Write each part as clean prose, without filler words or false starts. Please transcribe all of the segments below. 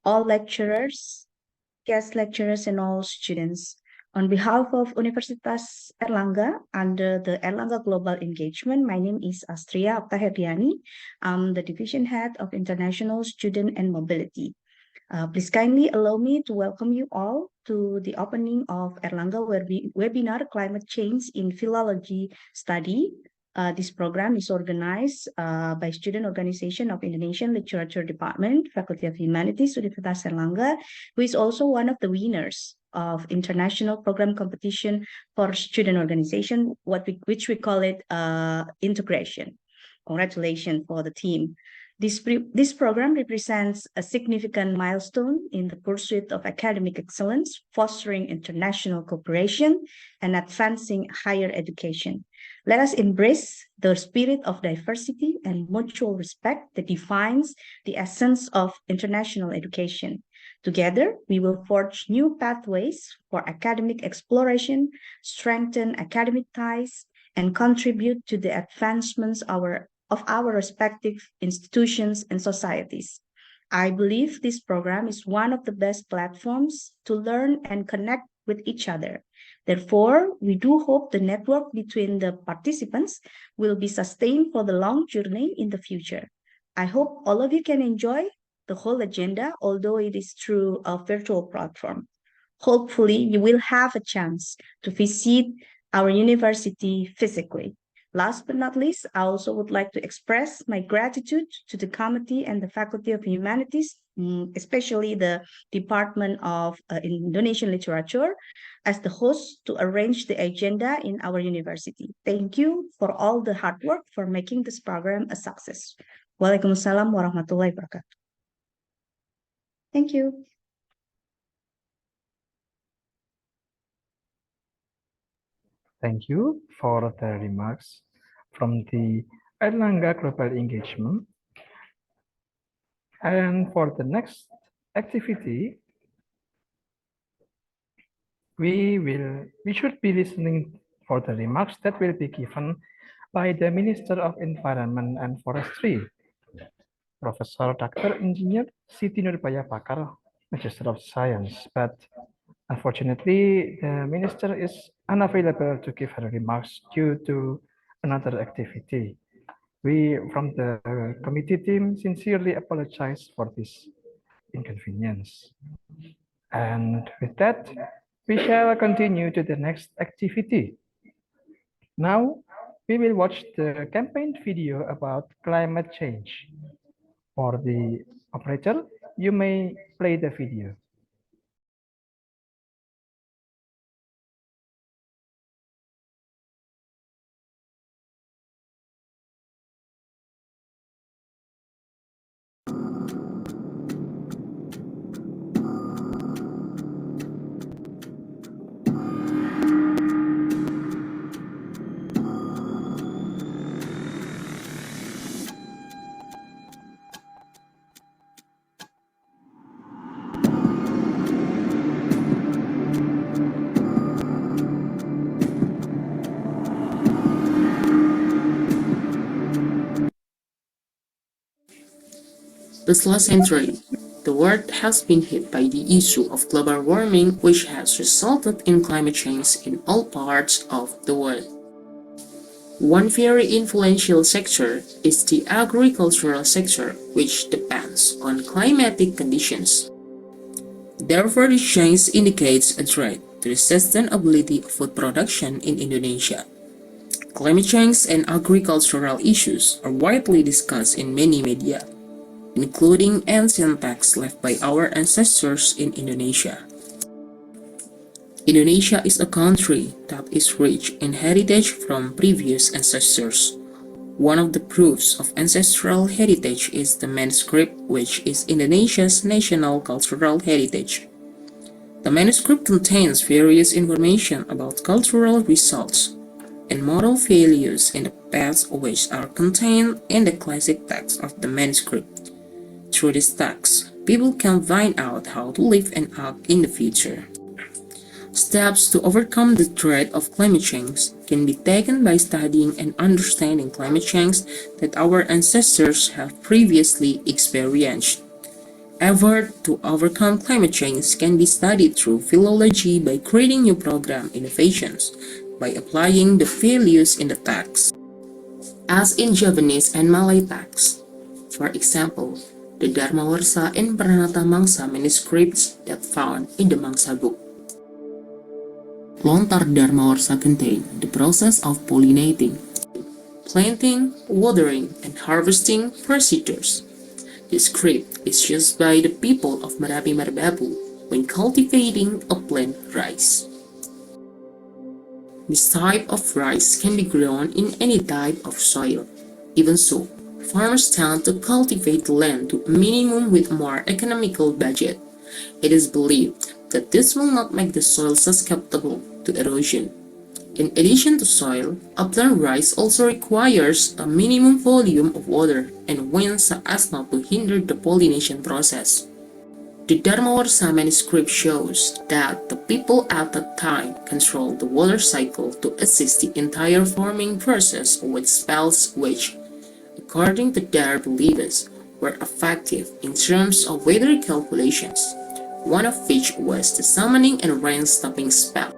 all lecturers, guest lecturers, and all students. On behalf of Universitas Airlangga, under the Airlangga Global Engagement, my name is Astria Oktaherdiani. I'm the Division Head of International Student and Mobility. Please kindly allow me to welcome you all to the opening of Airlangga webinar Climate Change in Philology Study. This program is organized by Student Organization of Indonesian Literature Department, Faculty of Humanities, Universitas Airlangga, who is also one of the winners of international program competition for student organization, which we call it integration. Congratulations for the team. This program represents a significant milestone in the pursuit of academic excellence, fostering international cooperation, and advancing higher education. Let us embrace the spirit of diversity and mutual respect that defines the essence of international education. Together, we will forge new pathways for academic exploration, strengthen academic ties, and contribute to the advancements of our respective institutions and societies. I believe this program is one of the best platforms to learn and connect with each other. Therefore, we do hope the network between the participants will be sustained for the long journey in the future. I hope all of you can enjoy the whole agenda, although it is through a virtual platform. Hopefully, you will have a chance to visit our university physically. Last but not least, I also would like to express my gratitude to the committee and the Faculty of Humanities, especially the Department of Indonesian Literature, as the host to arrange the agenda in our university. Thank you for all the hard work for making this program a success. Waalaikumsalam warahmatullahi wabarakatuh. Thank you. Thank you for the remarks from the Airlangga Global Engagement. And for the next activity, we should be listening for the remarks that will be given by the Minister of Environment and Forestry, Professor Dr. Engineer Siti Nurbaya Pakar, Magister of Science, but unfortunately, the Minister is unavailable to give her remarks due to another activity. We, from the committee team, sincerely apologize for this inconvenience. And with that, we shall continue to the next activity. Now, we will watch the campaign video about climate change. For the operator, you may play the video. This last century, the world has been hit by the issue of global warming, which has resulted in climate change in all parts of the world. One very influential sector is the agricultural sector, which depends on climatic conditions. Therefore, this change indicates a threat to the sustainability of food production in Indonesia. Climate change and agricultural issues are widely discussed in many media, including ancient texts left by our ancestors in Indonesia. Indonesia is a country that is rich in heritage from previous ancestors. One of the proofs of ancestral heritage is the manuscript, which is Indonesia's national cultural heritage. The manuscript contains various information about cultural results and moral values in the past, which are contained in the classic text of the manuscript. Through this text, people can find out how to live and act in the future. Steps to overcome the threat of climate change can be taken by studying and understanding climate change that our ancestors have previously experienced. effort to overcome climate change can be studied through philology by creating new program innovations, by applying the values in the text, as in Javanese and Malay texts. For example, the Dharmawarsa and Pranata Mangsa manuscripts that found in the Mangsa book. Lontar Dharmawarsa contain the process of pollinating, planting, watering, and harvesting procedures. This script is used by the people of Merapi Merbabu when cultivating upland rice. This type of rice can be grown in any type of soil. Even so, farmers tend to cultivate the land to a minimum with more economical budget. It is believed that this will not make the soil susceptible to erosion. In addition to soil, upland rice also requires a minimum volume of water and wind so as not to hinder the pollination process. The Dharmawarsa manuscript shows that the people at that time controlled the water cycle to assist the entire farming process with spells which, according to their beliefs, were effective in terms of weather calculations, one of which was the summoning and rain-stopping spell.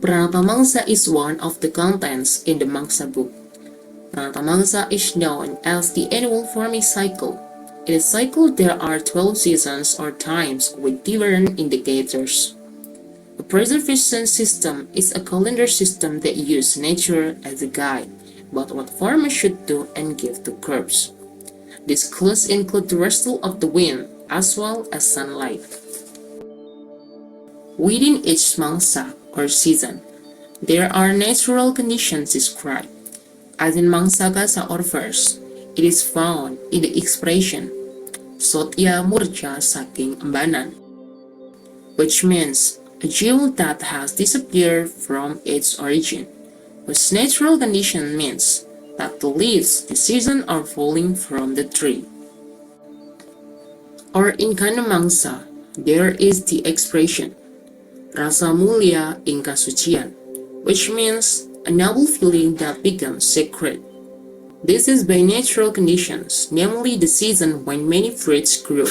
Pranata Mangsa is one of the contents in the Mangsa book. Pranata Mangsa is known as the annual farming cycle. In a cycle, there are 12 seasons or times with different indicators. A preservation system is a calendar system that uses nature as a guide about what farmers should do and give to crops. These clues include the rustle of the wind as well as sunlight. Within each mangsa or season, there are natural conditions described. As in mangsa gasa or verse, it is found in the expression Sotya Murcha Saking Embanan, which means a jewel that has disappeared from its origin, whose natural condition means that the leaves this season are falling from the tree. Or in Kanamangsa, there is the expression Rasa Mulia ing Kasucian, which means a noble feeling that becomes sacred. This is by natural conditions, namely the season when many fruits grow.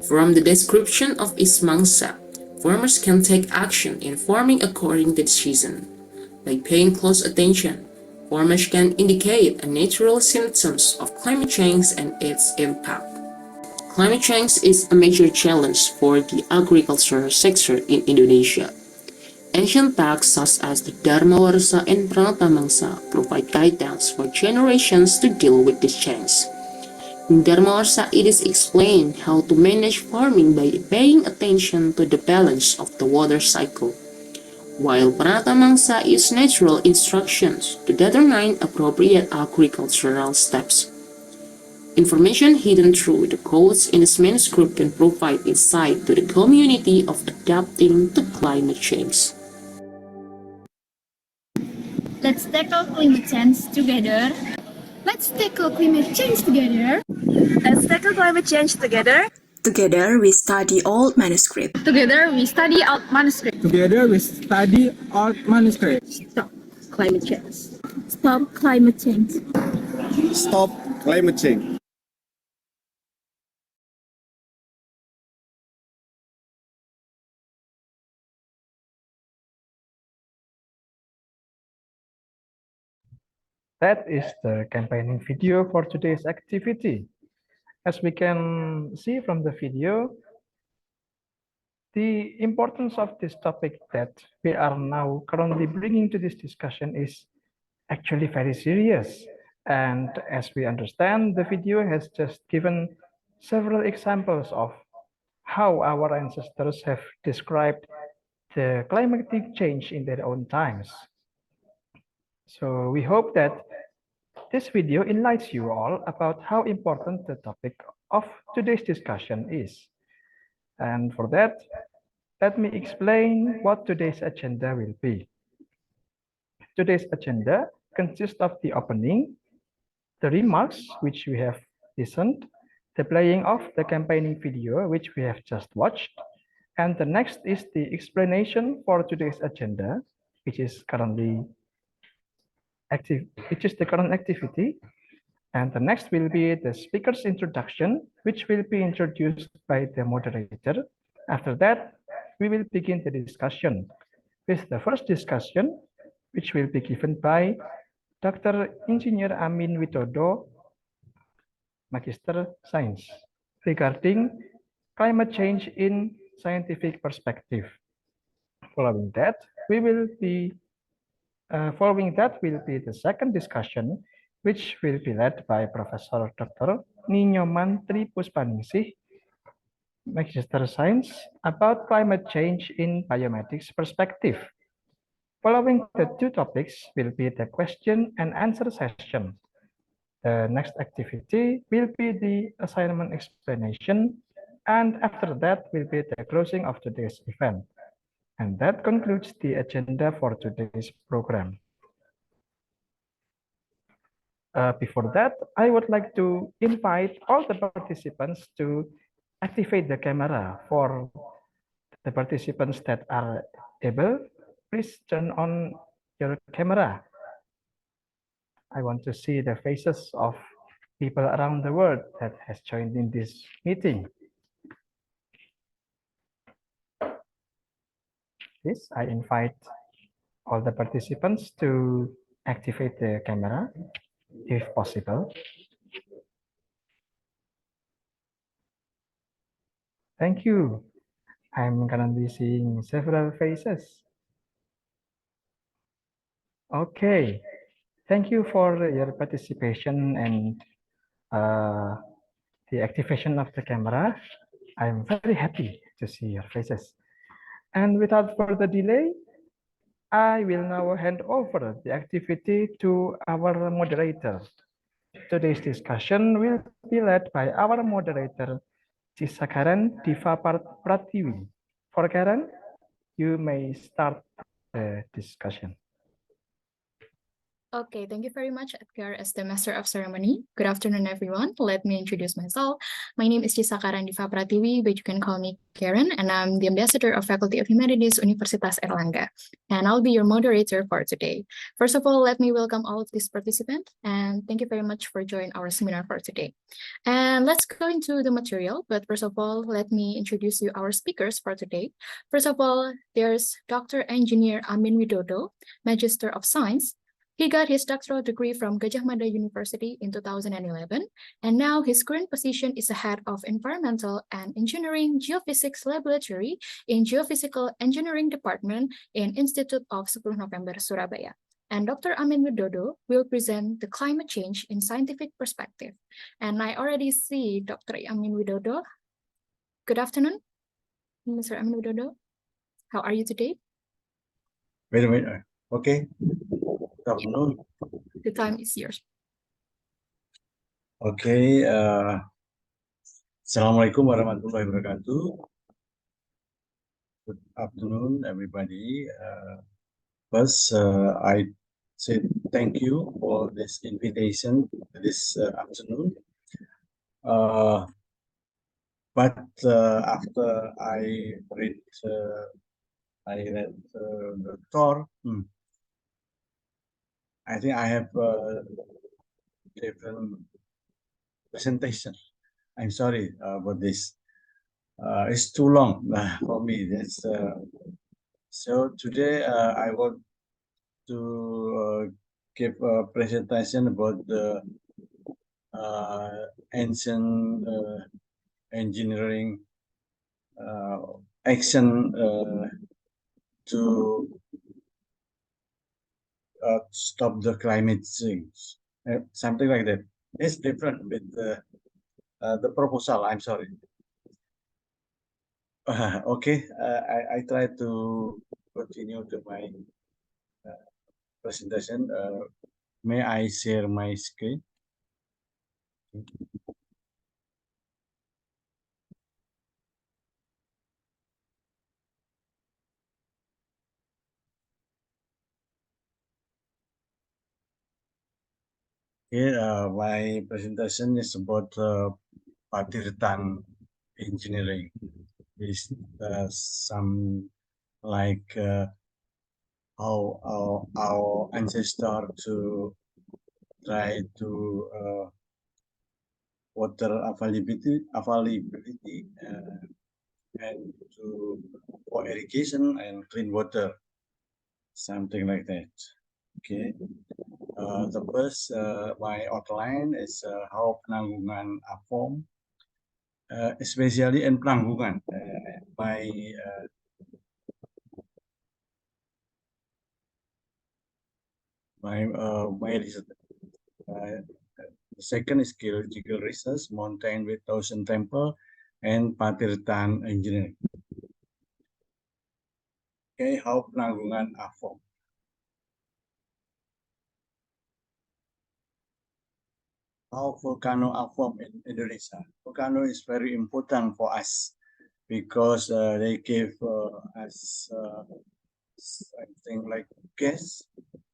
From the description of each mangsa, farmers can take action in farming according to the season. By paying close attention, farmers can indicate a natural symptoms of climate change and its impact. Climate change is a major challenge for the agricultural sector in Indonesia. Ancient texts such as the Dharmawarsa and Pranata Mangsa provide guidance for generations to deal with this change. In Dharmawarsa, it is explained how to manage farming by paying attention to the balance of the water cycle, while Pranata Mangsa is natural instructions to determine appropriate agricultural steps. Information hidden through the codes in this manuscript can provide insight to the community of adapting to climate change. Let's tackle climate change together. Let's tackle climate change together. Let's tackle climate change together. Together, we study old manuscript. Together we study out manuscript. Together we study art manuscript. Stop climate change. Stop climate change. Stop climate change. That is the campaigning video for today's activity. As we can see from the video, the importance of this topic that we are now currently bringing to this discussion is actually very serious. And as we understand, the video has just given several examples of how our ancestors have described the climatic change in their own times. So we hope that this video enlightens you all about how important the topic of today's discussion is. And for that, let me explain what today's agenda will be. Today's agenda consists of the opening, the remarks which we have listened, the playing of the campaigning video which we have just watched, and the next is the explanation for today's agenda, which is the current activity, And the next will be the speaker's introduction, which will be introduced by the moderator. After that, we will begin the discussion with the first discussion, which will be given by Dr. Engineer Amin Widodo, Magister Science, regarding climate change in scientific perspective. Following that, will be the second discussion, which will be led by Professor Dr. Ninyoman Tripuspaningsih, Magister Science, about climate change in biomedics perspective. Following the two topics will be the question and answer session. The next activity will be the assignment explanation, and after that will be the closing of today's event. And that concludes the agenda for today's program. Before that, I would like to invite all the participants to activate the camera. For the participants that are able, please turn on your camera. I want to see the faces of people around the world that has joined in this meeting. Please, I invite all the participants to activate the camera if possible. Thank you. I'm currently seeing several faces. Okay. Thank you for your participation and the activation of the camera. I'm very happy to see your faces. And without further delay, I will now hand over the activity to our moderator. Today's discussion will be led by our moderator, Karen Diva Pratiwi. For Karen, you may start the discussion. Okay, thank you very much, Edgar, as the Master of Ceremony. Good afternoon, everyone. Let me introduce myself. My name is Sastra Diva Pratiwi, but you can call me Karen, and I'm the Ambassador of Faculty of Humanities, Universitas Airlangga. And I'll be your moderator for today. First of all, let me welcome all of these participants, and thank you very much for joining our seminar for today. And let's go into the material, but first of all, let me introduce you our speakers for today. First of all, there's Dr. Engineer Amin Widodo, Magister of Science. He got his doctoral degree from Gajah Mada University in 2011, and now his current position is the head of Environmental and Engineering Geophysics Laboratory in Geophysical Engineering Department in Institute of 10 November, Surabaya. And Dr. Amin Widodo will present the climate change in scientific perspective. And I already see Dr. Amin Widodo. Good afternoon, Mr. Amin Widodo. How are you today? Wait a minute. Okay. Good afternoon. The time is yours. Okay. Assalamualaikum warahmatullahi wabarakatuh. Good afternoon, everybody. First, I say thank you for this invitation this afternoon. But after I read the Thor. I think I have a different presentation. I'm sorry about this. It's too long for me. That's so today I want to give a presentation about the ancient engineering action to stop the climate change, something like that. It's different with the proposal. I'm sorry. Okay, I try to continue to my presentation. May I share my screen? Here, my presentation is about Patirtan engineering. Is some like how our ancestor to try to water availability and for irrigation and clean water, something like that. Okay. The first, my outline is how penanggungan AFOM, especially in penanggungan, my research. The second is geological research, mountain with thousand temple, and Patirtan engineering. Okay, how penanggungan AFOM. How volcano AFOM in Indonesia. Volcano is very important for us because they give us something like gas,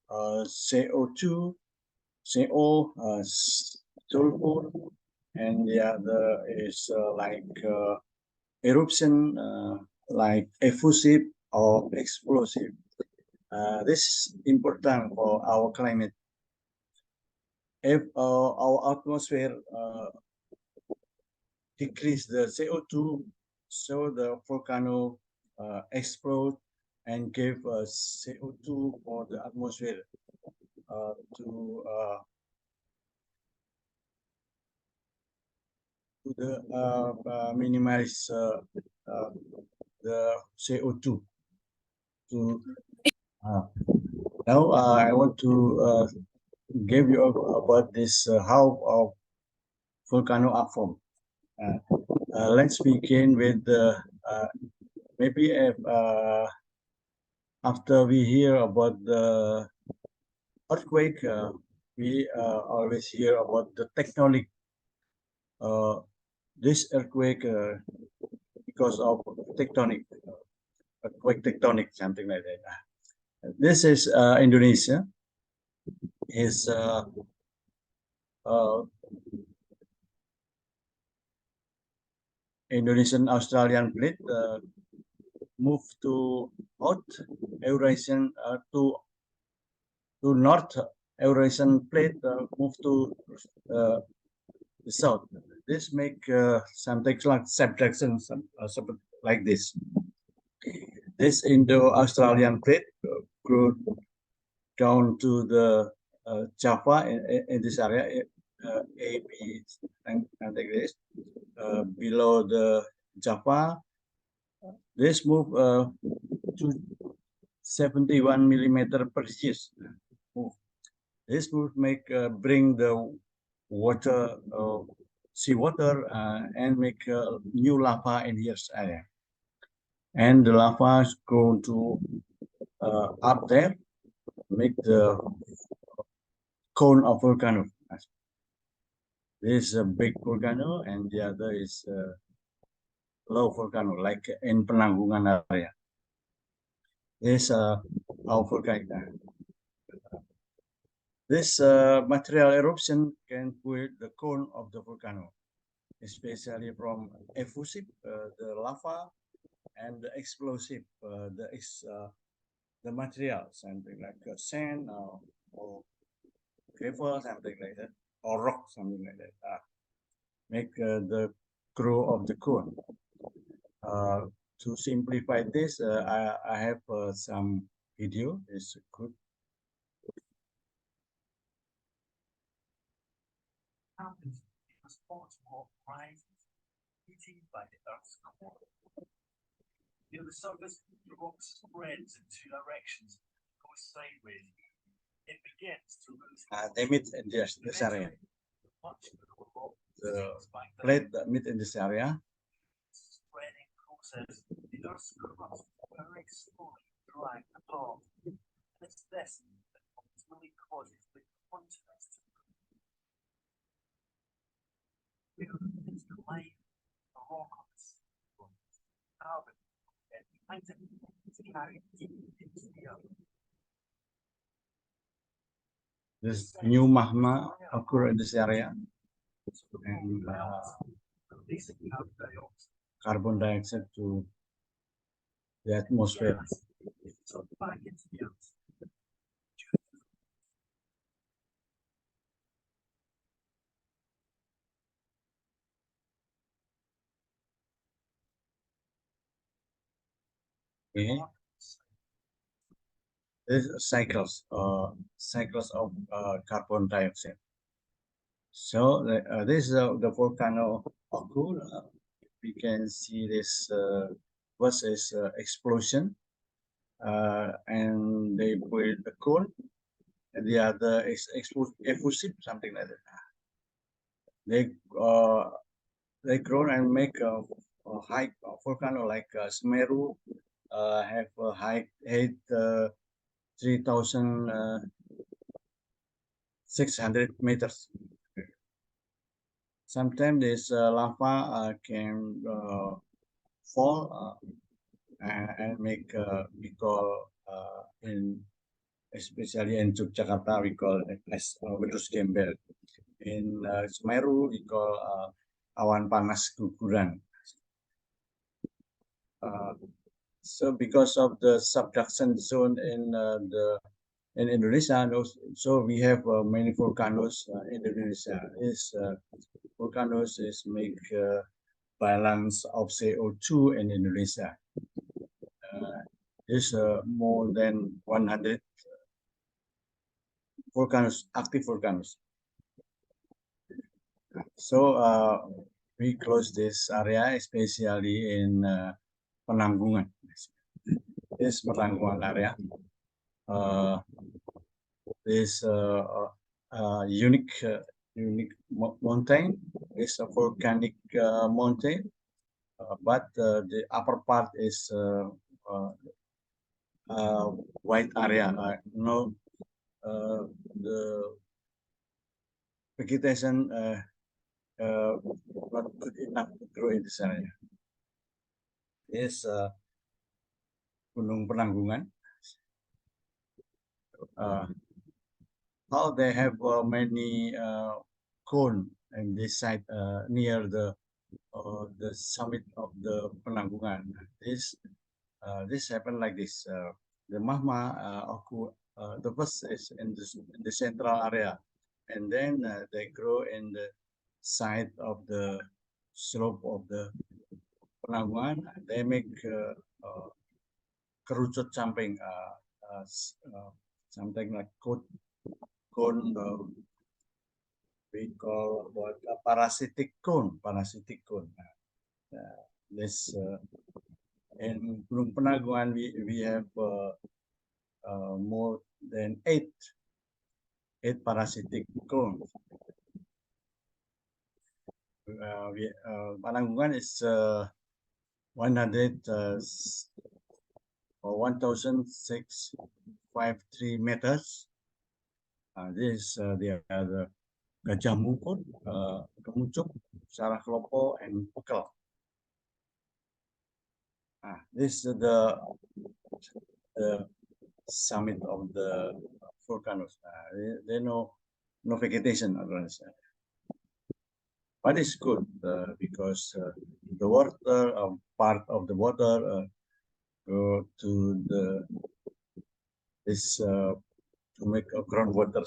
CO2, CO, sulfur, and the other is like eruption, like effusive or explosive. This is important for our climate. If our atmosphere decrease the CO2, so the volcano explode and give CO2 for the atmosphere to minimize the CO2. Now I want to give you about this how volcano AFOM. Let's begin with maybe after we hear about the earthquake, we always hear about the tectonic. This earthquake because of tectonic, earthquake tectonic, something like that. This is Indonesia. Is Indonesian Australian plate move to North Eurasian to North Eurasian plate move to the south. This make something like subtraction, like this. This Indo-Australian plate grew down to the Java in this area, A, B, and like this. Below the Java, this move to 71 millimeter per year. This move make bring the water, seawater, and make new lava in here area. And the lava is going to up there, make the cone of volcano. This is a big volcano, and the other is low volcano, like in Penanggungan area. This our volcano. This material eruption can create the cone of the volcano, especially from effusive, the lava, and the explosive, the material, something like sand or gravel, something like that, or rock, something like that. Make the grow of the cone. To simplify this, I have some video. It's good. Happens because hot rises, heating by the Earth's core. Near the surface, the rock spreads in two directions, goes sideways. It begins to lose. They meet in this area. The plate that meet in this area. Spreading process, the Earth's crust very slowly drag apart. And it's this that ultimately causes the continents to it's the light, the rock on the carbon, and it's carried deep into the earth. This new magma occur in this area, and carbon dioxide to the atmosphere. Back into the earth. Okay. This is cycles of carbon dioxide. So this is the volcano occur. We can see this first is explosion, and they put the coal, and the other is effusive, something like that. They grow and make a high volcano like Semeru, have a height 3,600 meters. Sometimes this lava can fall and make we call especially in Yogyakarta we call it as wedus gembel. In Semeru we call awan panas guguran. So because of the subduction zone in Indonesia, so we have many volcanoes in Indonesia. These volcanoes make balance of CO2 in Indonesia. There's more than 100 volcanoes, active volcanoes. So we close this area, especially in Penanggungan. This Penanggungan area. This unique mountain is a volcanic mountain, but the upper part is white area. The vegetation not good enough to grow in this area. This Gunung Penanggungan. How they have many cone in this side near the summit of the Penanggungan. This happened like this. The magma the first is in the central area, and then they grow in the side of the slope of the Penanggungan. They make kerucut samping, something like cone. We call what a parasitic cone. This in Gunung Penanggungan we have more than eight parasitic cones. Penanggungan is 1,653 meters. This the other Gajah Mungkut, Kemucuk, Sarah Kelopo, and Pekel. This is the summit of the volcanoes. There no vegetation around this. But it's good because the water, part of the water, go to this to make a groundwater.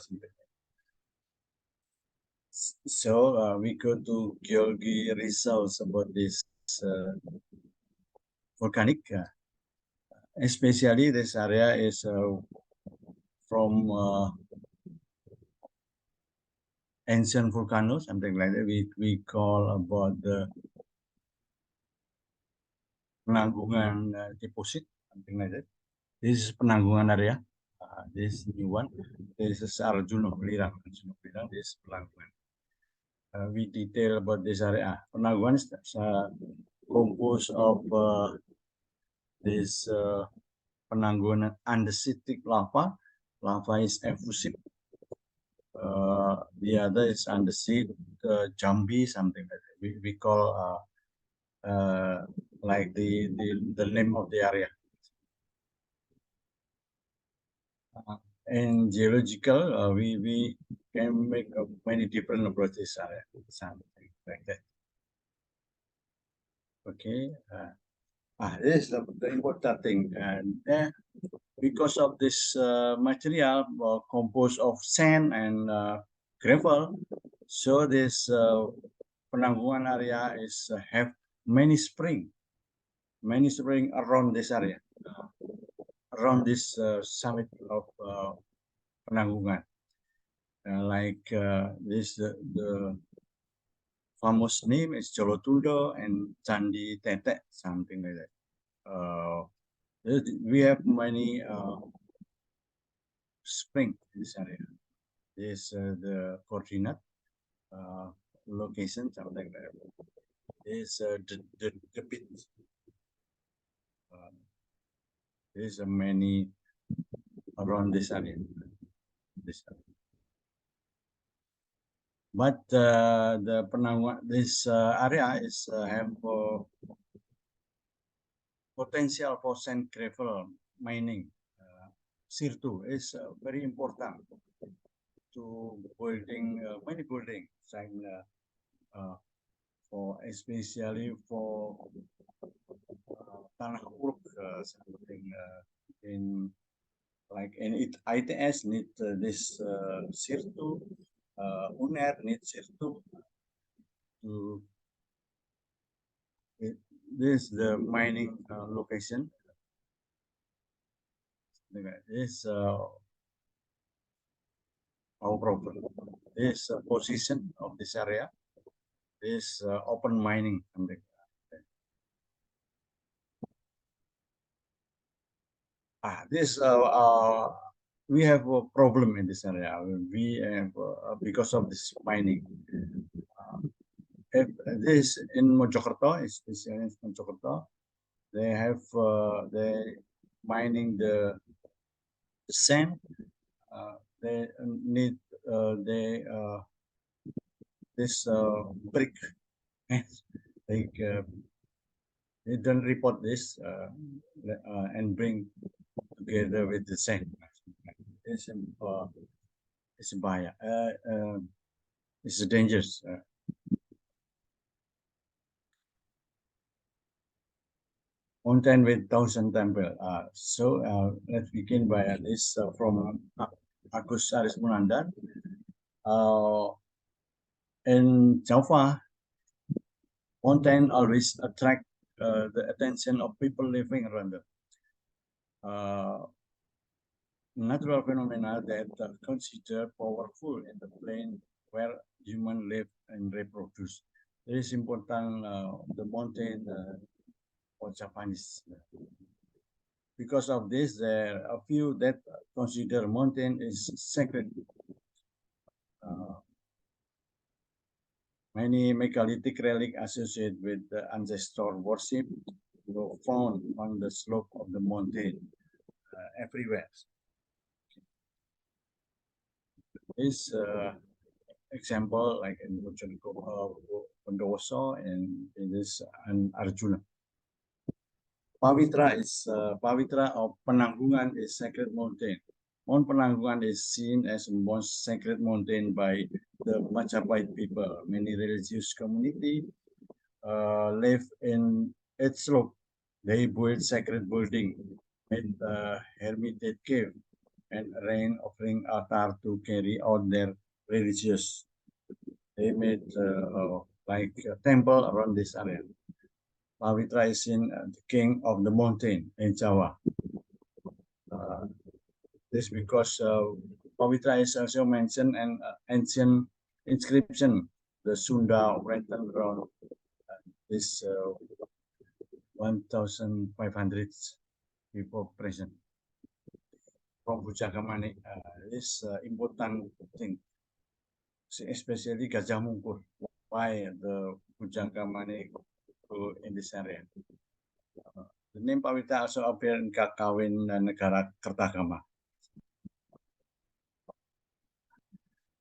So we go to geology results about this volcanic. Especially this area is from ancient volcanoes, something like that. We call about the Penanggungan deposit, something like that. This is Penanggungan area. This new one. This is Arjuna Lirang. This is Penanggungan. We detail about this area. Penanggungan is composed of this Penanggungan andesitic lava. Lava is effusive. The other is andesit, Jambi, something like that. We call like the name of the area. In geological, we can make many different approaches, something like that. Okay. This is the important thing, and because of this material composed of sand and gravel, so this Penanggungan area is have many spring many spring around this area, around this summit of Penanggungan. Like this, the famous name is Jolotundo and Candi Tete, something like that. We have many spring in this area. This the coordinate location, something like that. This the pit. There's many around this area. But the Penanggungan, this area is have potential for sand gravel mining. Sirtu is very important to building many buildings, and for especially for tanah uruk, something in like in ITS need this Sirtu, UNER needs Sirtu to this the mining location. This our problem. This position of this area is open mining. This we have a problem in this area. We have because of this mining. If this in Mojokerto, especially in Mojokerto, they have they mining the sand. They need this brick. Like they don't report this and bring together with the sand. It's it's dangerous. Mountain with thousand temple. Let's begin by this from Agus Aris Munandar. In Java, mountain always attract the attention of people living around them. Natural phenomena that are considered powerful in the plane where humans live and reproduce. It is important the mountain for Japanese. Because of this, there are a few that consider mountain is sacred. Many megalithic relics associated with the ancestor worship were found on the slope of the mountain everywhere. This example, like in Bondowoso and in this and Arjuna. Pavitra is Pavitra of Penanggungan is sacred mountain. Mount Penanggungan is seen as the most sacred mountain by the Majapahit people. Many religious community live in its slope. They build sacred building, made hermitage cave, and rain offering altar to carry out their religious. They made like a temple around this area. Pavitra is in the king of the mountain in Java. This because Pavitra is also mentioned an ancient inscription, the Sunda written around this 1,500 people present. From Bujagamane, this important thing, especially Gajah Mungkur, why the Bujagamane go in this area. The name Pavitra also appear in Kakawin Negara Kertagama.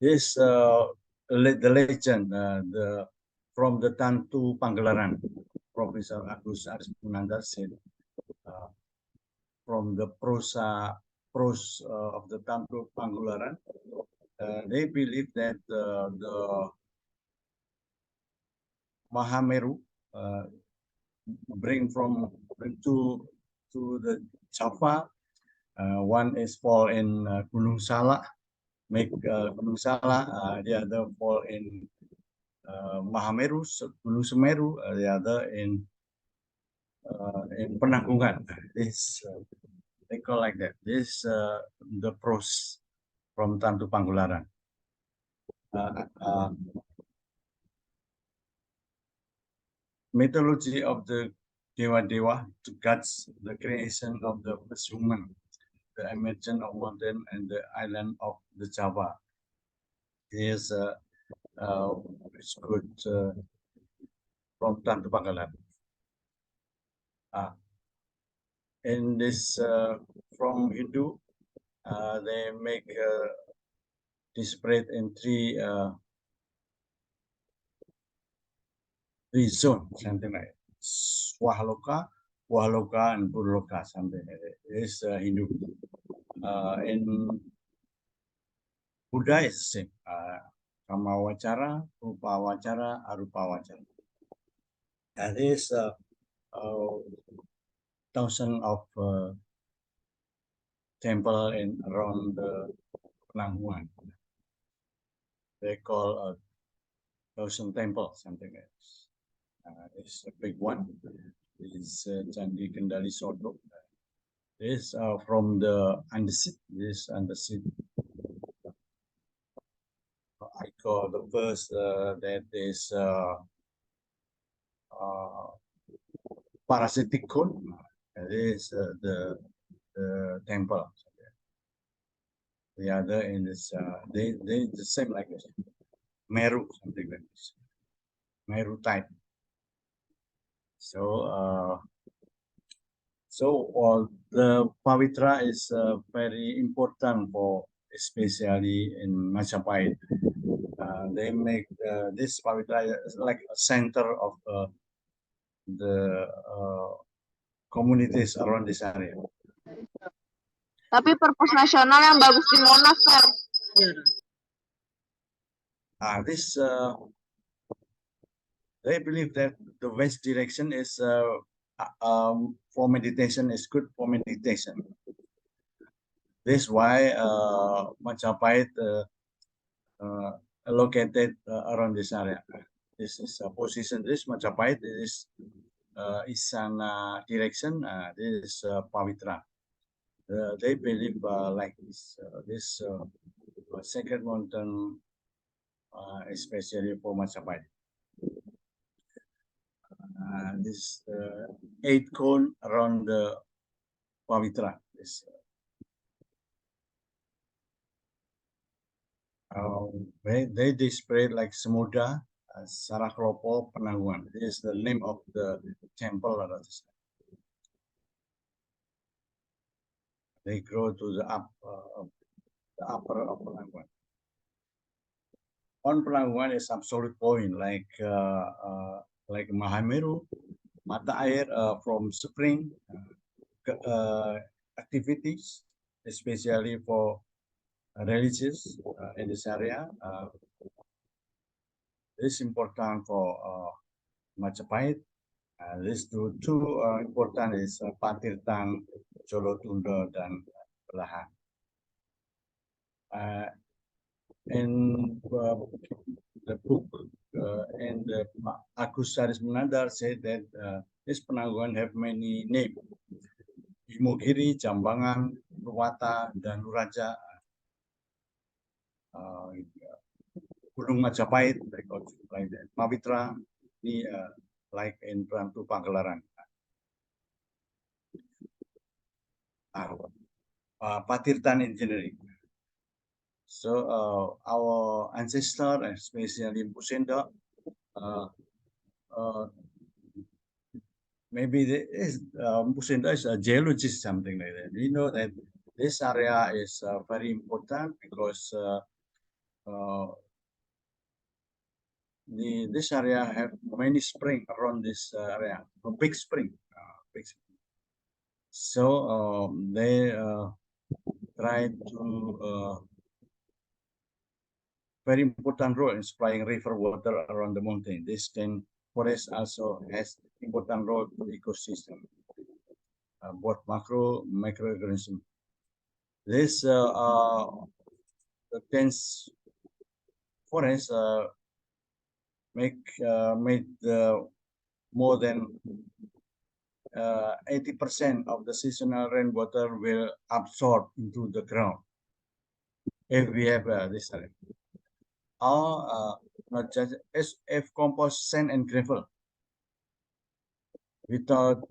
This the legend from the Tantu Panggelaran, Professor Agus Aris Munandar said from the prose of the Tantu Panggelaran, they believe that the Mahameru bring to the Java. One is fall in Gunung Salak, make Gunung Salak. The other fall in Mahameru, Gunung Semeru. The other in in penanggungan. This they call like that. This the prose from Tantu Panggularan. Mythology of the Dewa, the gods, the creation of the first human, the emergence of mountain and the island of the Java. Is it's good from Tantu Panggularan. In this from Hindu, they make this spread in three zones, something like Swahaloka, Wahaloka, and Purloka, something like that. This Hindu. In Buddha is the same. Kama Wacara, Rupa Wacara, Arupa Wacara. And this thousand of temple in around the Penanggungan. They call 1,000 temples, something like this. It's a big one. It's Candi Kendali Soto. This from the Andesit. This Andesit. I call the first that is parasitic cone. This the temple. The other is they the same like this. Meru, something like this. Meru type. So the Pavitra is very important for, especially in Majapahit. They make this Pavitra like a center of the communities around this area. Tapi perpus nasional yang bagus di Monas, Sir. This they believe that the west direction is for meditation is good for meditation. This is why Majapahit located around this area. This is a position. This Majapahit is Isana direction. This is Pavitra. They believe like this. This sacred mountain, especially for Majapahit. This 8 cone around the Pavitra. This, they display like Semuda, Sarakropo, Penanggungan. This is the name of the temple. They grow to the upper of Penanggungan. On Penanggungan is absolute point like Mahameru, mata air from spring activities, especially for religious in this area. This is important for Majapahit. These two important is Patirtan, Jolotunda, dan Belahan. In the book and Agus Saris Munandar said that this Penanggungan have many names. Imogiri, Jambangan, Ruwata, dan Nuraja. Gunung Majapahit, like that. Pavitra, like in Tantu Panggularan. Patirtan engineering. So our ancestor, especially Busenda, maybe Busenda is a geologist, something like that. We know that this area is very important because this area have many springs around this area, a big spring. So they try to very important role in supplying river water around the mountain. This forest also has important role to ecosystem, both macro, microorganism. This the dense forest made more than 80% of the seasonal rainwater will absorb into the ground if we have this area. Or not just if compost, sand and gravel without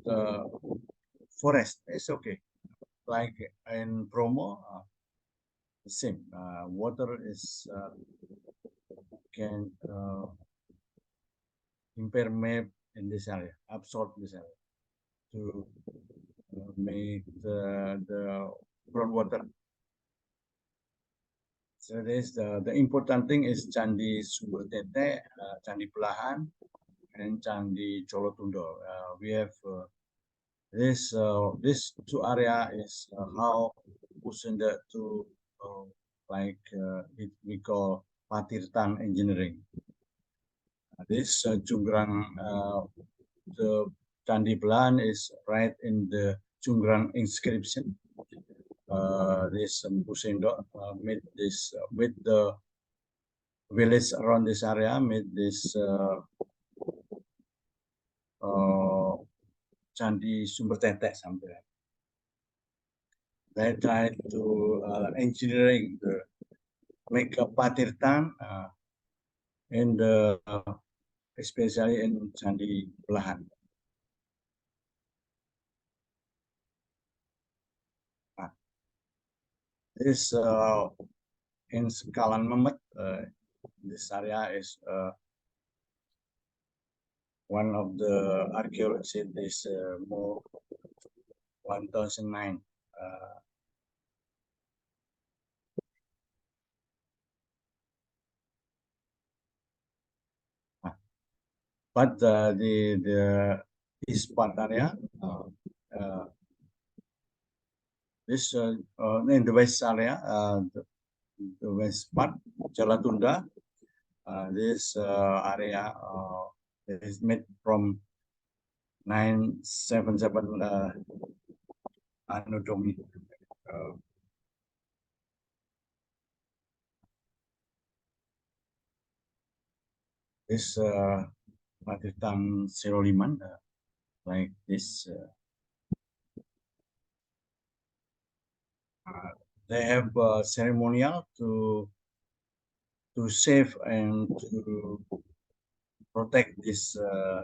forest, it's okay. Like in Bromo, the same. Water is can impermeable in this area, absorb this area to make the groundwater. So this the important thing is Candi Sumber Tete, Candi Belahan, and Candi Colotundo. We have this two area is how Pusenda to like we call Patirtan engineering. This Junggrang, the Candi Belahan is right in the Junggrang inscription. This Pusendo made this with the village around this area, made this Candi Sumber Tete something. They tried to engineering the make a Patirtan in the especially in Candi Belahan. This in Sekalan Memet, this area is one of the archaeologists is more 1009. But the east part area, this in the west area, the west part, Jalatunda, this area is made from 977 Anno Domini. This Patirtan Seroliman, like this. They have ceremonial to save and to protect this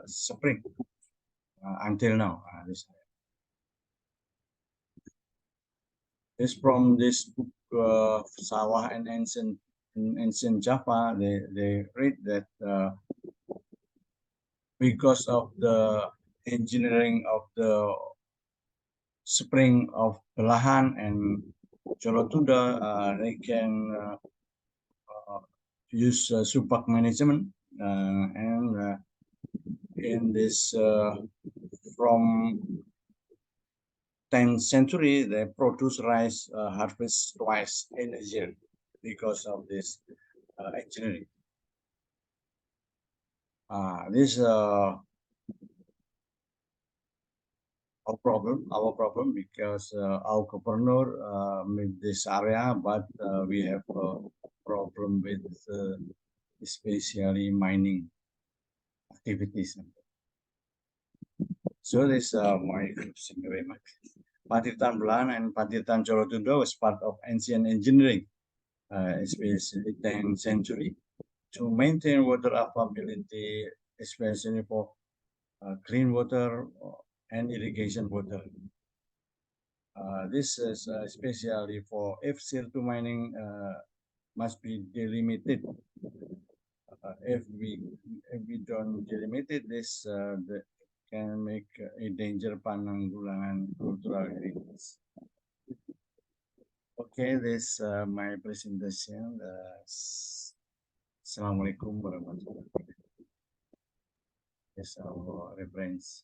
spring until now. This from this book Sawah and ancient Java. They read that because of the engineering of the spring of Belahan and Jolotunda, they can use supak management and in this from 10th century they produce rice harvest twice in a year because of this engineering. This our problem because our governor made this area, but we have a problem with especially mining activities. So this my closing remark. Patirtan Belahan and Patirtan Colotundo was part of ancient engineering, especially 10th century, to maintain water availability, especially for clean water and irrigation water. This is especially for if CO2 mining must be delimited. If we don't delimit it, this can make a danger penanggulangan cultural heritage. Okay, this my presentation. Assalamualaikum warahmatullahi wabarakatuh. Yes, our reference.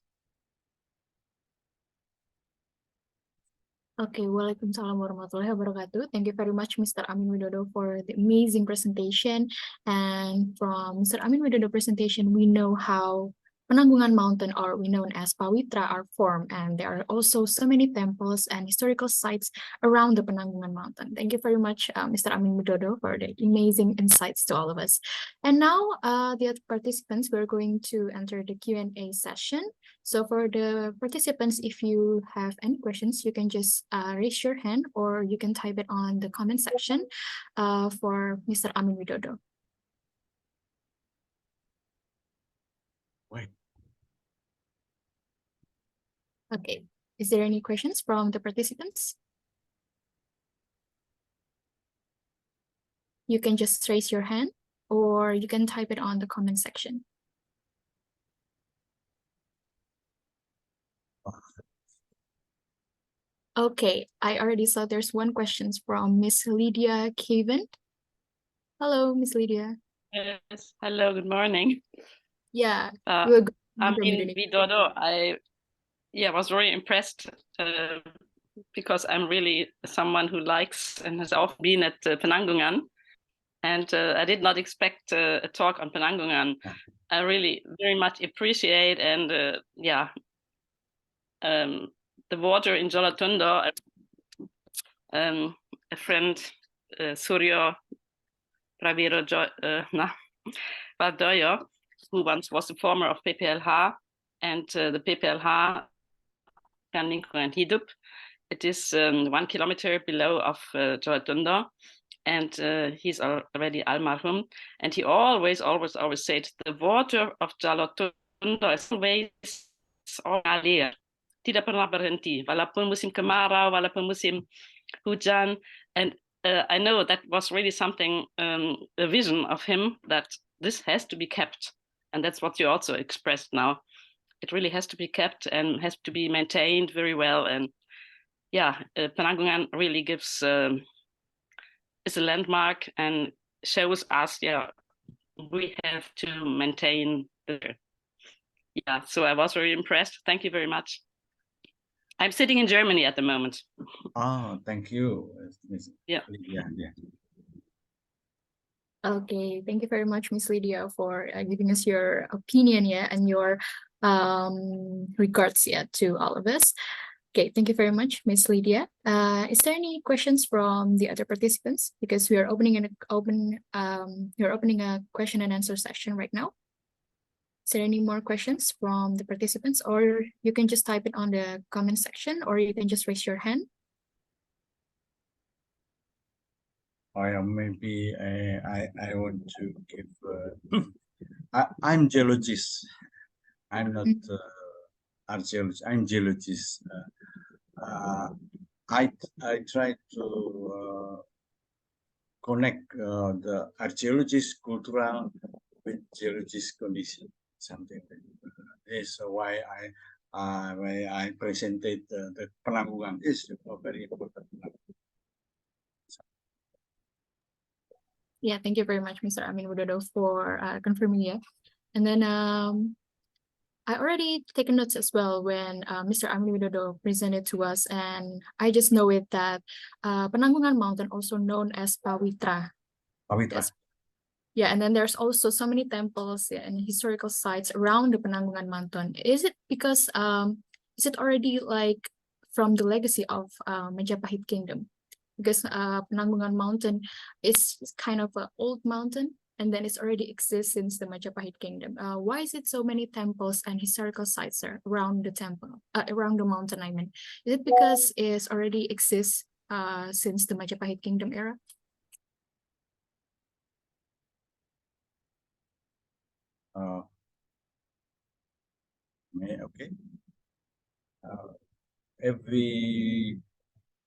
Okay, Waalaikumsalam warahmatullahi wabarakatuh. Thank you very much, Mr. Amin Widodo, for the amazing presentation. And from Mr. Amin Widodo presentation, we know how Penanggungan Mountain, or we known as Pawitra, are formed, and there are also so many temples and historical sites around the Penanggungan Mountain. Thank you very much, Mr. Amin Widodo, for the amazing insights to all of us. And now, the other participants, we're going to enter the Q&A session. So for the participants, if you have any questions, you can just raise your hand, or you can type it on the comment section for Mr. Amin Widodo. Wait. Okay, is there any questions from the participants? You can just raise your hand, or you can type it on the comment section. Okay, I already saw there's one question from Miss Lydia Kevin. Hello, Miss Lydia. Yes, hello, good morning. Yeah, I mean, Widodo, I was very impressed because I'm really someone who likes and has often been at Penanggungan, and I did not expect a talk on Penanggungan. I really very much appreciate, and the water in Jolatundo, a friend, Suryo Prawiro Wardoyo, who once was the former of PPLH, and the PPLH Lingkungan Hidup. It is 1 kilometer below of Jolatundo, and he's already almarhum, and he always said the water of Jolatundo is always mengalir, tidak pernah berhenti, walaupun musim kemarau, walaupun musim hujan. And I know that was really something, a vision of him, that this has to be kept. And that's what you also expressed now. It really has to be kept and has to be maintained very well. And Penanggungan really gives, is a landmark and shows us, we have to maintain the, so I was very impressed. Thank you very much. I'm sitting in Germany at the moment. Oh, thank you. Yeah. Okay, thank you very much, Miss Lydia, for giving us your opinion, and your regards, to all of us. Okay, thank you very much, Miss Lydia. Is there any questions from the other participants? Because we are opening a question and answer session right now. Is there any more questions from the participants, or you can just type it on the comment section, or you can just raise your hand? Maybe I want to give. I'm geologist. I'm not archaeologist. I'm geologist. I try to connect the archaeologist cultural with geologist condition. Something like that. This is why I presented the Penanggungan is very important. Yeah, thank you very much, Mr. Amin Widodo, for confirming. And then I already taken notes as well when Mr. Amin Widodo presented to us, and I just know it that Penanggungan Mountain, also known as Pawitra. Pawitra. Yeah, and then there's also so many temples and historical sites around the Penanggungan Mountain. Is it because is it already like from the legacy of Majapahit Kingdom? Because Penanggungan Mountain is kind of an old mountain, and then it's already exists since the Majapahit Kingdom. Why is it so many temples and historical sites around the temple, around the mountain? I mean, is it because it already exists since the Majapahit Kingdom era? Okay. If we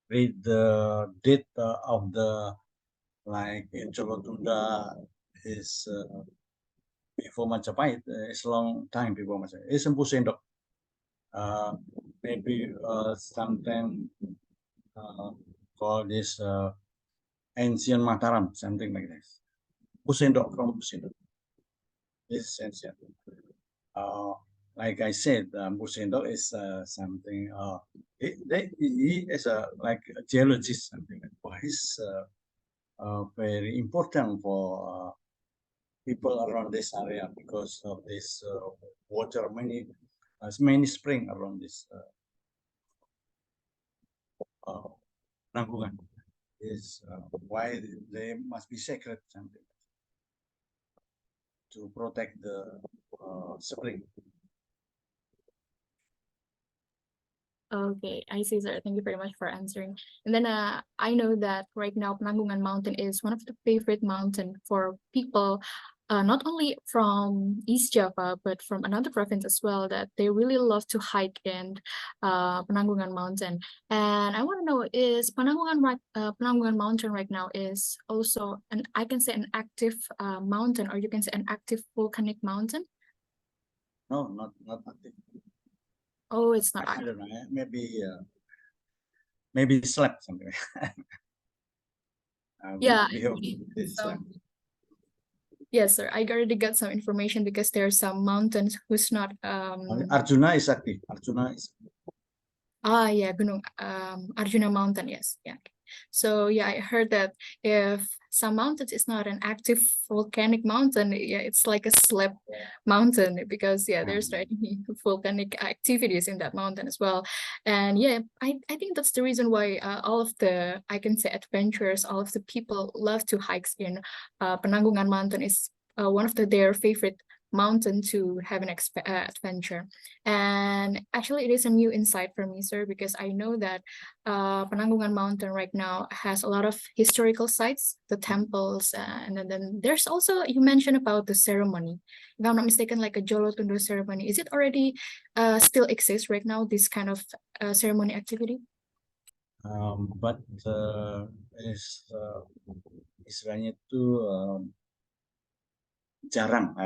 read the date of the, like in Jolotunda is before Majapahit, it's a long time before Majapahit. It's Empu Sendok. Maybe sometime call this ancient Mataram, something like this. Pusendok from Pusendok. It's ancient. Like I said, Pusendok is something. He is like a geologist, something. He's very important for people around this area because of this water, many spring around this Penanggungan. Is why they must be sacred something to protect the spring. Okay, I see, sir. Thank you very much for answering. And then I know that right now Penanggungan Mountain is one of the favorite mountain for people, not only from East Java, but from another province as well, that they really love to hike in Penanggungan Mountain. And I want to know, is Penanggungan Mountain right now is also I can say an active mountain, or you can say an active volcanic mountain? No, not active. Oh, it's not I active. don't know. Maybe slept something. Yeah. Slept. Yes, sir. I already got some information because there are some mountains who's not Arjuna is active. Arjuna is yeah, Gunung Arjuna Mountain, yes. Yeah. So yeah, I heard that if some mountains is not an active volcanic mountain, yeah, it's like a slept mountain because yeah, there's any volcanic activities in that mountain as well. And yeah, I think that's the reason why all of the, I can say, adventurers, all of the people love to hikes in Penanggungan Mountain is one of their favorite mountain to have an adventure. And actually it is a new insight for me, sir, because I know that Penanggungan Mountain right now has a lot of historical sites, the temples, and then there's also, you mentioned about the ceremony, if I'm not mistaken, like a Jolo Tundo ceremony. Is it already still exists right now, this kind of ceremony activity? But istilahnya itu jarang.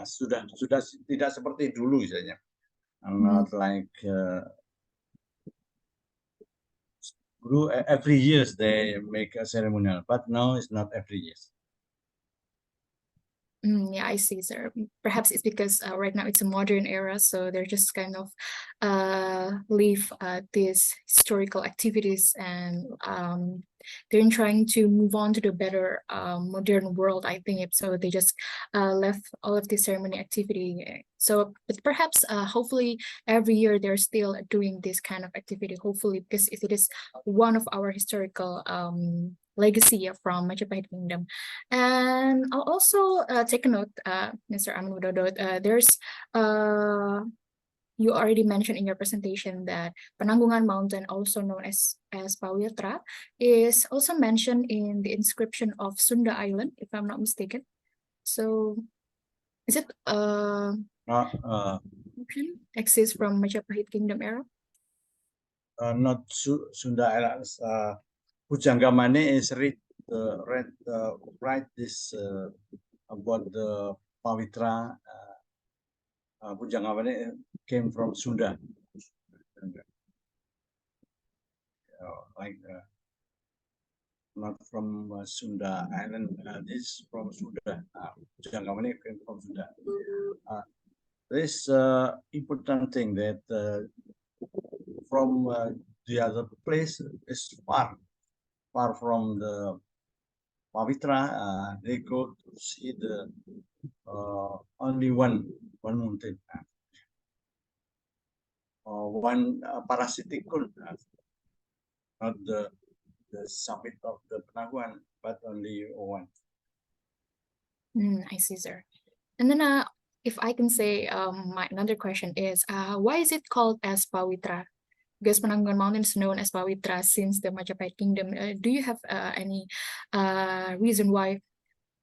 Sudah tidak seperti dulu misalnya. Not like every year they make a ceremonial, but now it's not every year. Yeah, I see, sir. Perhaps it's because right now it's a modern era, so they're just kind of leave these historical activities, and they're trying to move on to the better modern world, I think. So they just left all of this ceremony activity. So, but perhaps hopefully every year they're still doing this kind of activity, hopefully, because if it is one of our historical legacy from Majapahit Kingdom. And I'll also take a note, Mr. Amin Widodo, there's you already mentioned in your presentation that Penanggungan Mountain, also known as Pawitra, is also mentioned in the inscription of Sunda Island, if I'm not mistaken. So is it exists from Majapahit Kingdom era? Not Sunda Island. Pujanggamane is write this about the Pawitra. Pujanggamane came from Sunda. Not from Sunda Island. This from Sunda. Pujanggamane came from Sunda. This important thing that from the other place is far from the Pawitra. They go to see the only one mountain, one parasitic cone, not the summit of the Penanggungan, but only one. I see, sir. And then if I can say, my another question is, why is it called as Pawitra? Because Penanggungan Mountain is known as Pawitra since the Majapahit Kingdom. Do you have any reason why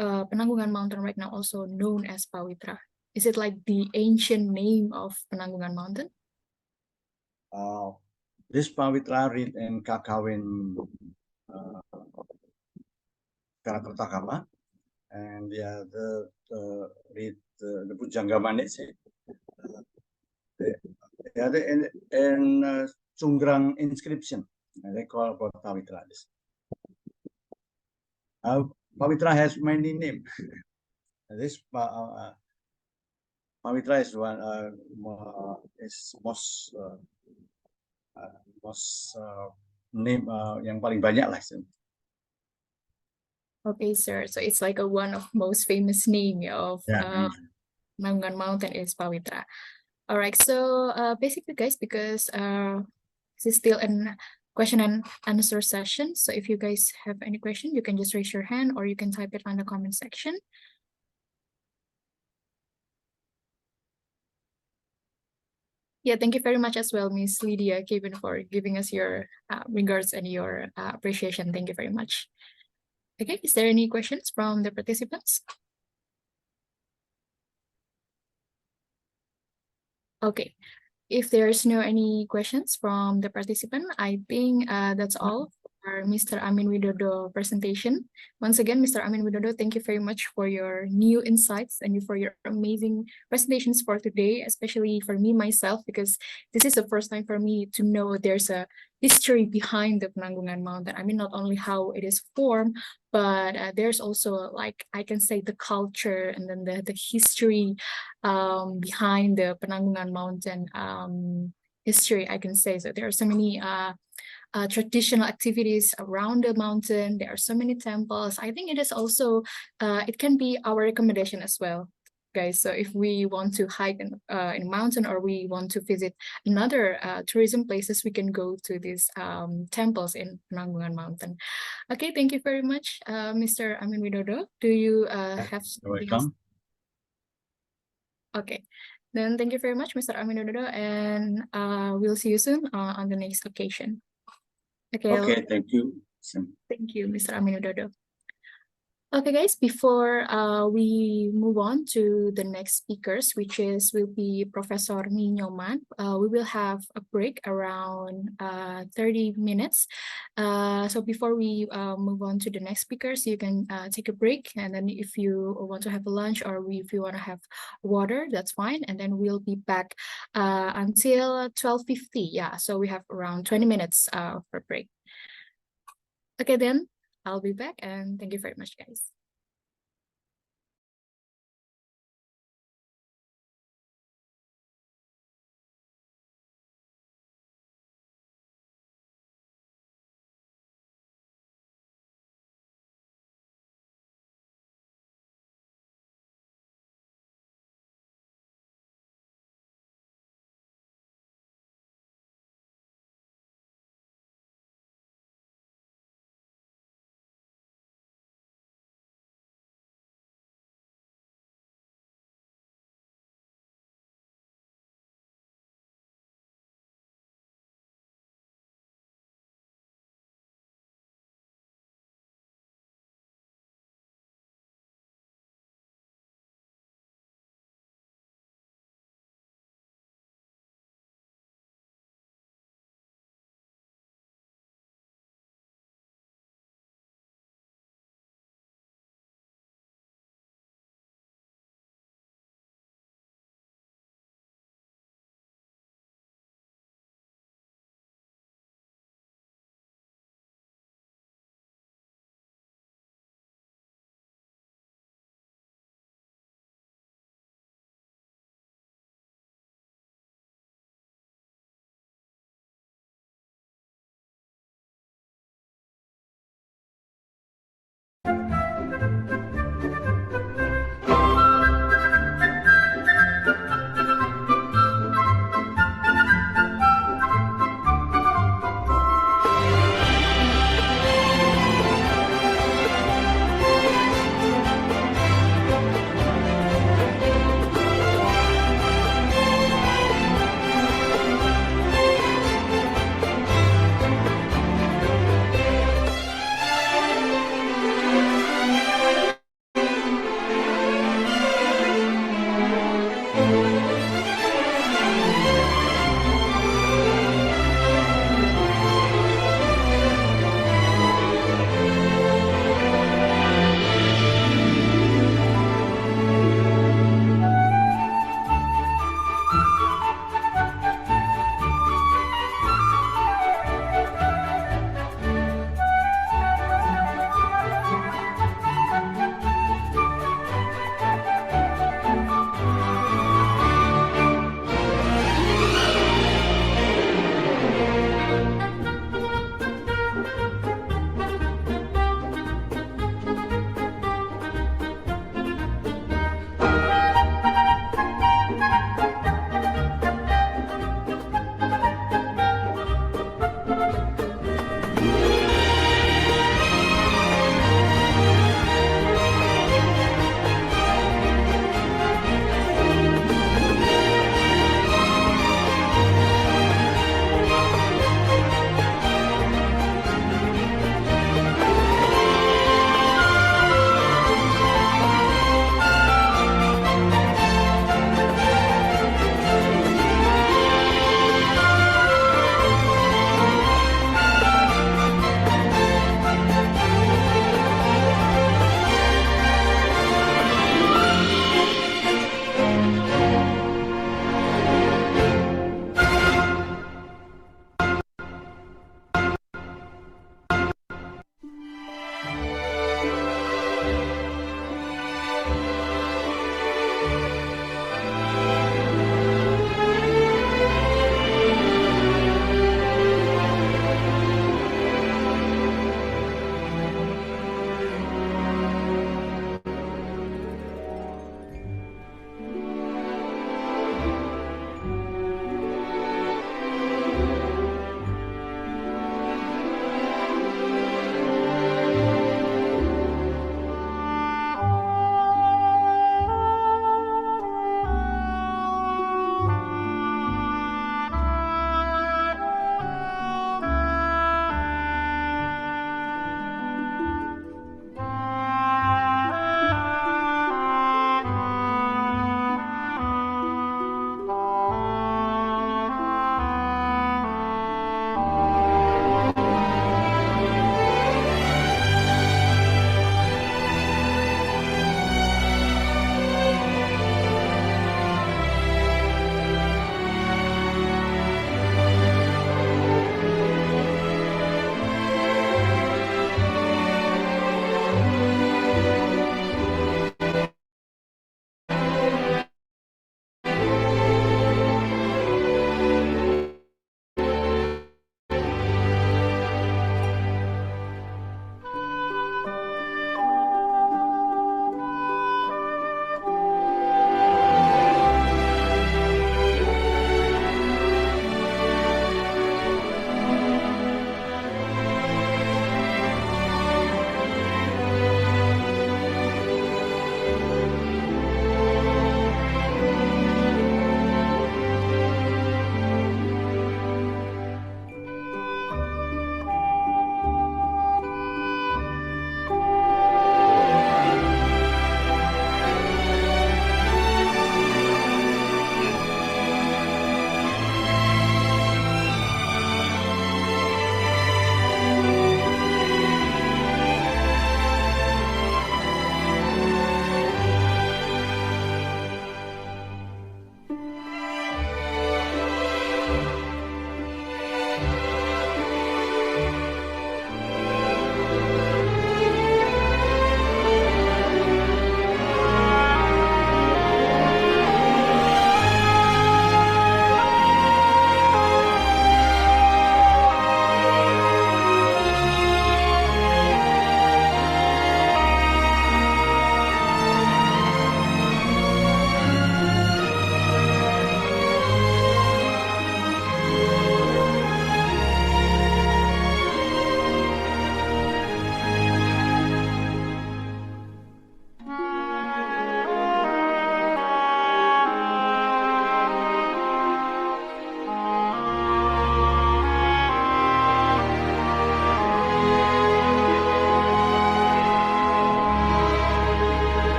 Penanggungan Mountain right now also known as Pawitra? Is it like the ancient name of Penanggungan Mountain? This Pawitra read in Kakawin Karakertakama, and yeah, the read the Pujanggamane. In Sunggrang inscription, they call about Pawitra. Pawitra has many names. This Pawitra is one is most name yang paling banyak lah. Okay, sir. So it's like one of most famous name of Yeah. Mangungan Mountain is Pawitra. All right. So basically, guys, because this is still an question and answer session. So if you guys have any question, you can just raise your hand or you can type it on the comment section. Yeah, thank you very much as well, Miss Lydia Kevin, for giving us your regards and your appreciation. Thank you very much. Okay, is there any questions from the participants? Okay, if there's no any questions from the participant, I think that's all for Mr. Amin Widodo presentation. Once again, Mr. Amin Widodo, thank you very much for your new insights and for your amazing presentations for today, especially for me myself, because this is the first time for me to know there's a history behind the Penanggungan Mountain. I mean, not only how it is formed, but there's also, like, I can say the culture and then the history behind the Penanggungan Mountain history, I can say. So there are so many traditional activities around the mountain. There are so many temples. I think it is also, it can be our recommendation as well, guys. So if we want to hike in a mountain or we want to visit another tourism places, we can go to these temples in Penanggungan Mountain. Okay, thank you very much, Mr. Amin Widodo. Do you have something else? Welcome. Okay, then thank you very much, Mr. Amin Widodo, and we'll see you soon on the next occasion. Okay, Okay, thank you. thank you, Mr. Amin Widodo. Okay, guys, before we move on to the next speakers, which will be Professor Mi Nyoman, we will have a break around 30 minutes. So before we move on to the next speakers, you can take a break. And then if you want to have a lunch or if you want to have water, that's fine. And then we'll be back until 12:50. Yeah, so we have around 20 minutes for break. Okay, then I'll be back and thank you very much, guys.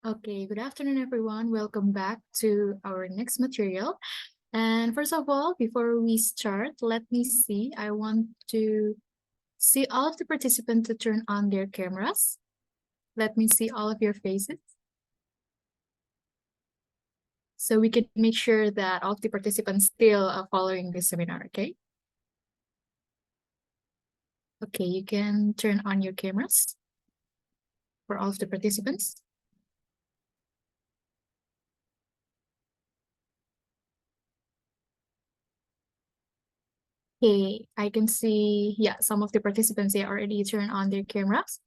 Okay, good afternoon, everyone. Welcome back to our next material. And first of all, before we start, let me see. I want to see all of the participants to turn on their cameras. Let me see all of your faces. So we can make sure that all of the participants still are following this seminar, okay? Okay, you can turn on your cameras for all of the participants. Okay, I can see, yeah, some of the participants, they already turned on their cameras.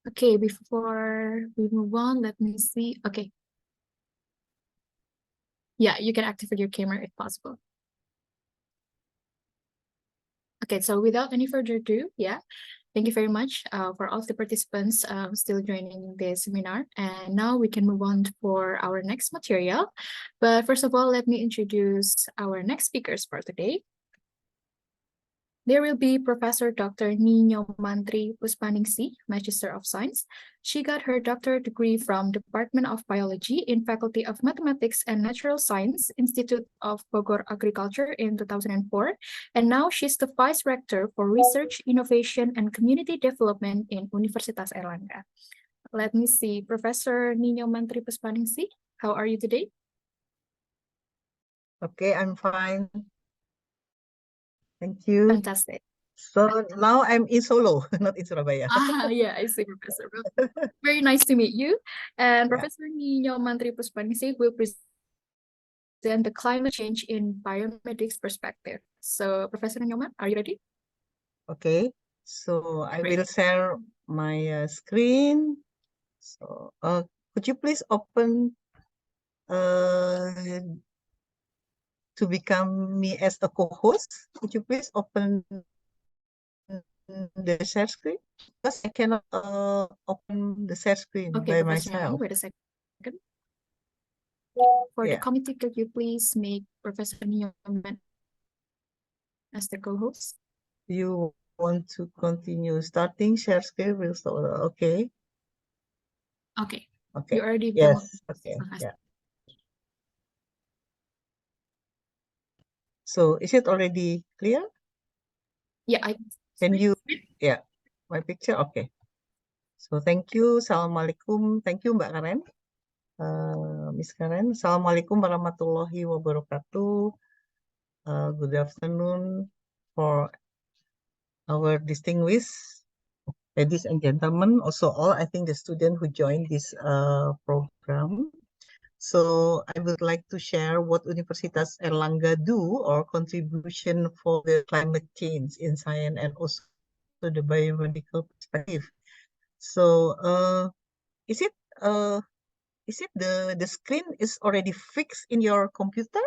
Okay, before we move on, let me see. Okay. Yeah, you can activate your camera if possible. Okay, so without any further ado, yeah, thank you very much for all of the participants still joining this seminar. And now we can move on for our next material. But first of all, let me introduce our next speakers for today. There will be Professor Dr. Nino Mantri Puspaningsih, Magister of Science. She got her doctorate degree from Department of Biology in Faculty of Mathematics and Natural Science, Institute of Bogor Agriculture in 2004. And now she's the Vice Rector for Research, Innovation, and Community Development in Universitas Airlangga. Let me see, Professor Nino Mantri Puspaningsih, how are you today? Okay, I'm fine. Thank you. Fantastic. So now I'm in Solo, not in Surabaya. Yeah, I see, Professor. Very nice to meet you. And Professor Nino Mantri Puspaningsih will present the climate change in biomedics perspective. So, Professor Nyoman, are you ready? Okay, so I will share my screen. So, could you please open to become me as a co-host? Could you please open the share screen? Because I cannot open the share screen by myself. Wait a second. For the committee, could you please make Professor Nyoman as the co-host? You want to continue starting share screen? Okay. Okay. Okay. You already yes. Okay. Yeah. So is it already clear? Yeah, I can you my picture? Okay. So thank you. Assalamualaikum. Thank you Mbak Karen. Miss Karen. Assalamualaikum warahmatullahi wabarakatuh. Good afternoon for our distinguished ladies and gentlemen, also all I think the students who joined this program. So I would like to share what Universitas Airlangga do or contribution for the climate change in science and also the biomedical perspective. So is it the screen is already fixed in your computer?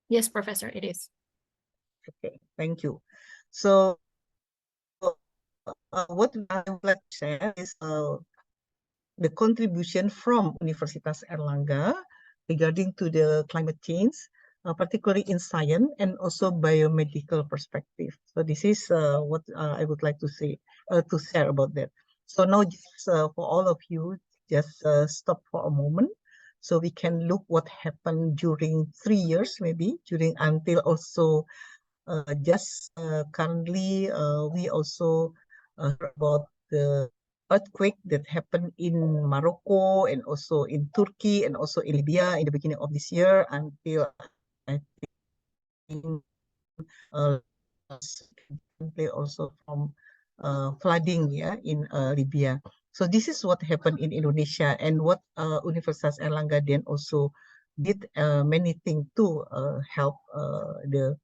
Yes, Professor, it is. Okay, thank you. So what I would like to share is the contribution from Universitas Airlangga regarding to the climate change, particularly in science and also biomedical perspective. So this is what I would like to say to share about that. So now just for all of you, just stop for a moment so we can look what happened during 3 years maybe during until also just currently we also heard about the earthquake that happened in Morocco and also in Turkey and also in Libya in the beginning of this year until I think also from flooding in Libya. So this is what happened in Indonesia and what Universitas Airlangga then also did many things to help the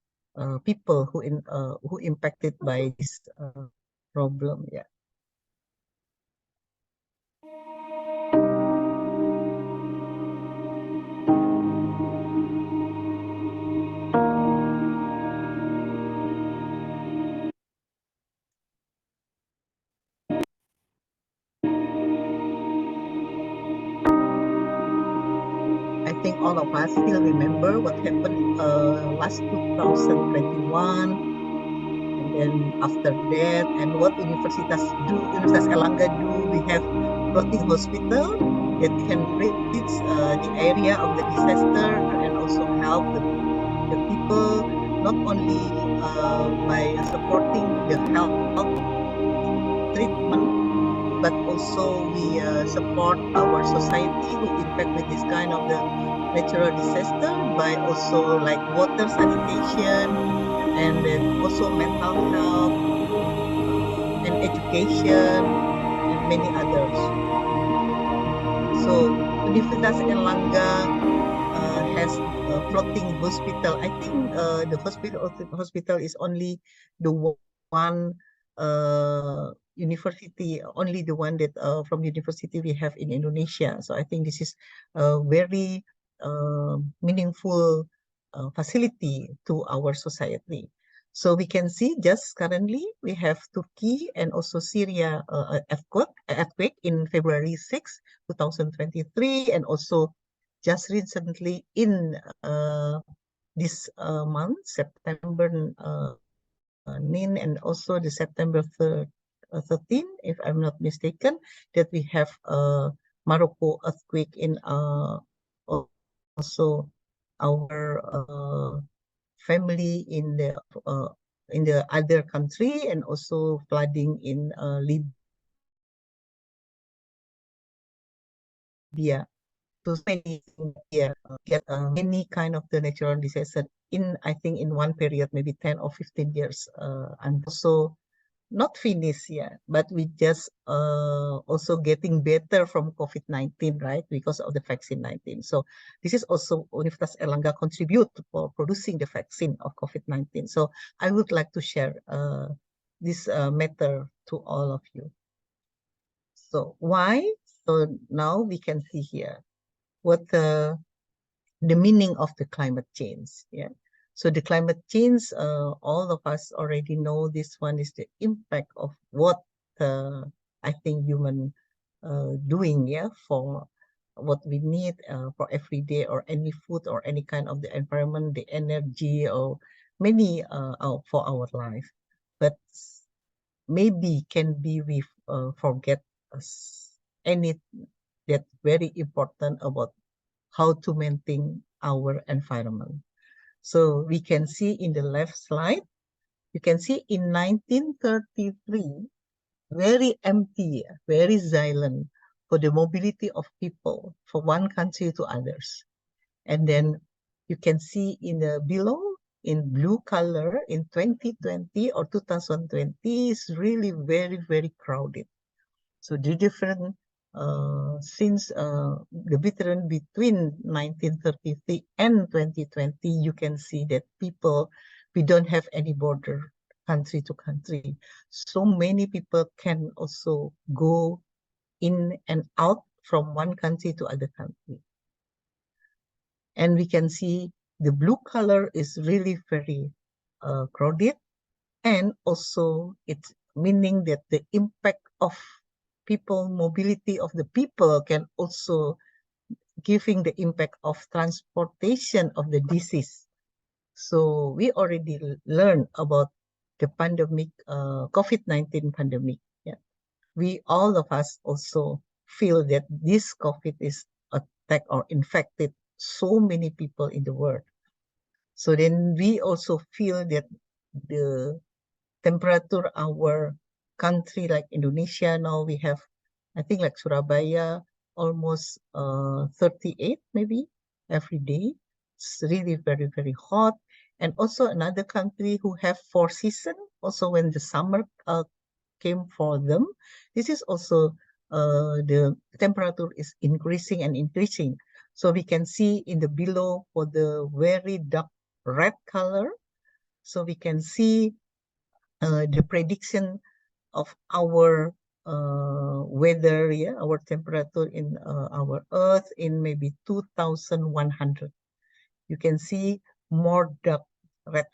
people who impacted by this problem. Yeah. I think all of us still remember what happened last 2021, and then after that, and what Universitas Airlangga do. We have floating hospital that can reach the area of the disaster and also help the people, not only by supporting the health treatment, but also we support our society who impact with this kind of the natural disaster by also like water sanitation and then also mental health and education and many others. So Universitas Airlangga has a floating hospital. I think the hospital is only the one university, only the one that from university we have in Indonesia. So I think this is a very meaningful facility to our society. So we can see just currently we have Turkey and also Syria earthquake in February 6, 2023, and also just recently in this month, September 9 and also the September 13, if I'm not mistaken, that we have Morocco earthquake in also our family in the other country, and also flooding in Libya. So many get many kind of the natural disaster in, I think, in one period, maybe 10 or 15 years, and also not finished yet, but we just also getting better from COVID-19, right? Because of the vaccine 19. So this is also Universitas Airlangga contribute for producing the vaccine of COVID-19. So I would like to share this matter to all of you. So why? So now we can see here what the meaning of the climate change. Yeah. So the climate change, all of us already know this one is the impact of what I think human doing, yeah, for what we need for every day, or any food or any kind of the environment, the energy, or many for our life. But maybe can be we forget any that very important about how to maintain our environment. So we can see in the left slide, you can see in 1933, very empty, very silent for the mobility of people from one country to others. And then you can see in the below, in blue color, in 2020 or 2020 is really very, very crowded. So the different since the difference between 1933 and 2020, you can see that people, we don't have any border country to country. So many people can also go in and out from one country to other country. And we can see the blue color is really very crowded, and also it's meaning that the impact of people, mobility of the people can also giving the impact of transportation of the disease. So we already learned about the pandemic, COVID-19 pandemic. Yeah. We, all of us also feel that this COVID is attacked or infected so many people in the world. So then we also feel that the temperature our country, like Indonesia, now we have, I think like Surabaya, almost 38 maybe every day. It's really very, very hot. And also another country who have 4 seasons, also when the summer came for them, this is also the temperature is increasing and increasing. So we can see in the below for the very dark red color. So we can see the prediction of our weather, yeah, our temperature in our Earth in maybe 2100. You can see more dark red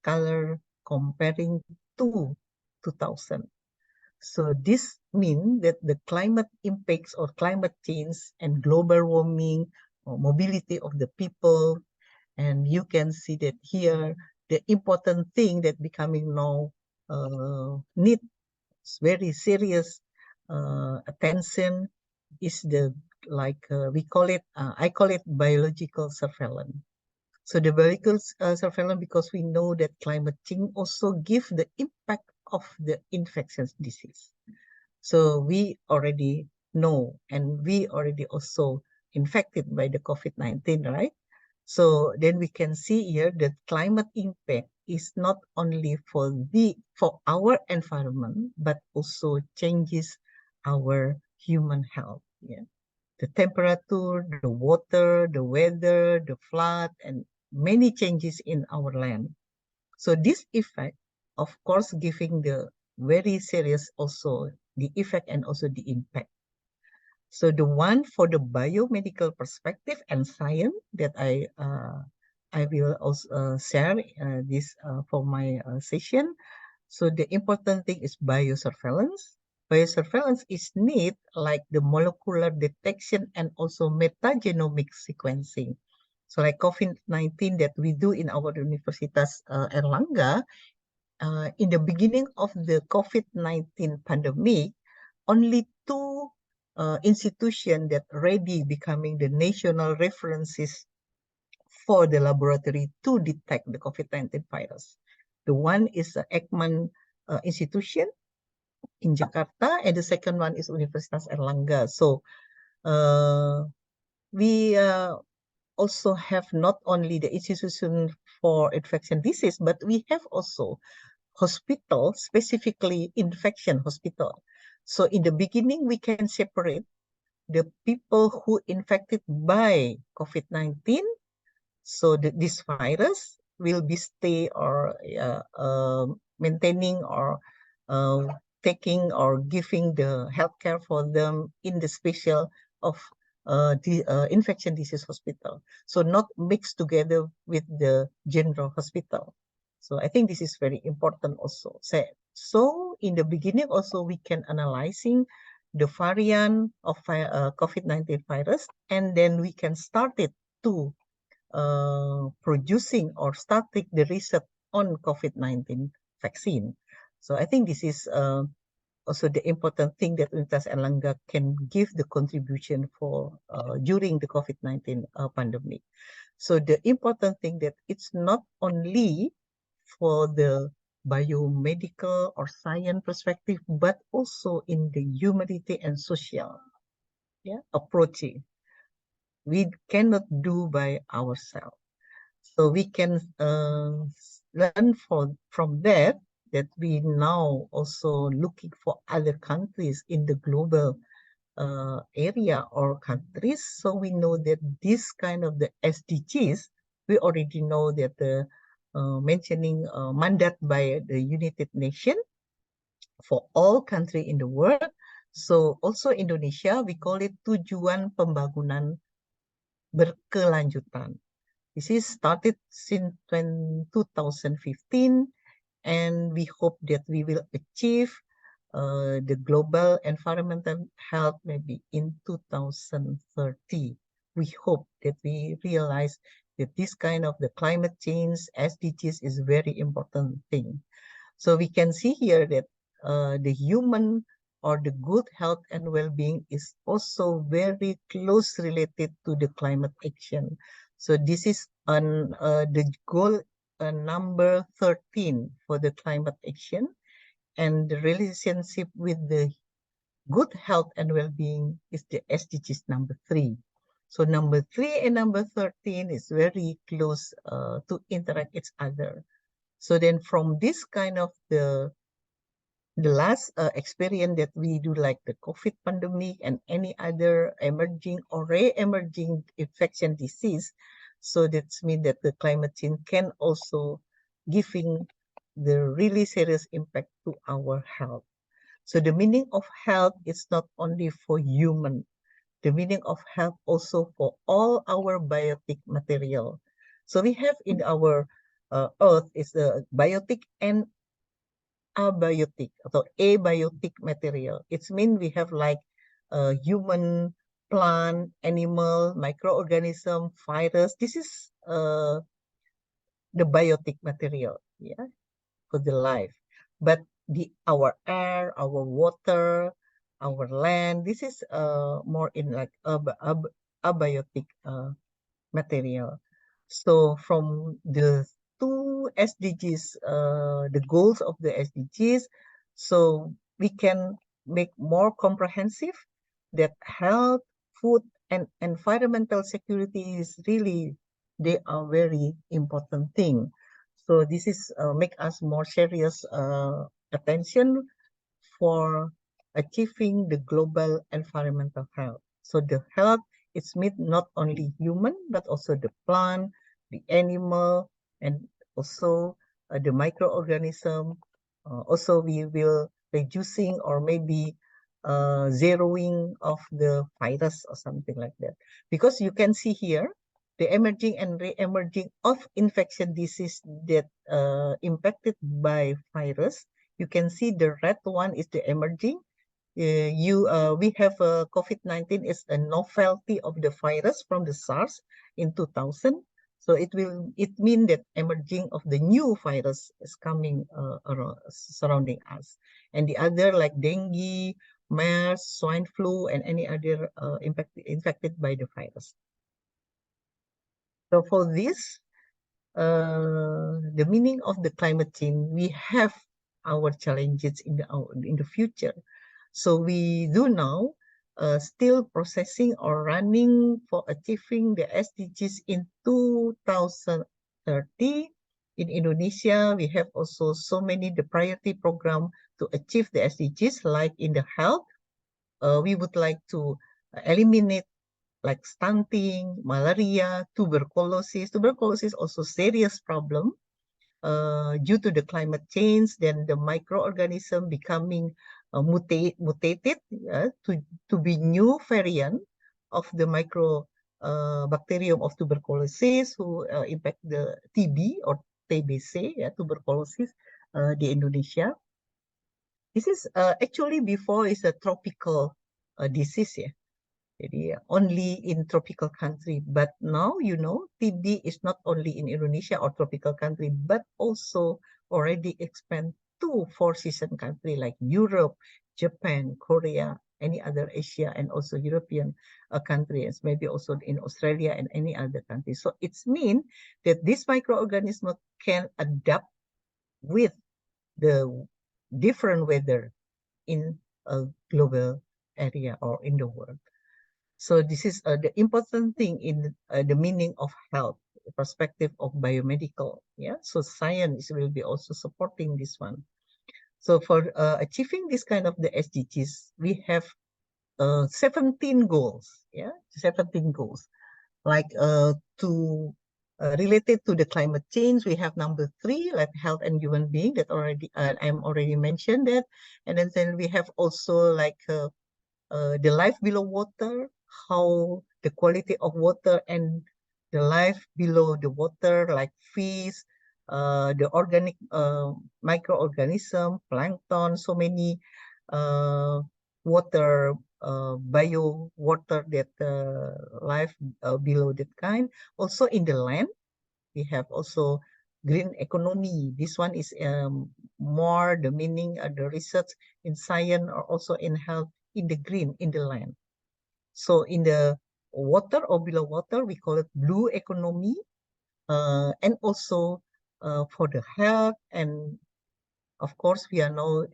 color comparing to 2000. So this means that the climate impacts or climate change and global warming or mobility of the people, and you can see that here the important thing that becoming now needs very serious attention is the like we call it, I call it biological surveillance. So the biological surveillance, because we know that climate change also give the impact of the infectious disease. So we already know, and we already also infected by the COVID-19, right? So then we can see here that climate impact is not only for our environment, but also changes our human health. Yeah, the temperature, the water, the weather, the flood, and many changes in our land. So this effect, of course, giving the very serious also the effect and also the impact. So the one for the biomedical perspective and science that I will also share this for my session. So the important thing is biosurveillance. Biosurveillance is need like the molecular detection and also metagenomic sequencing. So like COVID-19 that we do in our Universitas Airlangga, in the beginning of the COVID-19 pandemic, only two institutions that already becoming the national references for the laboratory to detect the COVID-19 virus. The one is the Ekman institution in Jakarta, and the second one is Universitas Airlangga. So we also have not only the institution for infection disease, but we have also hospital, specifically infection hospital. So in the beginning, we can separate the people who infected by COVID-19. So this virus will be stay or maintaining or taking or giving the healthcare for them in the special of the infection disease hospital. So not mixed together with the general hospital. So I think this is very important also. So in the beginning also we can analyzing the variant of COVID-19 virus, and then we can start it to producing or starting the research on COVID-19 vaccine. So I think this is also the important thing that Universitas Airlangga can give the contribution for during the COVID-19 pandemic. So the important thing that it's not only for the biomedical or science perspective, but also in the humanity and social approaching. We cannot do by ourselves. So we can learn from that we now also looking for other countries in the global area or countries. So we know that this kind of the SDGs, we already know that the mentioning mandate by the United Nations for all countries in the world. So also Indonesia, we call it Tujuan Pembangunan Berkelanjutan. This is started since 2015, and we hope that we will achieve the global environmental health maybe in 2030. We hope that we realize that this kind of the climate change SDGs is very important thing. So we can see here that the human or the good health and well-being is also very close related to the climate action. So this is on the goal number 13 for the climate action, and the relationship with the good health and well-being is the SDGs number 3. So number 3 and number 13 is very close to interact each other. So then from this kind of the last experience that we do, like the COVID pandemic and any other emerging or re-emerging infection disease, so that's mean that the climate change can also giving the really serious impact to our health. So the meaning of health is not only for human, the meaning of health also for all our biotic material. So we have in our earth is the biotic and abiotic atau abiotic material. It's mean we have like human, plant, animal, microorganism, virus. This is the biotic material, for the life. But our air, our water, our land. This is more in like abiotic material. So from the two SDGs, the goals of the SDGs, so we can make more comprehensive that health, food, and environmental security is really, they are very important thing. So this is make us more serious attention for achieving the global environmental health. So the health is meet not only human, but also the plant, the animal, and also the microorganism. Also, we will reducing or maybe zeroing of the virus or something like that. Because you can see here, the emerging and re-emerging of infection disease that impacted by virus. You can see the red one is the emerging. We have COVID-19 is a novelty of the virus from the SARS in 2000. So it mean that emerging of the new virus is coming around, surrounding us. And the other like dengue, MERS, swine flu, and any other infected by the virus. So for this, the meaning of the climate change, we have our challenges in the future. So we do now still processing or running for achieving the SDGs in 2030. In Indonesia, we have also so many the priority program to achieve the SDGs, like in the health. We would like to eliminate like stunting, malaria, tuberculosis. Tuberculosis also serious problem due to the climate change. Then the microorganism becoming mutated to be new variant of the bacterium of tuberculosis who impact the TB or TBC, tuberculosis, di Indonesia. This is actually before is a tropical disease, yeah. Jadi only in tropical country, but now TB is not only in Indonesia or tropical country, but also already expand to four-season country like Europe, Japan, Korea, any other Asia, and also European countries, maybe also in Australia and any other country. So it's mean that this microorganism can adapt with the different weather in a global area or in the world. So this is the important thing in the meaning of health, the perspective of biomedical. Yeah, so science will be also supporting this one. So for achieving this kind of the SDGs, we have 17 goals. Yeah, 17 goals. Like to related to the climate change, we have number 3, like health and human being that already I'm already mentioned that, and then we have also like the life below water, how the quality of water and the life below the water, like fish, the organic microorganism, plankton, so many water, bio water that life below that kind. Also in the land, we have also green economy. This one is more the meaning of the research in science or also in health in the green, in the land. So in the water or below water, we call it blue economy. And also for the health, and of course, we are now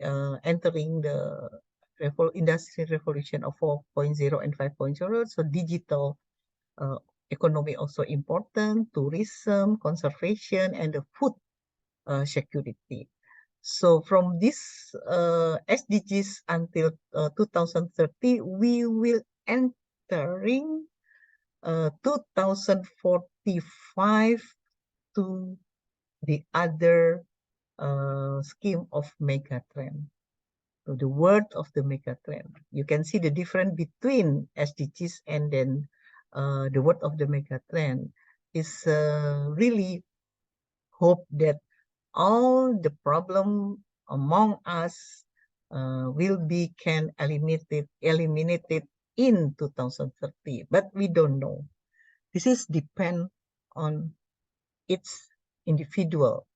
entering the industrial revolution of 4.0 and 5.0. So digital economy also important, tourism, conservation, and the food security. So from this SDGs until 2030, we will entering 2045 to the other scheme of megatrend. So the word of the megatrend. You can see the difference between SDGs and then the word of the megatrend is really hope that all the problem among us will be eliminated in 2030, but we don't know. This is depend on each individual,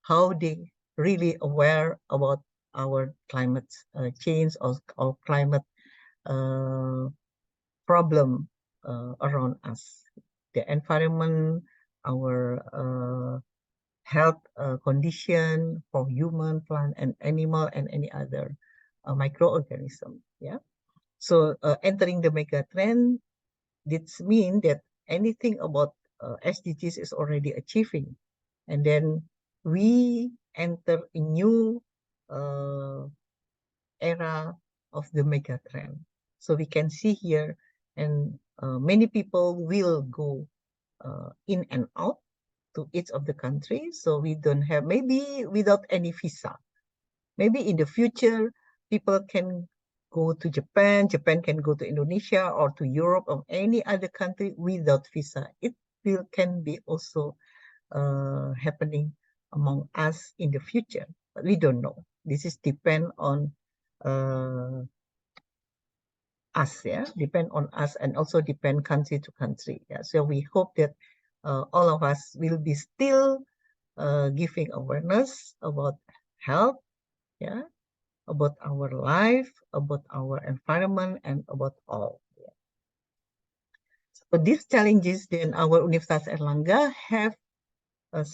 how they really aware about our climate change or climate problem around us, the environment, our health condition for human, plant, and animal, and any other microorganism. Yeah. So entering the mega trend, this means that anything about SDGs is already achieving, and then we enter a new era of the mega trend. So we can see here, and many people will go in and out to each of the countries. So we don't have, maybe without any visa. Maybe in the future, people can go to Japan, Japan can go to Indonesia or to Europe or any other country without visa. It can be also happening among us in the future, but we don't know. This is depend on us, yeah, depend on us, and also depend country to country. Yeah, so we hope that all of us will be still giving awareness about health, yeah, about our life, about our environment, and about all. Yeah. So these challenges, then our Universitas Airlangga have 6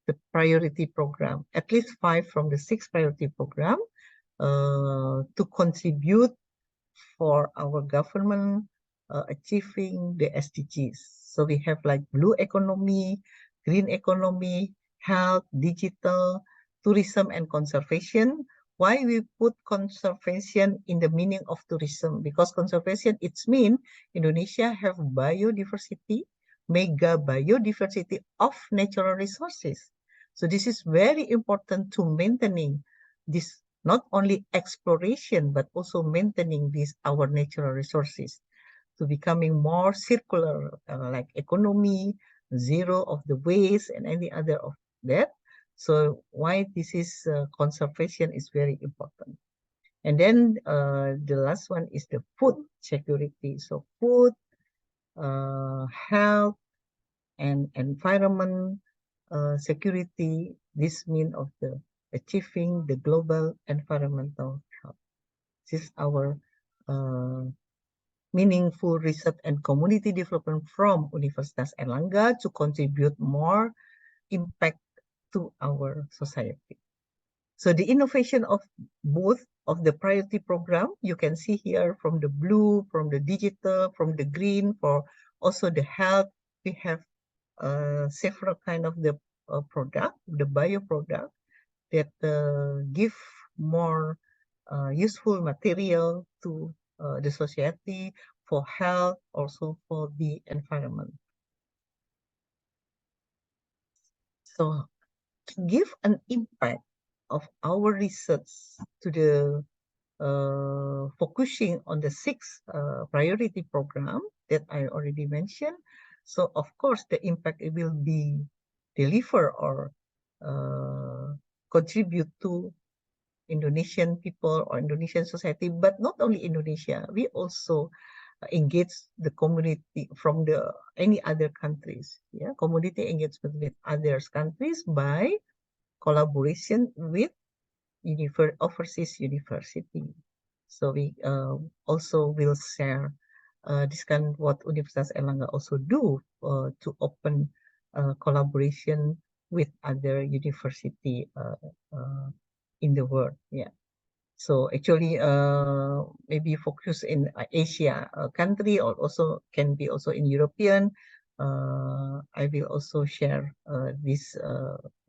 the priority program, at least 5 from the 6 priority program to contribute for our government achieving the SDGs. So we have like blue economy, green economy, health, digital, tourism, and conservation. Why we put conservation in the meaning of tourism? Because conservation, it's mean Indonesia have biodiversity, mega biodiversity of natural resources. So this is very important to maintaining this, not only exploration, but also maintaining these our natural resources to becoming more circular, like economy, zero of the waste and any other of that. So why this is conservation is very important. And then the last one is the food security. So food, health, and environment security, this mean of the achieving the global environmental health. This is our meaningful research and community development from Universitas Airlangga to contribute more impact to our society. So the innovation of both of the priority program, you can see here from the blue, from the digital, from the green, for also the health, we have several kind of the product, the bio product that give more useful material to the society for health, also for the environment. So to give an impact of our research to the focusing on the 6 priority program that I already mentioned. So of course the impact it will be deliver or contribute to Indonesian people or Indonesian society, but not only Indonesia, we also engage the community from the any other countries. Yeah, community engagement with other countries by collaboration with overseas university. So we also will share this kind of what Universitas Airlangga also do to open collaboration with other university in the world. Yeah. So actually, maybe focus in Asia country, or also can be also in European. I will also share this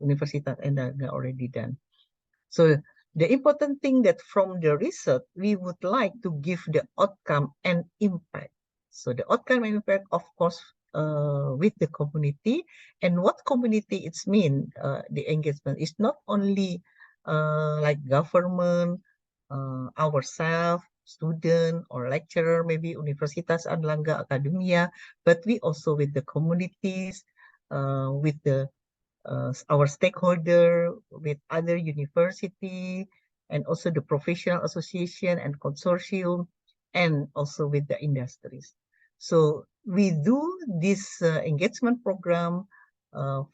Universitas Airlangga already done. So the important thing that from the research, we would like to give the outcome and impact. So the outcome and impact, of course, with the community. And what community it's mean, the engagement is not only like government, ourselves, student or lecturer, maybe Universitas Airlangga Academia, but we also with the communities, with the our stakeholder, with other university, and also the professional association and consortium, and also with the industries. So we do this engagement program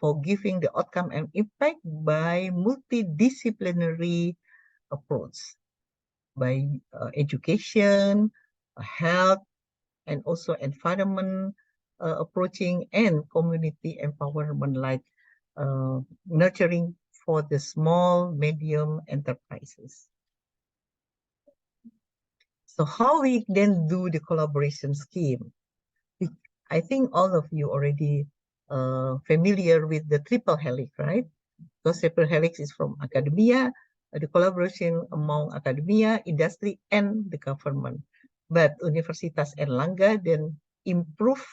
for giving the outcome and impact by multidisciplinary approach. by education, health, and also environment approaching and community empowerment, like nurturing for the small, medium enterprises. So how we then do the collaboration scheme? I think all of you already familiar with the triple helix, right? Because triple helix is from academia, the collaboration among academia, industry, and the government. But Universitas Airlangga then improve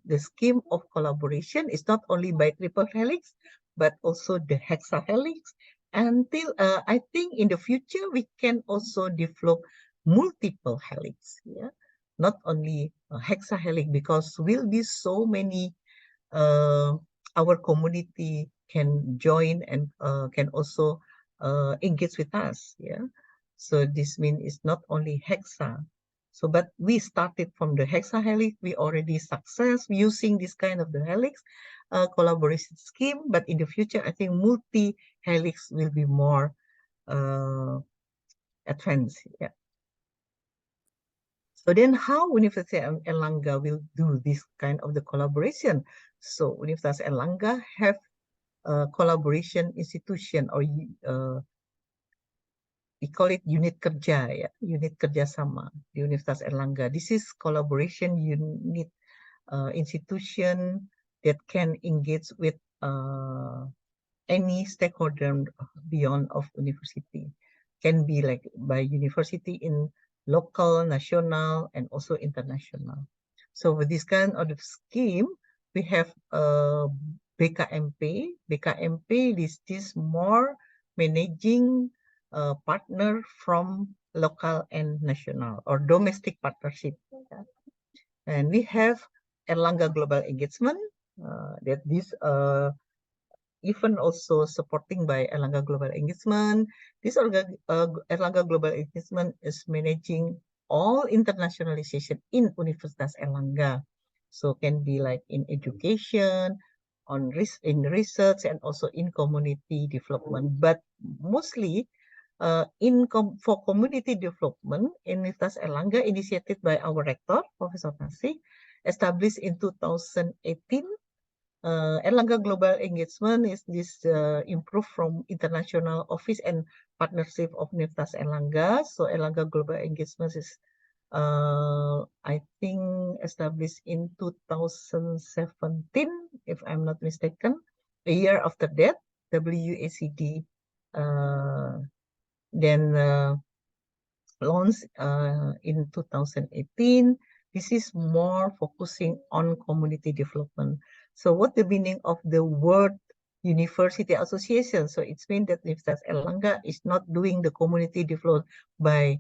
the scheme of collaboration. It's not only by triple helix, but also the hexahelix. Until I think in the future, we can also develop multiple helix. Yeah, not only hexahelix, because will be so many our community can join and can also engage with us. Yeah, so this means it's not only hexa. So, but we started from the hexahelix. We already success using this kind of the helix collaboration scheme. But in the future, I think multi-helix will be more advanced. Yeah. So then how Universitas Airlangga will do this kind of the collaboration? So Universitas Airlangga have a collaboration institution, or we call it unit kerja, ya, unit kerjasama di Universitas Airlangga. This is collaboration unit institution that can engage with any stakeholder beyond of university. Can be like by university in local, national, and also international. So with this kind of scheme, we have BKMP. BKMP is more managing partner from local and national or domestic partnership. And we have Airlangga Global Engagement, that this even also supporting by Airlangga Global Engagement. This Airlangga Global Engagement is managing all internationalization in Universitas Airlangga. So can be like in education, in research, and also in community development. But mostly for community development, Universitas Airlangga, initiated by our rector, Professor Nasik, established in 2018. Airlangga Global Engagement is this improved from international office and partnership of Universitas Airlangga. So Airlangga Global Engagement is, I think, established in 2017, if I'm not mistaken. A year after that, WACD then launched in 2018. This is more focusing on community development. So what the meaning of the word university association? So it's mean that Universitas Airlangga is not doing the community development by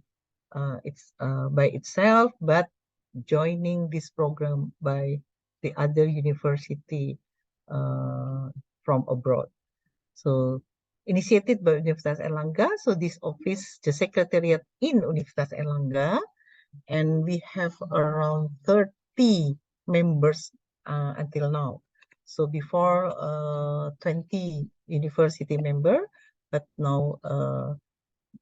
itself, but joining this program by the other university from abroad. So initiated by Universitas Airlangga. So this office, the secretariat in Universitas Airlangga, and we have around 30 members until now. So before 20 university member, but now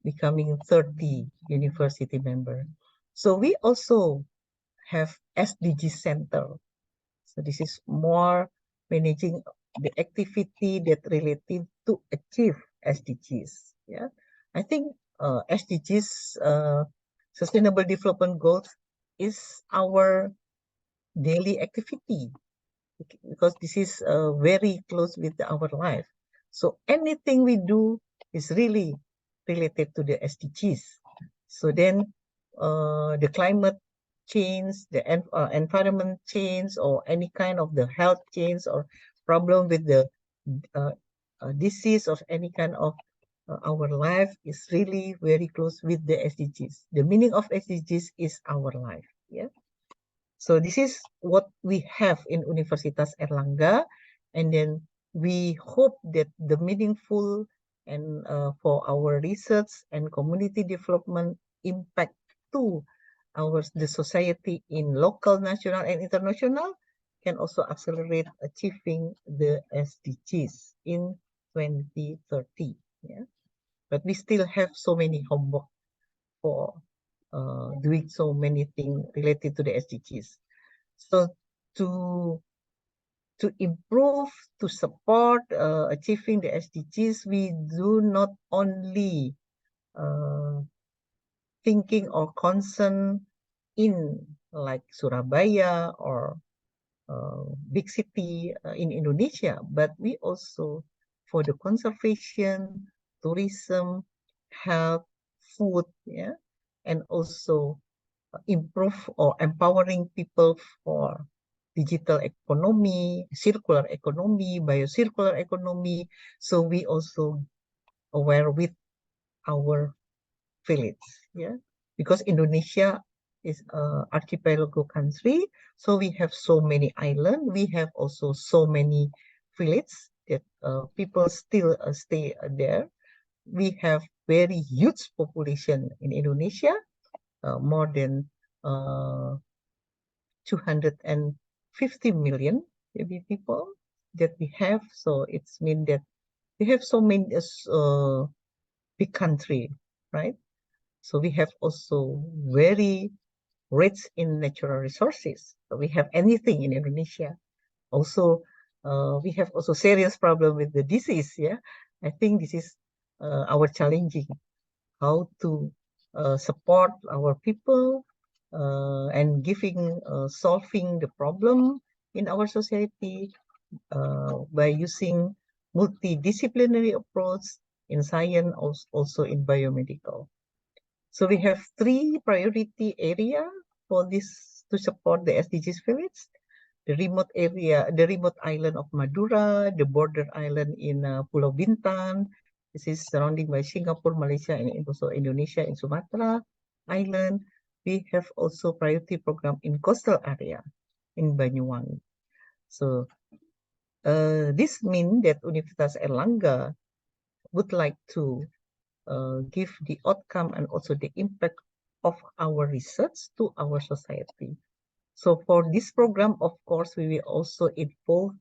becoming 30 university member. So we also have SDG Center. So this is more managing the activity that related to achieve SDGs. Yeah, I think SDGs, Sustainable Development Goals, is our daily activity because this is very close with our life. So anything we do is really related to the SDGs. So then the climate change, the environment change, or any kind of the health change or problem with the disease of any kind of our life is really very close with the SDGs. The meaning of SDGs is our life. Yeah. So this is what we have in Universitas Airlangga, and then we hope that the meaningful and for our research and community development impact to the society in local, national, and international can also accelerate achieving the SDGs in 2030. Yeah, but we still have so many homework for doing so many things related to the SDGs. So to improve, to support achieving the SDGs, we do not only thinking or concern in like Surabaya or big city in Indonesia, but we also for the conservation, tourism, health, food, yeah, and also improve or empowering people for digital economy, circular economy, biocircular economy. So we also aware with our village, yeah, because Indonesia is an archipelago country, so we have so many islands. We have also so many villages that people still stay there. We have very huge population in Indonesia, more than 250 million maybe people that we have. So it's mean that we have so many big country, right? So we have also very rich in natural resources. So we have anything in Indonesia. Also, we have also serious problem with the disease. Yeah, I think this is our challenging, how to support our people and giving solving the problem in our society by using multidisciplinary approach in science, also in biomedical. So we have 3 priority area for this to support the SDGs village. The remote area, the remote island of Madura, the border island in Pulau Bintan. This is surrounded by Singapore, Malaysia, and also Indonesia in Sumatra Island. We have also priority program in coastal area in Banyuwangi. So this means that Universitas Airlangga would like to give the outcome and also the impact of our research to our society. So for this program, of course, we will also involve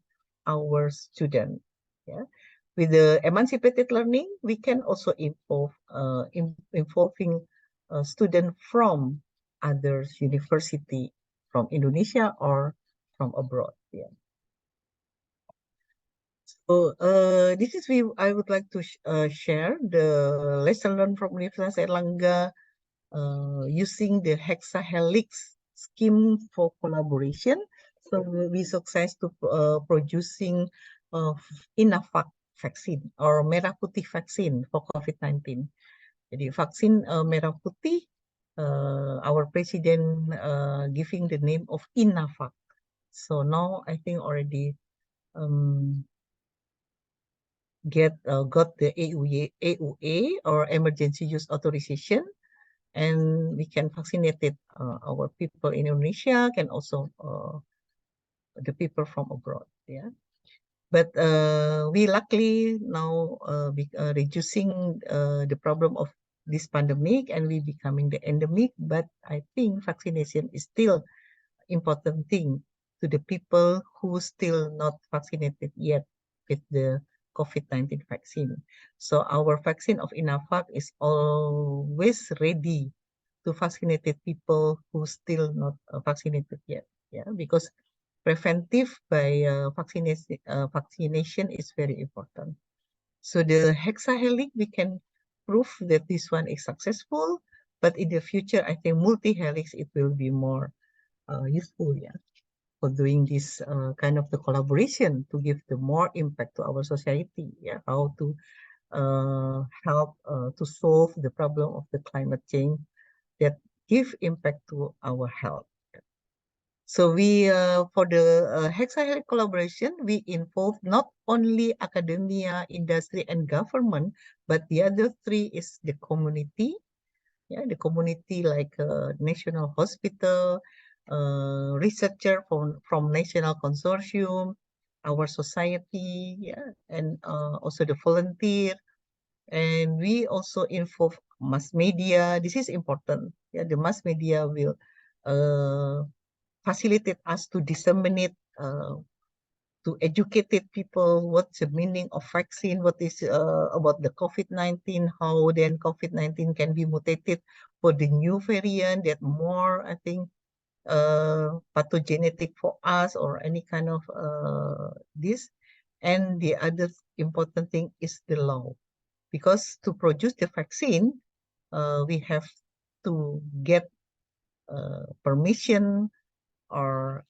our students. Yeah, with the emancipated learning, we can also involve involving students from other university from Indonesia or from abroad. Yeah. So this is I would like to share the lesson learned from Universitas Airlangga using the hexahelix scheme for collaboration. So we success to producing Inavac vaccine or merah putih vaccine for COVID-19. Jadi vaksin merah putih, our president giving the name of Inavac. So now I think already got the AUA or emergency use authorization, and we can vaccinate our people in Indonesia, can also the people from abroad. Yeah, but we luckily now reducing the problem of this pandemic, and we becoming the endemic. But I think vaccination is still important thing to the people who still not vaccinated yet with the COVID-19 vaccine. So our vaccine of Inavac is always ready to vaccinate people who still not vaccinated yet. Yeah, because preventive by vaccination is very important. So the hexahelix, we can prove that this one is successful, but in the future, I think multi-helix, it will be more useful, yeah, for doing this kind of the collaboration to give the more impact to our society. Yeah, how to help to solve the problem of the climate change that give impact to our health. So we for the hexahelix collaboration, we involve not only academia, industry, and government, but the other 3 is the community. Yeah, the community like National Hospital, researcher from National Consortium, our society, yeah, and also the volunteer. And we also involve mass media. This is important. Yeah, the mass media will facilitate us to disseminate, to to educate people what's the meaning of vaccine, what is about the COVID-19, how then COVID-19 can be mutated for the new variant that more, I think, pathogenetic for us or any kind of this. And the other important thing is the law, because to produce the vaccine, we have to get permission or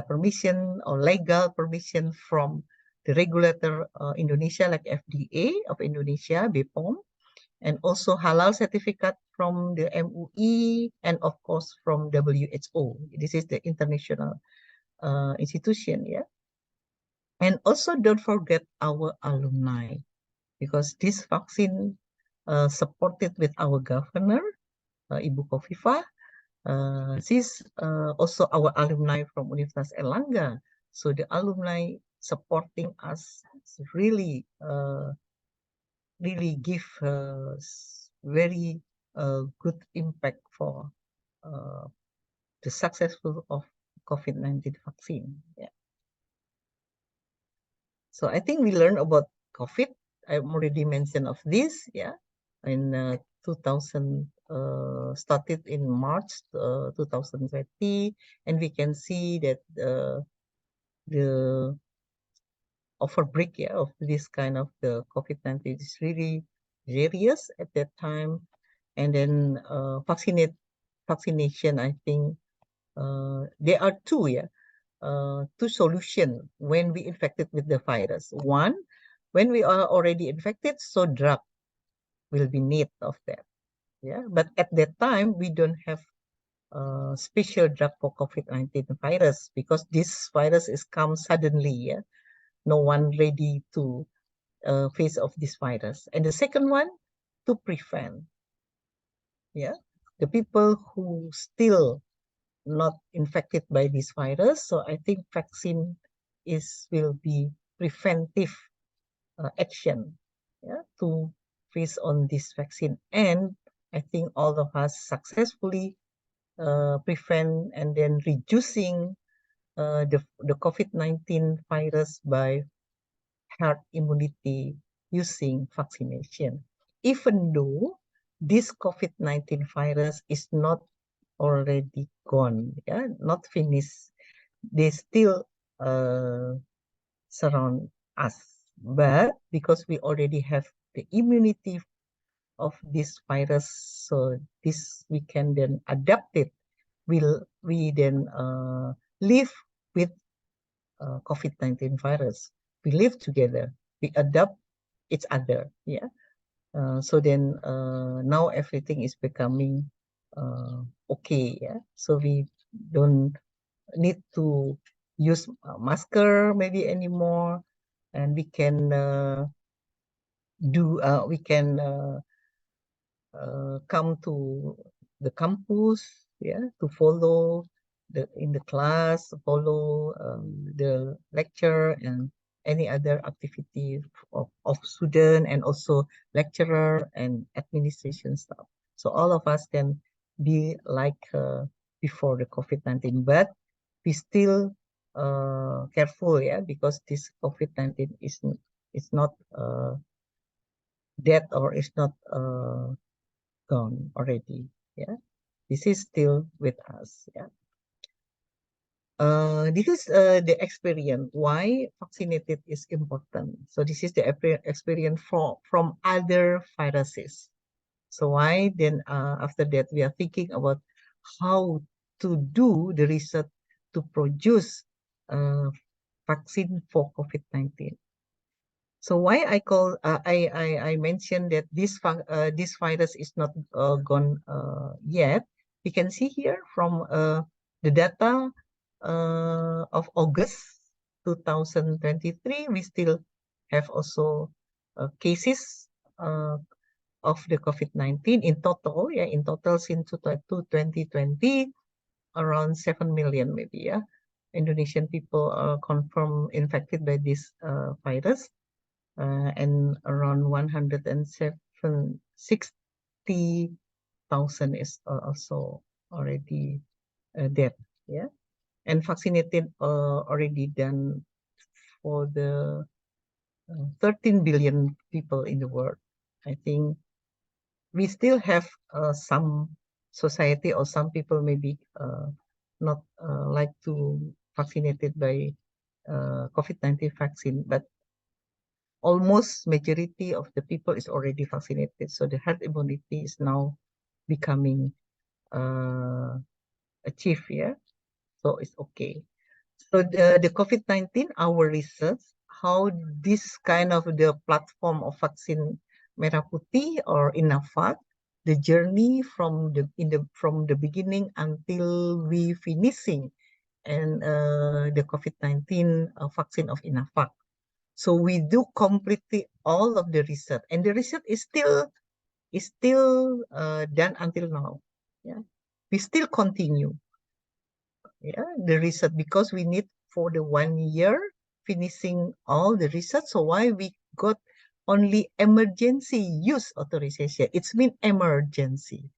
permission or legal permission from the regulator Indonesia, like FDA of Indonesia, BPOM, and also halal certificate from the MUI, and of course from WHO. This is the international institution, yeah. And also don't forget our alumni, because this vaccine supported with our governor, Ibu Kofifa. She's also our alumni from Universitas Airlangga. So the alumni supporting us really really give very good impact for the successful of COVID-19 vaccine. Yeah. So I think we learned about COVID. I already mentioned of this. Yeah, in 2000 started in March 2020, and we can see that the outbreak of this kind of the COVID-19 is really serious at that time. And then vaccination, I think there are two solutions when we infected with the virus. One, when we are already infected, so drug will be need of that. Yeah, but at that time we don't have special drug for COVID-19 virus, because this virus is come suddenly. Yeah, no one ready to face of this virus. And the second one, to prevent. Yeah, the people who still not infected by this virus. So I think vaccine will be preventive action, yeah, to face on this vaccine. And I think all of us successfully prevent and then reducing the COVID-19 virus by herd immunity using vaccination. Even though this COVID-19 virus is not already gone, yeah, not finished, they still surround us. But because we already have the immunity of this virus, so this we can then adapt it. We then live with COVID-19 virus. We live together. We adapt each other. Yeah. So then now everything is becoming okay. Yeah. So we don't need to use masker maybe anymore, and we can come to the campus, yeah, to follow in the class, follow the lecture and any other activity of student, and also lecturer and administration staff. So all of us can be like before the COVID-19, but we still careful, yeah, because this COVID-19 is not dead, or is not gone already. Yeah, this is still with us. Yeah. This is the experience why vaccinated is important. So this is the experience from other viruses. So why then after that we are thinking about how to do the research to produce vaccine for COVID-19. So why I mentioned that this virus is not gone yet. We can see here from the data of August 2023, we still have also cases of the COVID-19 in total. Yeah, in total since 2020, around 7 million maybe. Yeah, Indonesian people are confirmed infected by this virus. And around 160,000 is also already dead. Yeah. and vaccinated already done for the 13 billion people in the world. I think we still have some society or some people maybe not like to vaccinated by COVID-19 vaccine, but almost majority of the people is already vaccinated. So the herd immunity is now becoming achieved, yeah. So it's okay. So the COVID-19, our research, how this kind of the platform of vaccine Merah Putih or Inafak, the journey from the beginning until we finishing and the COVID-19 vaccine of Inafak. So we do completely all of the research, and the research is still done until now. Yeah, we still continue. Yeah, the research because we need for the 1 year finishing all the research. So why we got only emergency use authorization? It's mean emergency.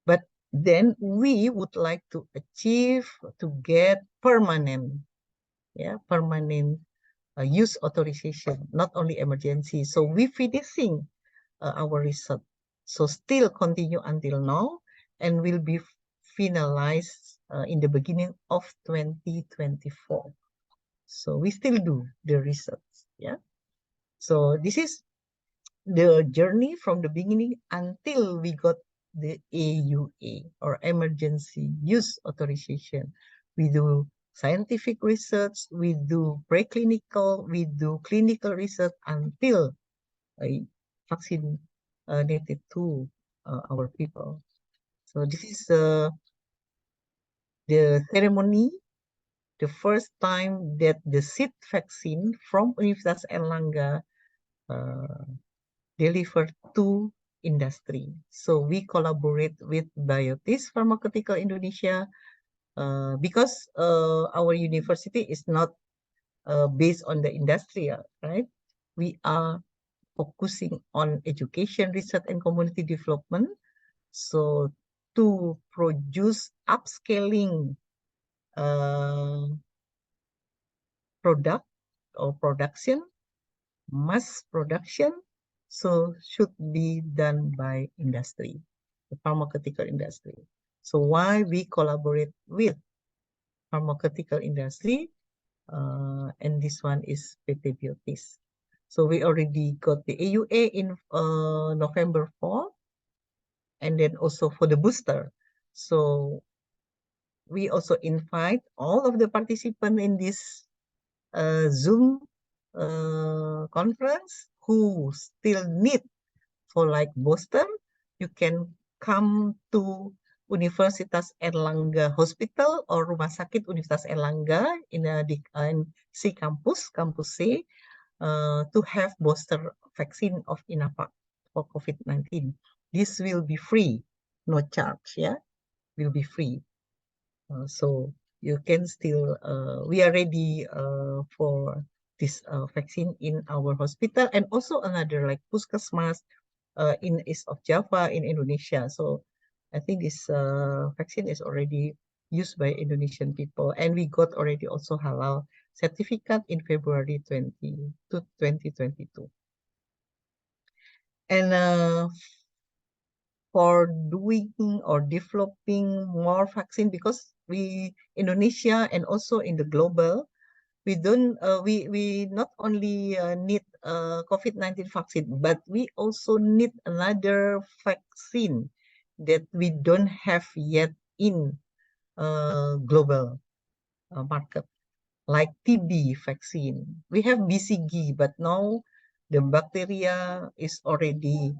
But then we would like to achieve to get permanent, yeah, permanent use authorization, not only emergency. So we finishing our research. So still continue until now and will be finalized in the beginning of 2024. So we still do the research, yeah. So this is the journey from the beginning until we got the AUA or emergency use authorization. We do scientific research, we do preclinical, we do clinical research until a vaccine needed to our people. So this is the ceremony, the first time that the seed vaccine from Universitas Airlangga delivered to industry. So we collaborate with Biotis Pharmaceutical Indonesia because our university is not based on the industry, right? We are focusing on education, research, and community development. So to produce upscaling product or production, mass production, so should be done by industry, the pharmaceutical industry. So why we collaborate with pharmaceutical industry, and this one is PT Biotis. So we already got the AUA in November 4, and then also for the booster. So we also invite all of the participants in this Zoom conference who still need for like booster. You can come to Universitas Airlangga Hospital or Rumah Sakit Universitas Airlangga in C campus, campus C, to have booster vaccine of Inafak for COVID-19. This will be free, no charge, yeah, will be free. So you can still, we are ready for this vaccine in our hospital, and also another like Puskesmas in East of Java in Indonesia. So I think this vaccine is already used by Indonesian people, and we got already also halal certificate in February 2022. And for doing or developing more vaccine, because we Indonesia and also in the global, we don't we not only need COVID-19 vaccine, but we also need another vaccine that we don't have yet in global market, like TB vaccine. We have BCG, but now the bacteria is already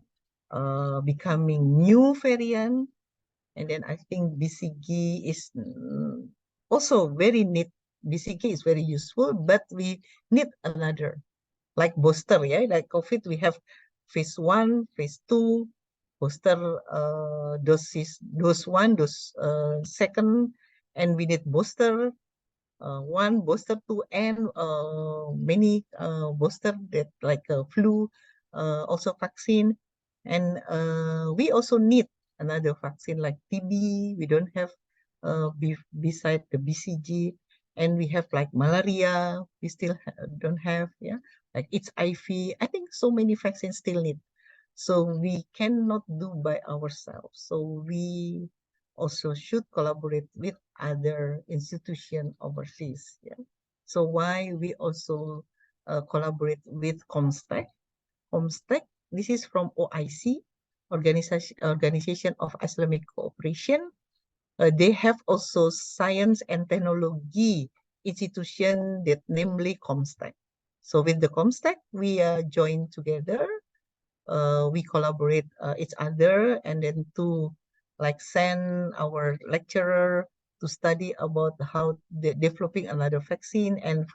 becoming new variant, and then I think BCG is also very neat. BCG is very useful, but we need another, like booster, yeah, like COVID, we have phase 1, phase 2, booster dose 1, dose 2, and we need booster 1, booster 2, and many booster that like flu, also vaccine, and we also need another vaccine like TB. We don't have beside the BCG, and we have like malaria, we still don't have, like HIV. I think so many vaccines still need. So we cannot do by ourselves. So we also should collaborate with other institutions overseas. So why we also collaborate with COMSTEC. COMSTEC, this is from OIC, Organization of Islamic Cooperation. They have also science and technology institution that namely COMSTEC. So with the COMSTEC, we join together. We collaborate each other, and then to like send our lecturer to study about how developing another vaccine, and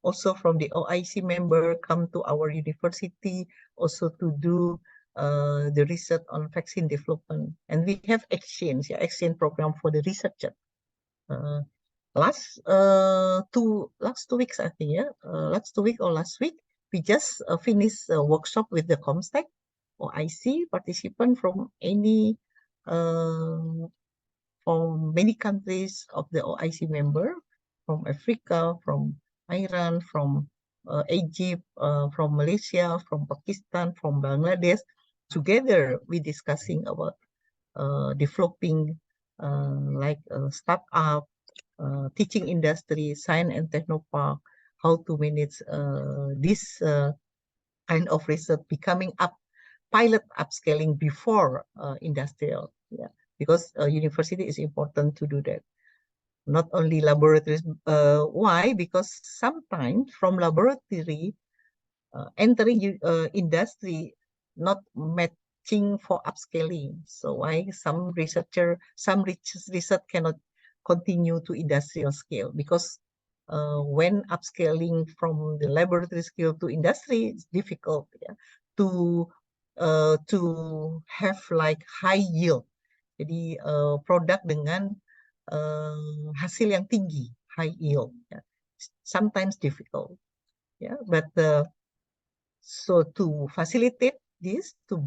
also from the OIC member come to our university also to do the research on vaccine development. And we have exchange program for the researcher. Last 2 weeks, I think, last 2 week or last week, we just finished a workshop with the COMSTEC OIC participant from many countries of the OIC member, from Africa, from Iran, from Egypt, from Malaysia, from Pakistan, from Bangladesh. Together, we discussing about developing like a startup, teaching industry, science and technopark, how to manage this kind of research, becoming pilot upscaling before industrial. Because university is important to do that. Not only laboratories. Why? Because sometimes from laboratory entering industry not matching for upscaling. So why some research cannot continue to industrial scale, because when upscaling from the laboratory scale to industry, it's difficult to have like high yield. Jadi produk dengan hasil yang tinggi, high yield. Sometimes difficult. But so to facilitate this, to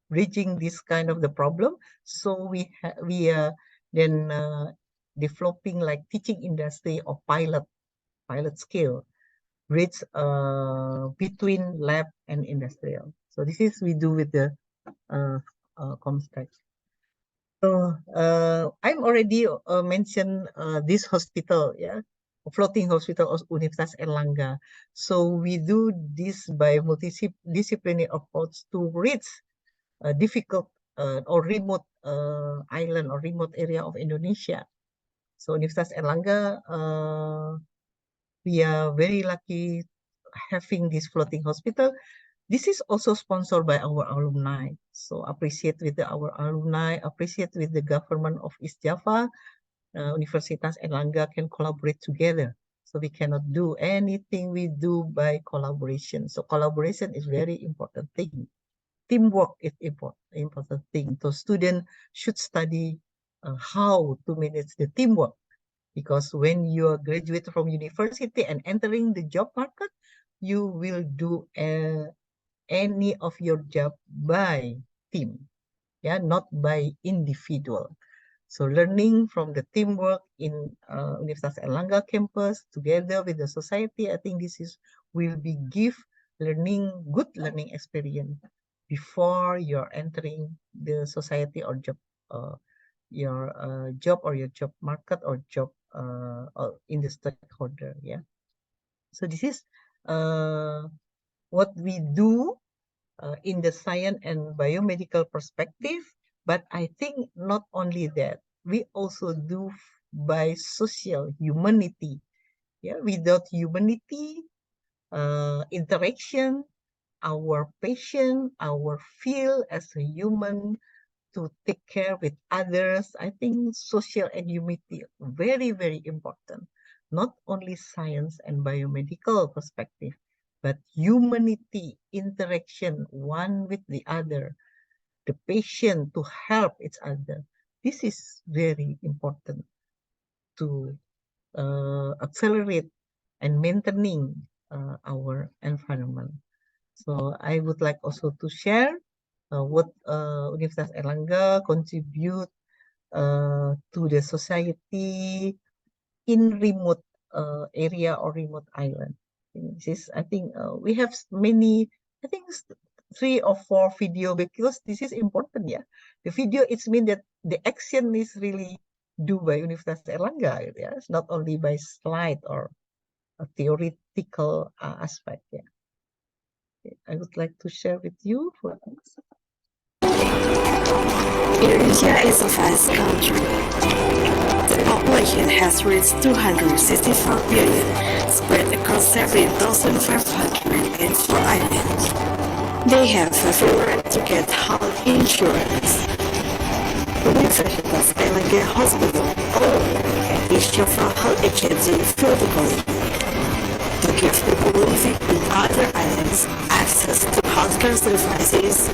bridging this kind of the problem, so we are then developing like teaching industry or pilot scale, bridge between lab and industrial. So this is we do with the COMSTEC. So I'm already mentioned this hospital, floating hospital of Universitas Airlangga. So we do this by multidisciplinary approach to reach difficult or remote island or remote area of Indonesia. So Universitas Airlangga, we are very lucky having this floating hospital. This is also sponsored by our alumni. So appreciate with our alumni, appreciate with the government of East Java. Universitas Airlangga can collaborate together. So we cannot do anything we do by collaboration. So collaboration is very important thing. Teamwork is important thing. So students should study how to manage the teamwork. Because when you are graduate from university and entering the job market, you will do any of your job by team, not by individual. So learning from the teamwork in Universitas Airlangga campus together with the society, I think this will be give good learning experience before you're entering the society or job, your job or your job market or job in the stakeholder. So this is what we do in the science and biomedical perspective. But I think not only that, we also do by social humanity. Without humanity, interaction, our patient, our feel as a human to take care with others. I think social and humanity very, very important. Not only science and biomedical perspective, but humanity, interaction one with the other, the patient to help each other. This is very important to accelerate and maintaining our environment. So I would like also to share what Universitas Airlangga contribute to the society in remote area or remote island. This is, I think, we have many, I think 3 or 4 video, because this is important, yeah. The video, it's mean that the action is really do by Universitas Airlangga, yeah. It's not only by slide or a theoretical aspect, yeah. Okay, I would like to share with you for this. Indonesia is a vast country. The population has reached 264 billion, spread across 7,504 islands. They have every right to get health insurance. Universitas Airlangga Hospital, oleh, issue for health agency Philology to give people living in other islands access to healthcare services,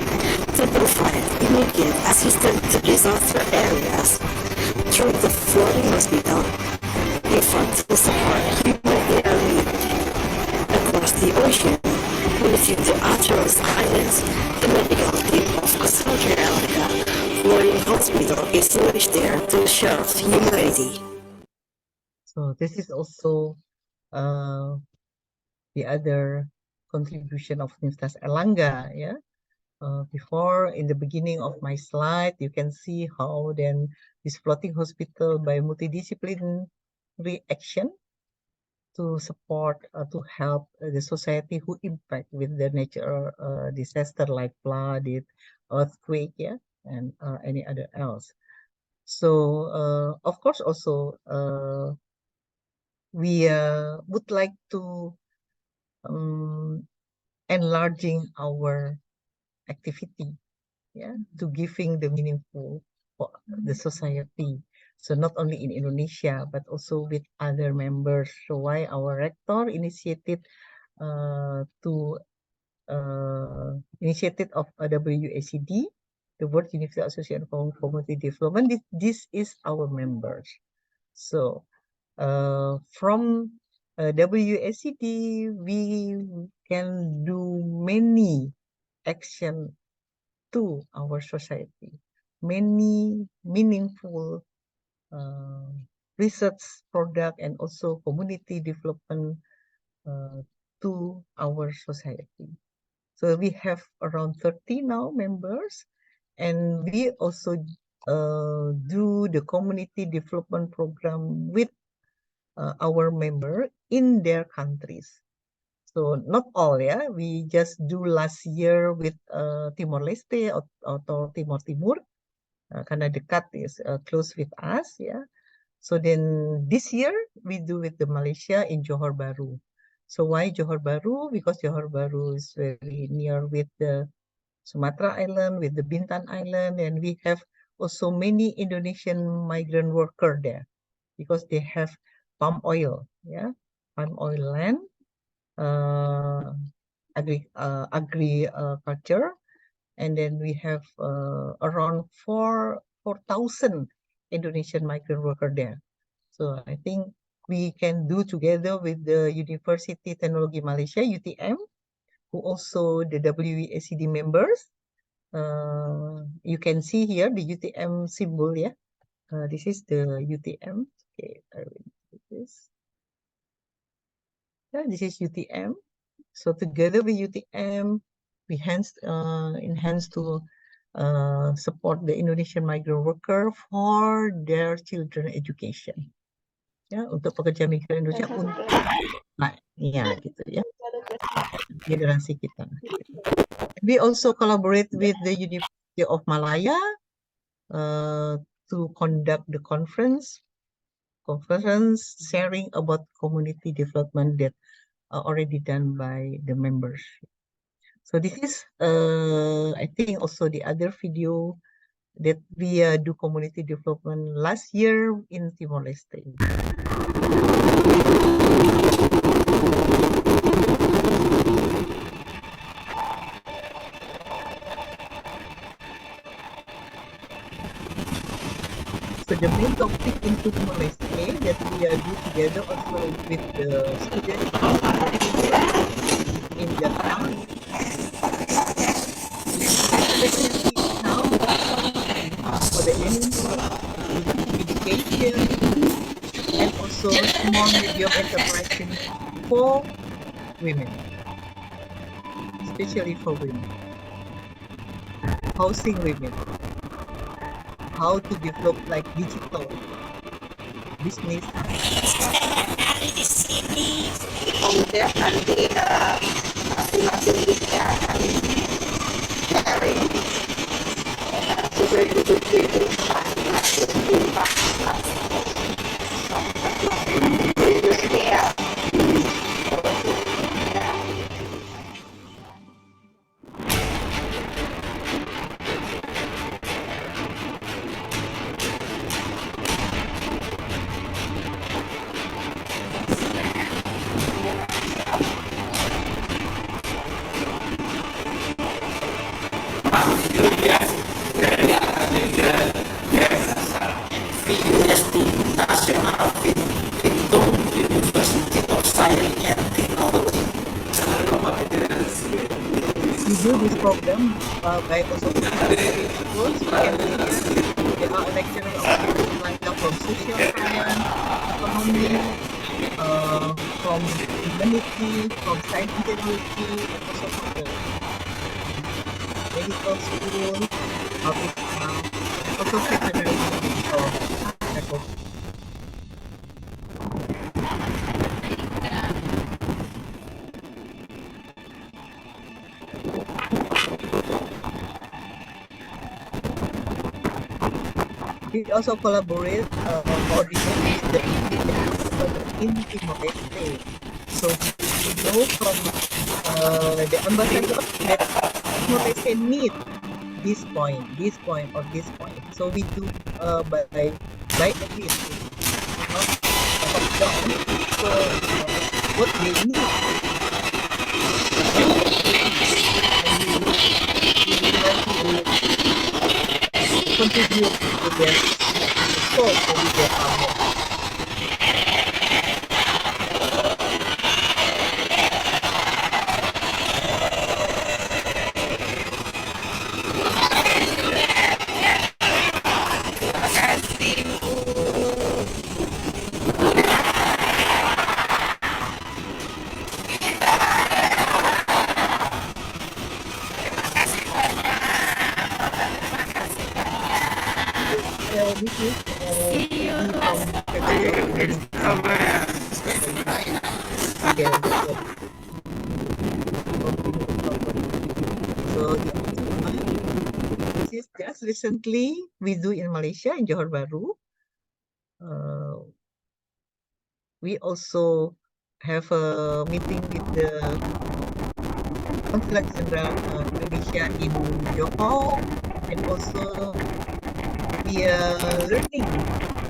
to provide immediate assistance to disaster areas through the floating hospital, even to support humanitarian across the ocean. Within the Atros Islands, the medical team of Sastra Indonesia Floating Hospital is launched there to serve humanity. So this is also the other contribution of Universitas Airlangga, yeah. Before, in the beginning of my slide, you can see how then this floating hospital by multidisciplinary action to support, to help the society who impact with the natural disaster like flood, earthquake, yeah, and any other else. So, of course, also we would like to enlarging our activity, yeah, to giving the meaningful for the society. So not only in Indonesia, but also with other members. So why our rector initiated initiated of WACD, the World University Association for Community Development. This is our members. So from WACD, we can do many action to our society, many meaningful research product and also community development to our society. So we have around 30 now members, and we also do the community development program with our member in their countries. So not all, yeah. We just do last year with Timor Leste atau Timor Timur, karena dekat is close with us, yeah. So then this year we do with the Malaysia in Johor Bahru. So why Johor Bahru? Because Johor Bahru is very near with the Sumatra Island, with the Bintan Island, and we have also many Indonesian migrant worker there because they have palm oil, yeah, palm oil land, agriculture, and then we have around 4,000 Indonesian migrant worker there. So I think we can do together with the University Teknologi Malaysia, UTM, who also the WACD members. You can see here the UTM symbol, yeah. This is the UTM. Okay, I will do this. Yeah, this is UTM. So together with UTM, we enhance to support the Indonesian migrant worker for their children education. Ya, untuk pekerja migran Indonesia untuk ya gitu ya, generasi kita. We also collaborate with the University of Malaya to conduct the conference sharing about community development that are already done by the members. So this is I think also the other video that we do community development last year in Timor Leste. So the main topic in Timor Leste that we do together also with the students in the town. Especially now for the annual strong medium enterprising for women, especially for women. Housing women, how to develop like digital business. Kemudian nanti masing-masing bisa sharing sesuai butuh itu masing-masing impact We do this program by also schools. There are lecturers like from social science, economy, from humanity, from science and technology, and also from the medical school, public and also secondary medical. We also collaborate, coordinate with the in Timor-Leste. So we know from the ambassador that Timor-Leste need this point, or this point. So we do by at least, top down. So what they need. Contribute to their support with their family. This is this is just recently we do in Malaysia, in Johor Bahru. We also have a meeting with the Consulat Jenderal Indonesia in Johor, and also we are learning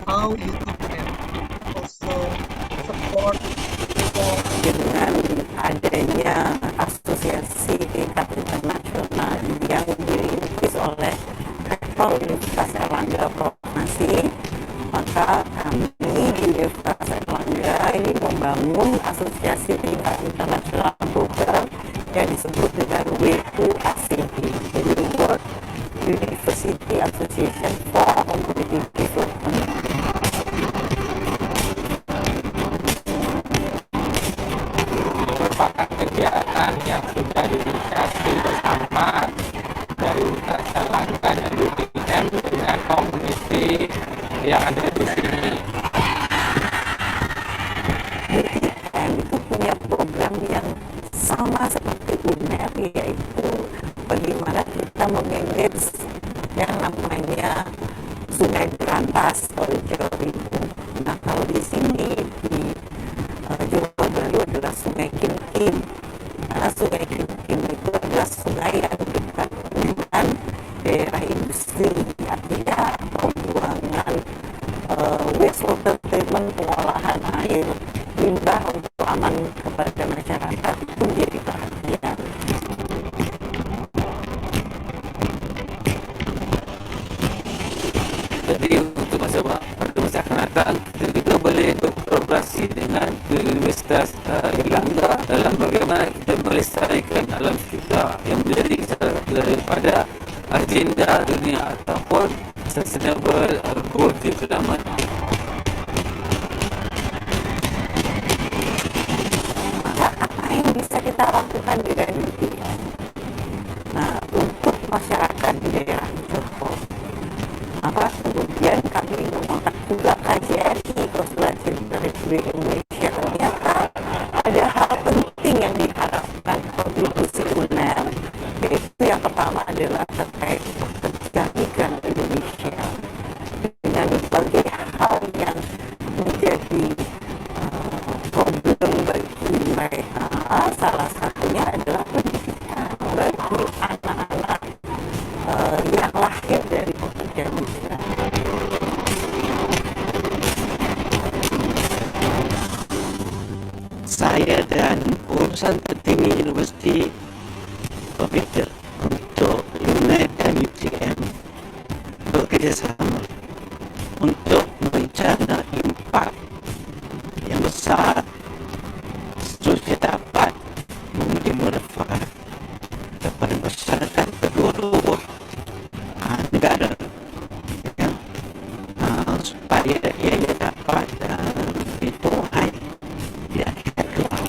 how you can also support dengan adanya asosiasi tingkat internasional yang dirintis oleh Rektor Universitas Airlangga Provinsi, maka kami di Universitas Airlangga ini membangun asosiasi tingkat internasional program yang disebut dengan WUACD, World University Association for Competitive Development. Merupakan kegiatan yang sudah diinisiasi bersama dari Universitas Airlangga dan UPM dengan komuniti yang ada di sini. UPM itu punya program yang sama seperti UNER, yaitu bagaimana kita memanage yang namanya Sungai Berantas atau Jawa Timur. Nah, kalau di sini di Jawa Baru adalah Sungai Kim. Karena Sungai Kim itu adalah sungai yang dekat dengan daerah industri, artinya pembuangan wastewater treatment, pengolahan air limbah untuk aman kepada masyarakat itu menjadi perhatian. Jadi untuk masa akan datang kita juga boleh berkolaborasi dengan Universitas Airlangga dalam bagaimana kita melestarikan alam sekitar yang menjadi salah satu daripada agenda dunia ataupun sustainable goal development. kita lakukan di Divisi. Nah, untuk masyarakat di daerah Joko, maka kemudian kami mengangkat juga KJRI, Konsultasi Republik Indonesia. Ternyata ada hal penting yang diharapkan kontribusi UNER, yaitu yang pertama adalah terkait pekerja migran Indonesia dengan berbagai hal yang menjadi problem bagi mereka. Salah satunya adalah pendidikan bagi anak-anak yang lahir dari pekerja migran. Saya dan urusan tertinggi University berpikir untuk UNED dan UTM bekerjasama untuk merencana impak yang besar seterusnya dapat memberi manfaat kepada masyarakat seluruh negara, ya, supaya ia dapat dituai di akhirat kelak.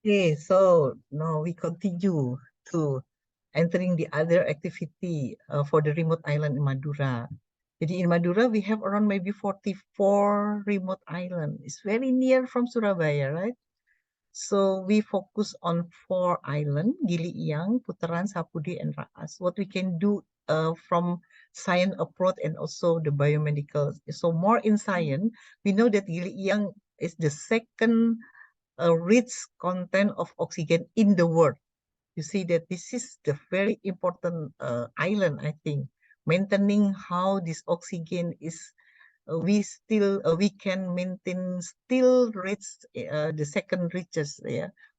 Okay, so now we continue to entering the other activity for the remote island in Madura. Jadi in Madura, we have around maybe 44 remote island. It's very near from Surabaya, right? So we focus on 4 island, Gili Iyang, Putaran, Sapudi, and Raas. What we can do from science approach and also the biomedical. So more in science, we know that Gili Iyang is the second rich content of oxygen in the world. You see that this is the very important island, I think, maintaining how this oxygen is, we can maintain still reach the second richest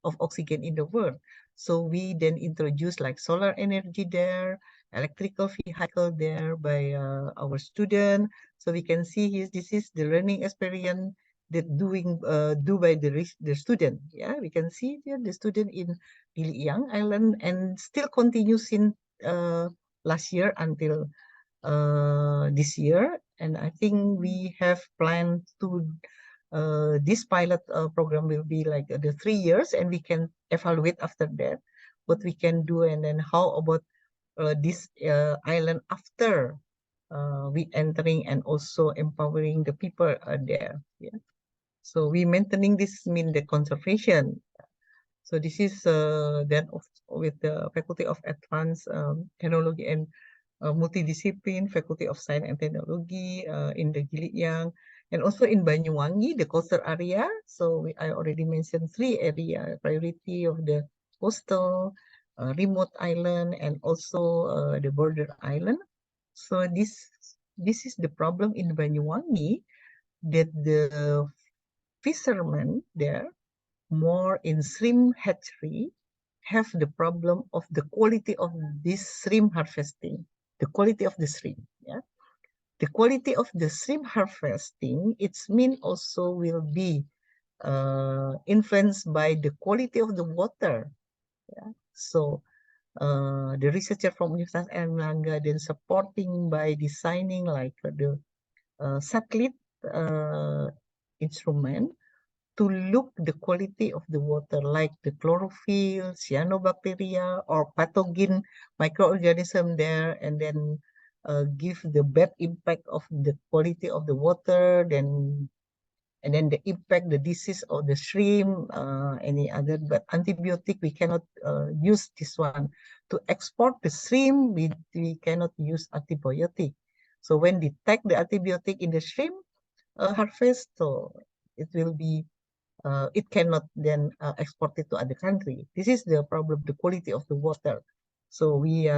of oxygen in the world. So we then introduce like solar energy there, electrical vehicle there by our student. So we can see here, this is the learning experience that do by the student. Yeah, we can see here the student in Gili Iyang Island and still continues in last year until this year. And I think we have planned to this pilot program will be like the 3 years, and we can evaluate after that what we can do, and then how about this island after we entering and also empowering the people there. Yeah. So we maintaining this mean the conservation. So this is then with the Faculty of Advanced Technology and Multidiscipline, Faculty of Science and Technology in the Gili Iyang, and also in Banyuwangi, the coastal area. So I already mentioned 3 area priority of the coastal, remote island, and also the border island. So this is the problem in Banyuwangi, that the fishermen there, more in shrimp hatchery, have the problem of the quality of this shrimp harvesting, the quality of the shrimp. Yeah, the quality of the shrimp harvesting, its mean also will be influenced by the quality of the water. Yeah, so the researcher from Universitas Airlangga then supporting by designing like the satellite instrument to look the quality of the water, like the chlorophyll, cyanobacteria, or pathogen microorganism there, and then give the bad impact of the quality of the water, then and then the impact, the disease of the shrimp, any other. But antibiotic, we cannot use this one. To export the shrimp, we cannot use antibiotic. So when detect the antibiotic in the shrimp harvest, so it will be it cannot then export it to other country. This is the problem, the quality of the water. So we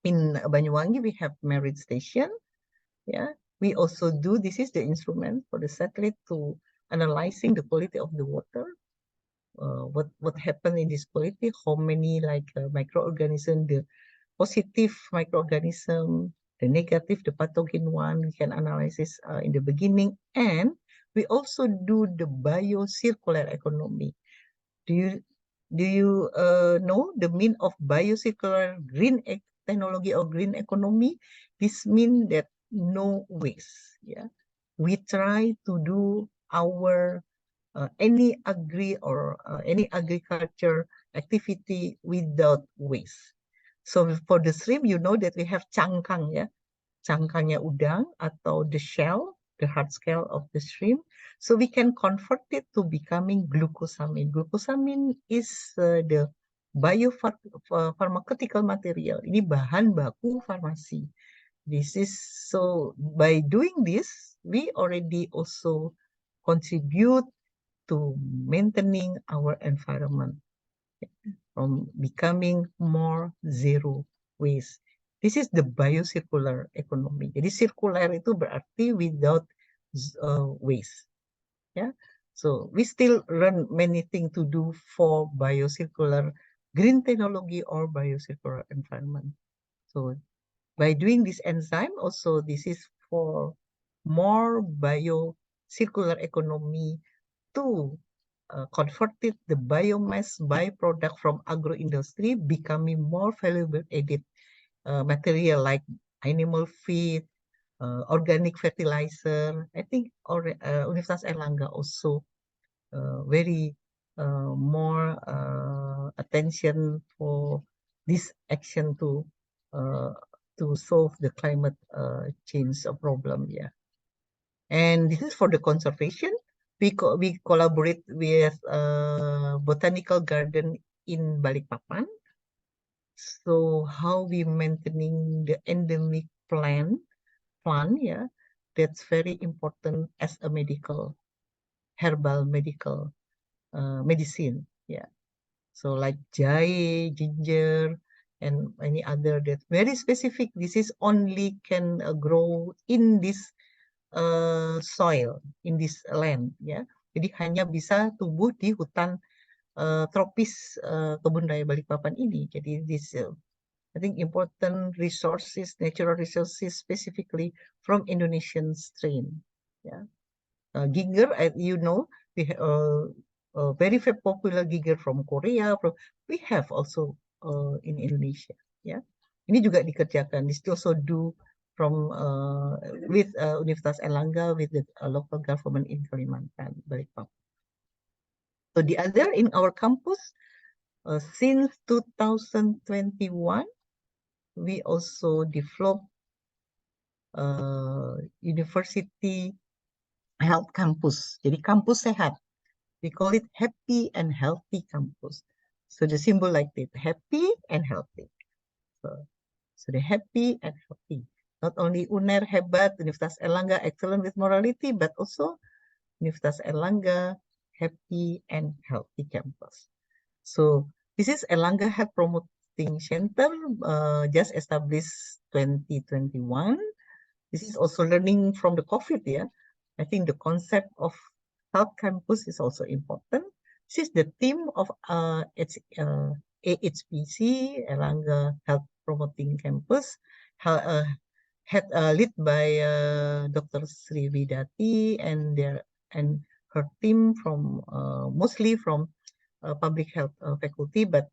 in Banyuwangi, we have merit station. Yeah, we also do, this is the instrument for the satellite to analyzing the quality of the water. What happened in this quality, how many like microorganism, the positive microorganism, the negative, the pathogen one, we can analyze this in the beginning. And we also do the biocircular economy. Do you know the mean of biocircular green technology or green economy? This means that no waste. Yeah, we try to do our any any agriculture activity without waste. So for the shrimp, you know that we have cangkang, ya, cangkangnya udang atau the shell, the hard shell of the shrimp. So we can convert it to becoming glucosamine. Glucosamine is the biopharmaceutical material. Ini bahan baku farmasi. This is so by doing this, we already also contribute to maintaining our environment from becoming more zero waste. This is the biocircular economy. Jadi circular itu berarti without waste. Yeah. So we still learn many things to do for biocircular green technology or biocircular environment. So by doing this enzyme, also this is for more biocircular economy to converted the biomass byproduct from agro-industry becoming more valuable added material like animal feed, organic fertilizer. I think Universitas Airlangga also very more attention for this action to solve the climate change problem. Yeah, and this is for the conservation. We collaborate with botanical garden in Balikpapan. So how we maintaining the endemic plant, yeah, that's very important as a herbal medical medicine. Yeah. So like jahe, ginger, and any other that very specific. This is only can grow in this soil, in this land, ya. Jadi hanya bisa tumbuh di hutan tropis kebun raya Balikpapan ini. Jadi this I think important resources, natural resources specifically from Indonesian strain. Yeah. Ginger, you know, we very popular ginger from Korea. We have also in Indonesia. Yeah. Ini juga dikerjakan. This also do from with Universitas Airlangga with the local government in Kalimantan, Balikpapan. So the other in our campus, since 2021, we also developed university health campus. Jadi kampus sehat. We call it happy and healthy campus. So the symbol like that, happy and healthy. So the happy and healthy. Not only UNER hebat, Universitas Airlangga excellent with morality, but also Universitas Airlangga happy and healthy campus. So this is Airlangga Health Promoting Center, just established 2021. This is also learning from the COVID, yeah. I think the concept of health campus is also important. This is the theme of AHPC, Airlangga Health Promoting Campus, led by Dr. Sri Vidati and her team from mostly from public health faculty, but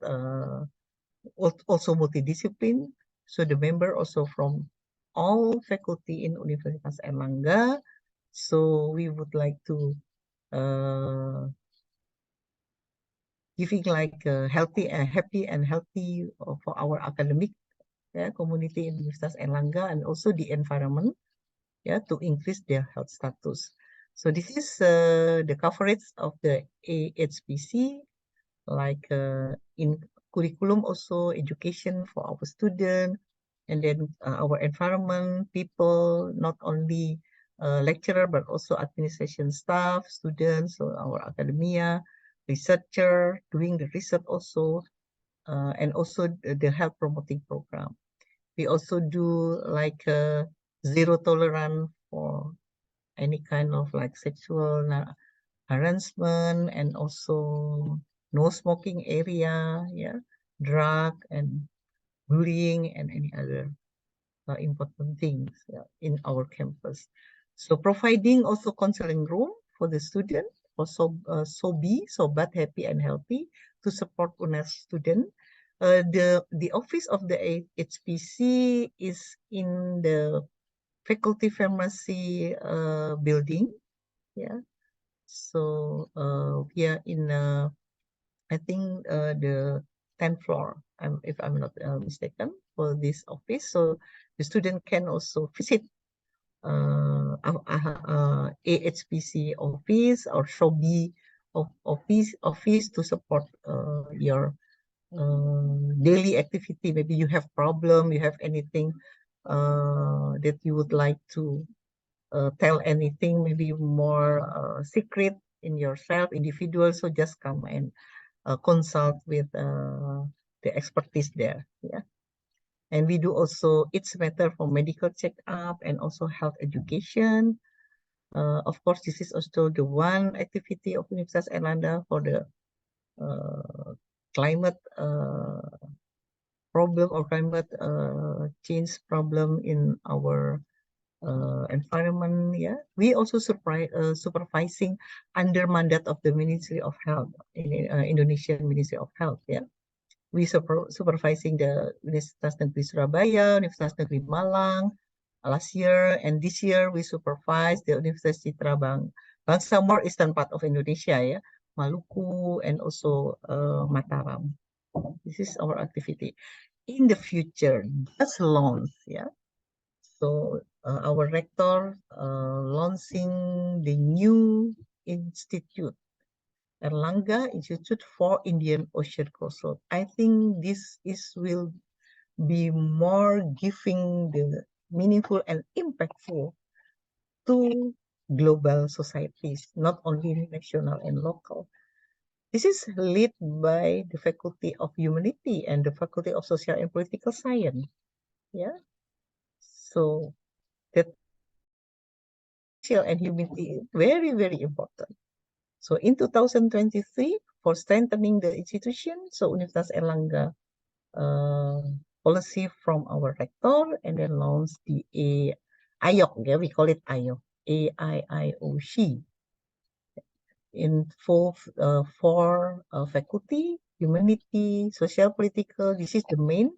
also multidiscipline. So the member also from all faculty in Universitas Airlangga. So we would like to giving like happy and healthy for our academic community in Universitas Airlangga and also the environment, to increase their health status. So this is the coverage of the AHPC, like in curriculum also education for our students, and then our environment people, not only lecturer but also administration staff, students, so our academia, researcher doing the research also, and also the health promoting program. We also do like zero tolerance for any kind of like sexual harassment, and also no smoking area, drug and bullying and any other important things in our campus. So providing also counseling room for the student for Sobat Happy and Healthy to support UNES student. The office of the HPC is in the faculty pharmacy building. Yeah. So we are in I think the 10th floor, if I'm not mistaken, for this office. So the student can also visit AHPC office or SHOBI office to support your daily activity. Maybe you have problem, you have anything that you would like to tell anything, maybe more secret in yourself, individual. So just come and consult with the expertise there. Yeah. And we do also It's Matter for medical checkup and also health education. Of course, this is also the one activity of Universitas Airlangga for the climate problem or climate change problem in our environment. Yeah, we also supervising under mandate of the Ministry of Health in Indonesian Ministry of Health. Yeah, we supervising the Universitas Negeri Surabaya, Universitas Negeri Malang last year, and this year we supervise the Universitas Citra Bangsa, more eastern part of Indonesia, yeah, Maluku and also Mataram. This is our activity. In the future, just launch, yeah. So our rector launching the new institute, Airlangga Institute for Indian Ocean Crossroad. I think this will be more giving the meaningful and impactful to global societies, not only national and local. This is led by the Faculty of Humanity and the Faculty of Social and Political Science. Yeah. So that social and humanity is very, very important. So in 2023, for strengthening the institution, so Universitas Airlangga policy from our rector and then launch the AIOC, yeah, we call it AIOC, AIIOC, in four faculty, humanity, social, political. This is the main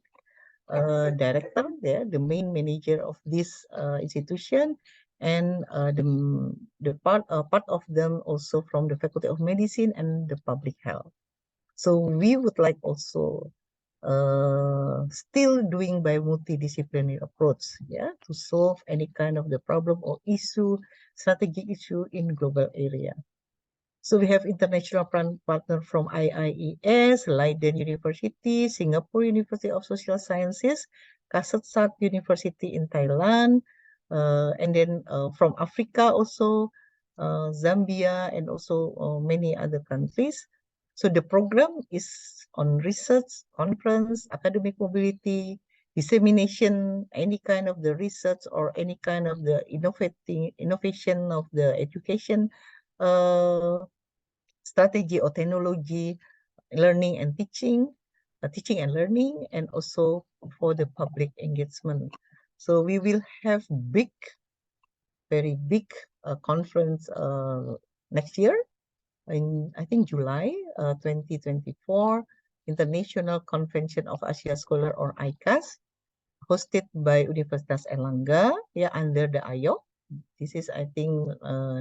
director there, the main manager of this institution, and the part of them also from the Faculty of Medicine and the Public Health. So we would like also still doing by multidisciplinary approach, yeah, to solve any kind of the problem or issue, strategic issue in global area. So we have international partner from IIES, Leiden University, Singapore University of Social Sciences, Kasetsart University in Thailand, and then from Africa also, Zambia, and also many other countries. So the program is on research, conference, academic mobility, dissemination, any kind of the research or any kind of the innovation of the education strategy or technology, learning and teaching, teaching and learning, and also for the public engagement. So we will have very big conference next year in, I think, July 2024, International Convention of Asia Scholar or ICAS, hosted by Universitas Airlangga, yeah, under the AIOC. This is, I think,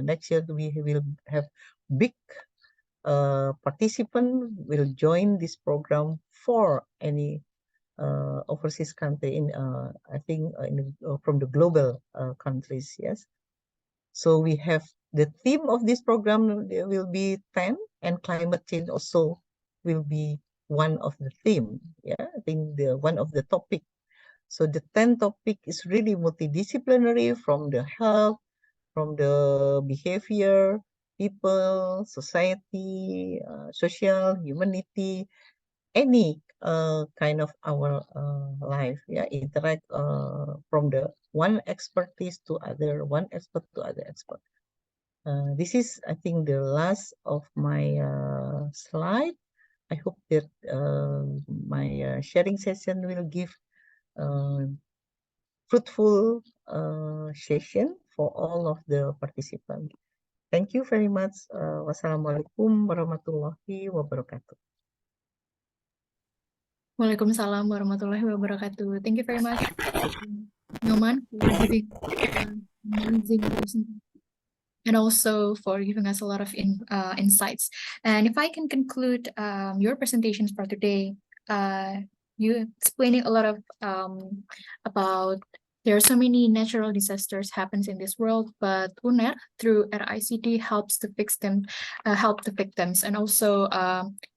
next year we will have big participant will join this program for any overseas country in I think from the global countries. Yes. So we have the theme of this program will be 10, and climate change also will be one of the theme. Yeah, I think the one of the topic. So the 10 topic is really multidisciplinary, from the health, from the behavior, people, society, social, humanity, any kind of our life. Yeah, interact from the one expertise to other, one expert to other expert. This is, I think, the last of my slide. I hope that my sharing session will give fruitful session for all of the participants. Thank you very much. Wassalamualaikum warahmatullahi wabarakatuh. Waalaikumsalam warahmatullahi wabarakatuh. Thank you very much, Nyoman, for giving amazing presentation and also for giving us a lot of insights. And if I can conclude your presentations for today, you explaining a lot of about there are so many natural disasters happens in this world, but UNER through RICT helps to fix them, help the victims. And also,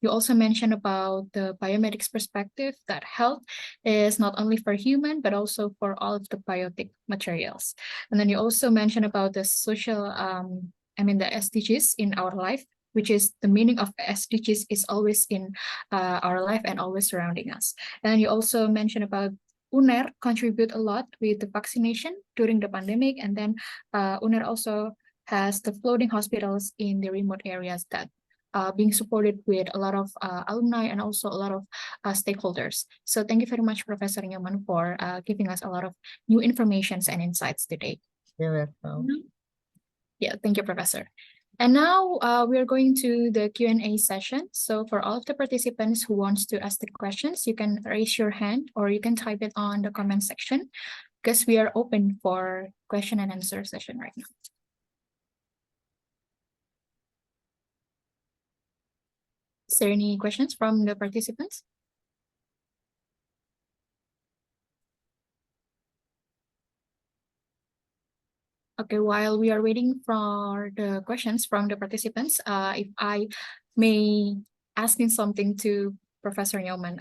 you also mentioned about the biomedics perspective that health is not only for human, but also for all of the biotic materials. And then you also mentioned about the social, the SDGs in our life, which is the meaning of SDGs is always in our life and always surrounding us. And you also mentioned about UNER contribute a lot with the vaccination during the pandemic, and then UNER also has the floating hospitals in the remote areas that being supported with a lot of alumni and also a lot of stakeholders. So thank you very much, Professor Nyoman, for giving us a lot of new informations and insights today. You're welcome. Yeah, thank you, Professor. And now we are going to the Q&A session. So for all of the participants who wants to ask the questions, you can raise your hand or you can type it on the comment section because we are open for question and answer session right now. Is there any questions from the participants? Okay, while we are waiting for the questions from the participants, if I may asking something to Professor Nyoman,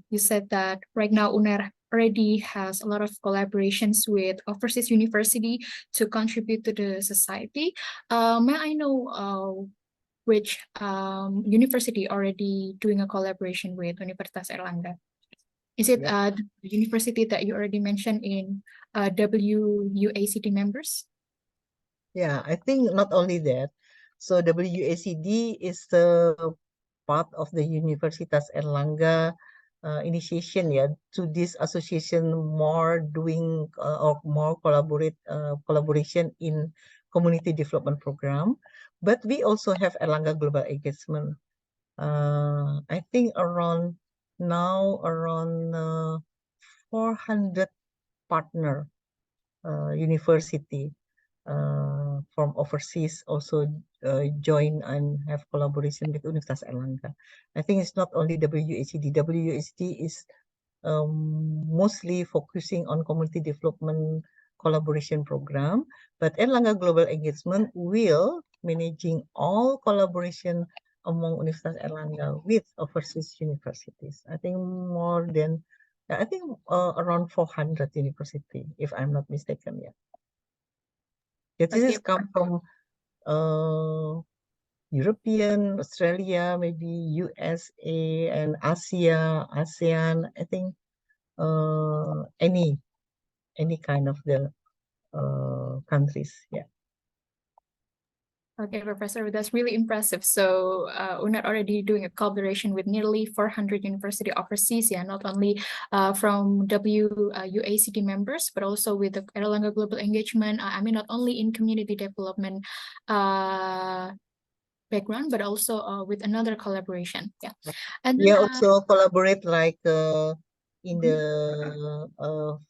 you said that right now UNER already has a lot of collaborations with overseas university to contribute to the society. May I know which university already doing a collaboration with Universitas Airlangga? Is it the university that you already mentioned in WUACD members? Yeah, I think not only that. So WACD is the part of the Universitas Airlangga initiation, to this association more doing or more collaboration in community development program. But we also have Airlangga Global Engagement. I think around 400 partner university from overseas also join and have collaboration with Universitas Airlangga. I think it's not only WACD. WACD is mostly focusing on community development collaboration program, but Airlangga Global Engagement will managing all collaboration among Universitas Airlangga with overseas universities. I think more than, around 400 university, if I'm not mistaken, This is come from European, Australia, maybe USA and Asia, ASEAN. I think any kind of the countries. Okay, Professor, that's really impressive. So UNER already doing a collaboration with nearly 400 university overseas, not only from WUACD members, but also with the Airlangga Global Engagement. Not only in community development background, but also with another collaboration. And then, also collaborate like in the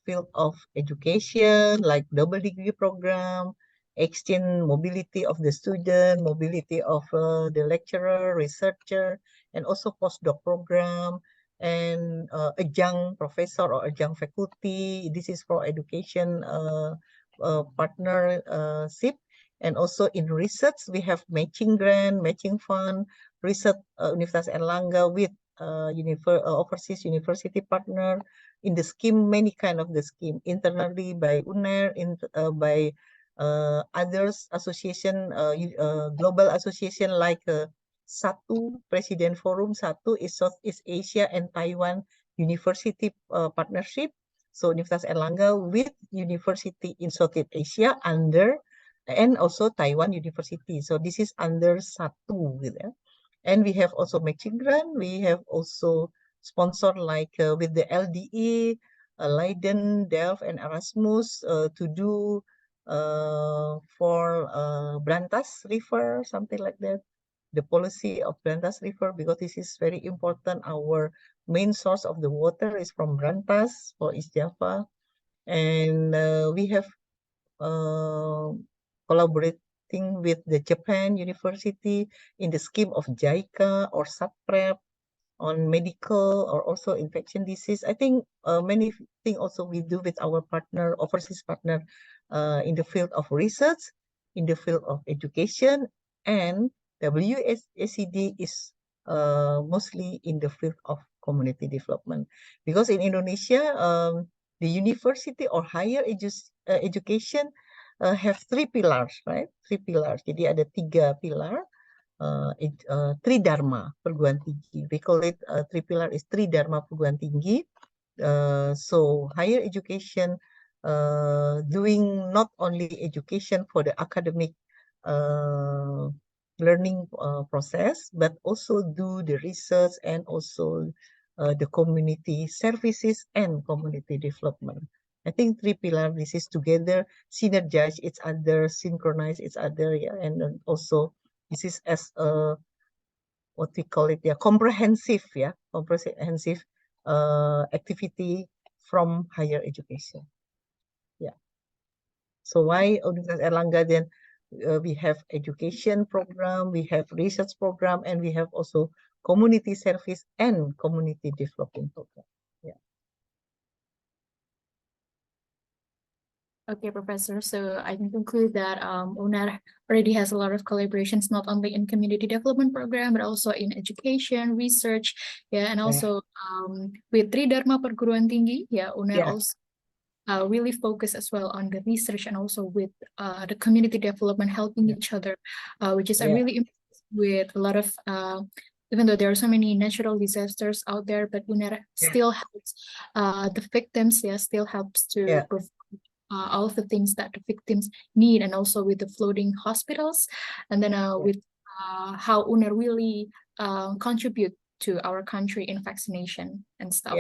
field of education, like double degree program, exchange mobility of the student, mobility of the lecturer, researcher, and also postdoc program, and adjunct professor or adjunct faculty. This is for education partnership. And also in research, we have matching grant, matching fund, research Universitas Airlangga with overseas university partner in the scheme, many kind of the scheme internally by UNER, by others association, global association like SATU, President Forum. SATU is Southeast Asia and Taiwan University partnership. So Universitas Airlangga with university in Southeast Asia and also Taiwan University. So this is under SATU. And we have also matching grant. We have also sponsored like with the LDE, Leiden, Delft, and Erasmus to do for Brantas River, something like that. The policy of Brantas River, because this is very important. Our main source of the water is from Brantas for East Java. And we have collaborating with the Japan University in the scheme of JICA or SAPREP on medical or also infection disease. I think many things also we do with our partner, overseas partner, in the field of research, in the field of education, and WSACD is mostly in the field of community development. Because in Indonesia, the university or higher education have three pillars, right? Three pillars. Jadi ada 3 pilar. Tridharma perguruan tinggi. We call it three pillar is Tridharma perguruan tinggi. So higher education doing not only education for the academic learning process, but also do the research and also the community services and community development. I think 3 pillars, this is together, synergize each other, synchronize each other, yeah, and then also this is as a what we call it, yeah, comprehensive activity from higher education. Yeah. So why Universitas Airlangga then we have education program, we have research program, and we have also community service and community development program. Yeah. Okay, Professor. So I can conclude that UNER already has a lot of collaborations, not only in community development program, but also in education, research, yeah, and also with Tridharma Perguruan Tinggi, yeah, UNER also really focus as well on the research and also with the community development, helping each other, which is a really impressive with a lot of even though there are so many natural disasters out there, but UNER still helps the victims, still helps to provide all of the things that the victims need, and also with the floating hospitals, and then with how UNER really contribute to our country in vaccination and stuff.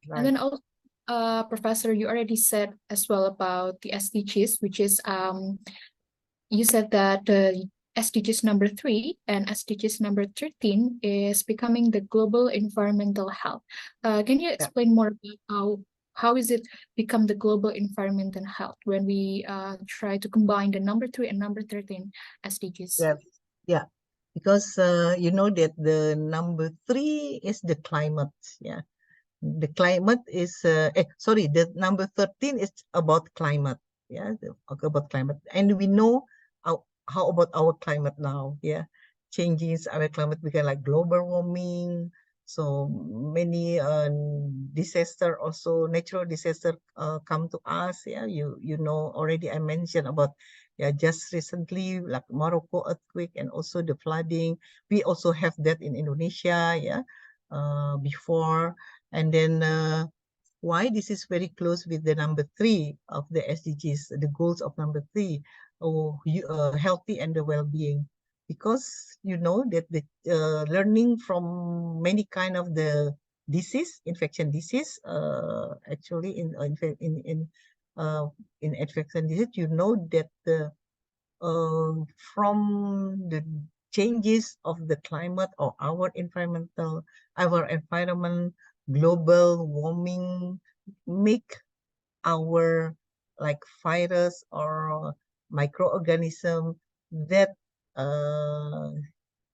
And then also, Professor, you already said as well about the SDGs, which is you said that the SDGs number 3 and SDGs number 13 is becoming the global environmental health. Can you explain more about how is it become the global environmental health when we try to combine the number 3 and number 13 SDGs? Yeah, because you know that the number 3 is the climate. Yeah, the climate is sorry, the number 13 is about climate. Yeah, about climate, and we know how about our climate now. Yeah, changes our climate become like global warming. So many disaster, also natural disaster come to us. Yeah, you know already I mentioned about just recently like Morocco earthquake and also the flooding. We also have that in Indonesia. Yeah, before, and then why this is very close with the number 3 of the SDGs, the goals of number 3, healthy and the well-being. Because you know that the learning from many kind of the disease, infection disease, actually in infection disease, you know that the from the changes of the climate or our environment, global warming make our like virus or microorganism that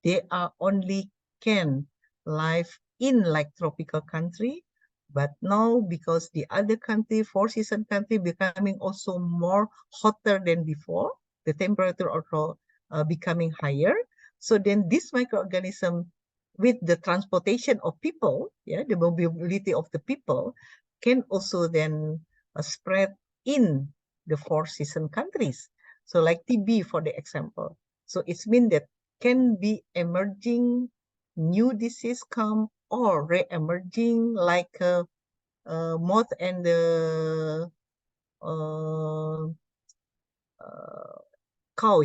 they are only can live in like tropical country, but now because the other country, 4-season country, becoming also more hotter than before, the temperature also becoming higher. So then this microorganism with the transportation of people, the mobility of the people, can also then spread in the 4-season countries. So like TB for the example. So it's mean that can be emerging new disease come or re-emerging like moth and the cow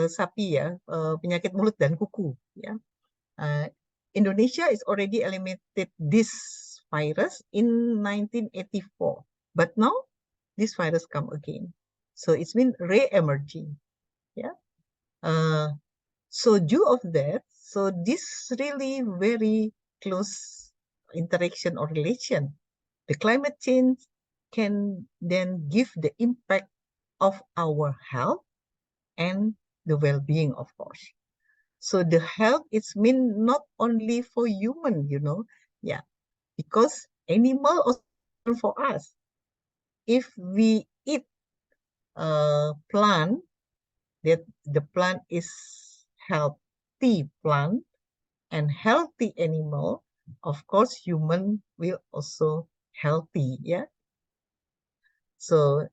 sapi penyakit mulut dan kuku Indonesia is already eliminated this virus in 1984, but now this virus come again. So it's been re-emerging. Yeah. So due of that, so this really very close interaction or relation. The climate change can then give the impact of our health and the well-being, of course. So the health is mean not only for human, yeah, because animal also for us. If we eat plant, that the plant is healthy plant and healthy animal, of course, human will also healthy, yeah. So,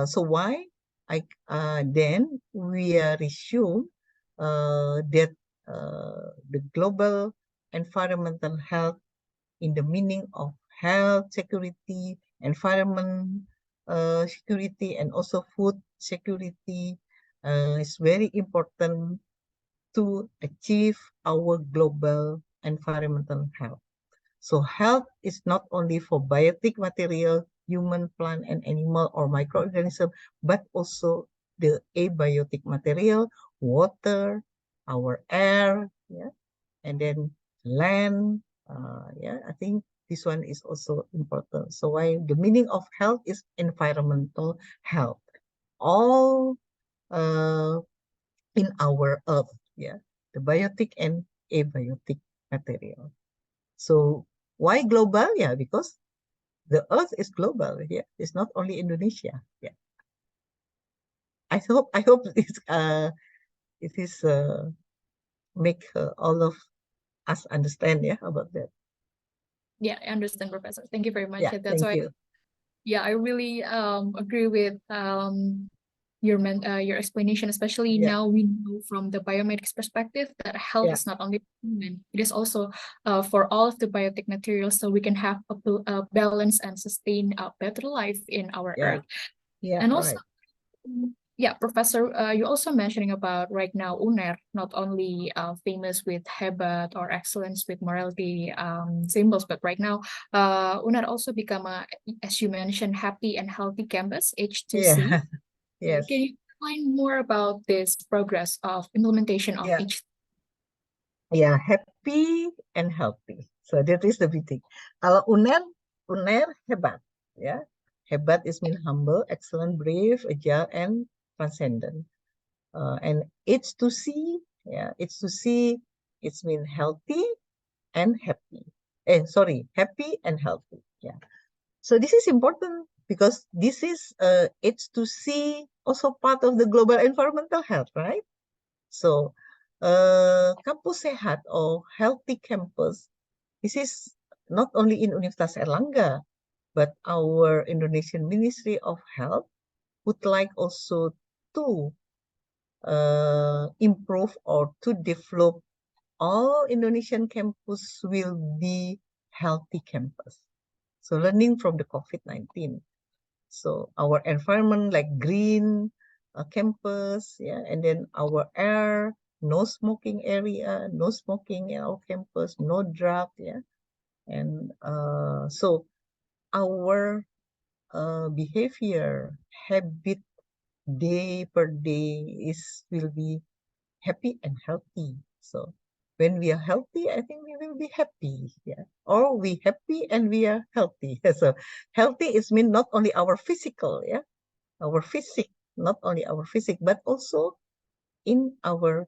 so why then we assume that the global environmental health in the meaning of health security, environment security, and also food security is very important to achieve our global environmental health. So health is not only for biotic material, human, plant, and animal or microorganism, but also the abiotic material, water, our air, yeah, and then land. Yeah, I think this one is also important. So why the meaning of health is environmental health. All in our earth, yeah, the biotic and abiotic material. So why global? Yeah, because the earth is global. Yeah, it's not only Indonesia. Yeah. I hope it is make all of us understand, yeah, about that. Yeah, I understand, Professor. Thank you very much. Yeah, That's thank why, you. yeah, I really agree with your explanation, especially Yeah. now we know from the biomedics perspective that health Yeah. is not only human, it is also for all of the biotic materials, so we can have a balance and sustain a better life in our Yeah. earth. Yeah, And also, right. yeah, Professor, you also mentioning about right now UNER, not only famous with hebat or excellence with morality symbols, but right now UNER also become a, as you mentioned, happy and healthy campus, H2C. Yeah. Yes. Can you explain more about this progress of implementation of Yeah. H? Yeah, happy and healthy. So that is the big thing. Kalau UNER hebat, ya. Hebat is mean humble, excellent, brave, agile, and transcendent. And H2C, yeah, H2C, it's mean healthy and happy. Happy and healthy. Yeah. So this is important because this is H2C also part of the global environmental health, right? So kampus sehat or healthy campus, this is not only in Universitas Airlangga, but our Indonesian Ministry of Health would like also to improve or to develop all Indonesian campus will be healthy campus. So learning from the COVID-19. So our environment like green campus, yeah, and then our air, no smoking area, no smoking in our campus, no drug, yeah, and so our behavior habit day per day will be happy and healthy. So when we are healthy, I think we will be happy, yeah. Or we happy and we are healthy. So healthy is mean not only our physical, yeah, our physique, not only our physique, but also in our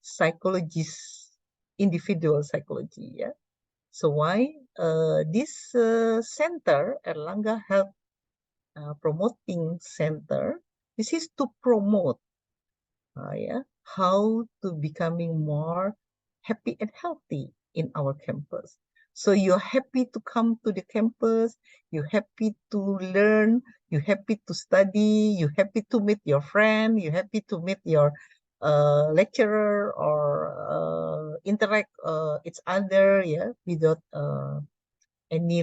psychologists, individual psychology, yeah. So why this center, Airlangga Health Promoting Center, this is to promote yeah, how to becoming more happy and healthy in our campus. So you're happy to come to the campus, you're happy to learn, you're happy to study, you're happy to meet your friend, you're happy to meet your lecturer or interact each other, yeah, without any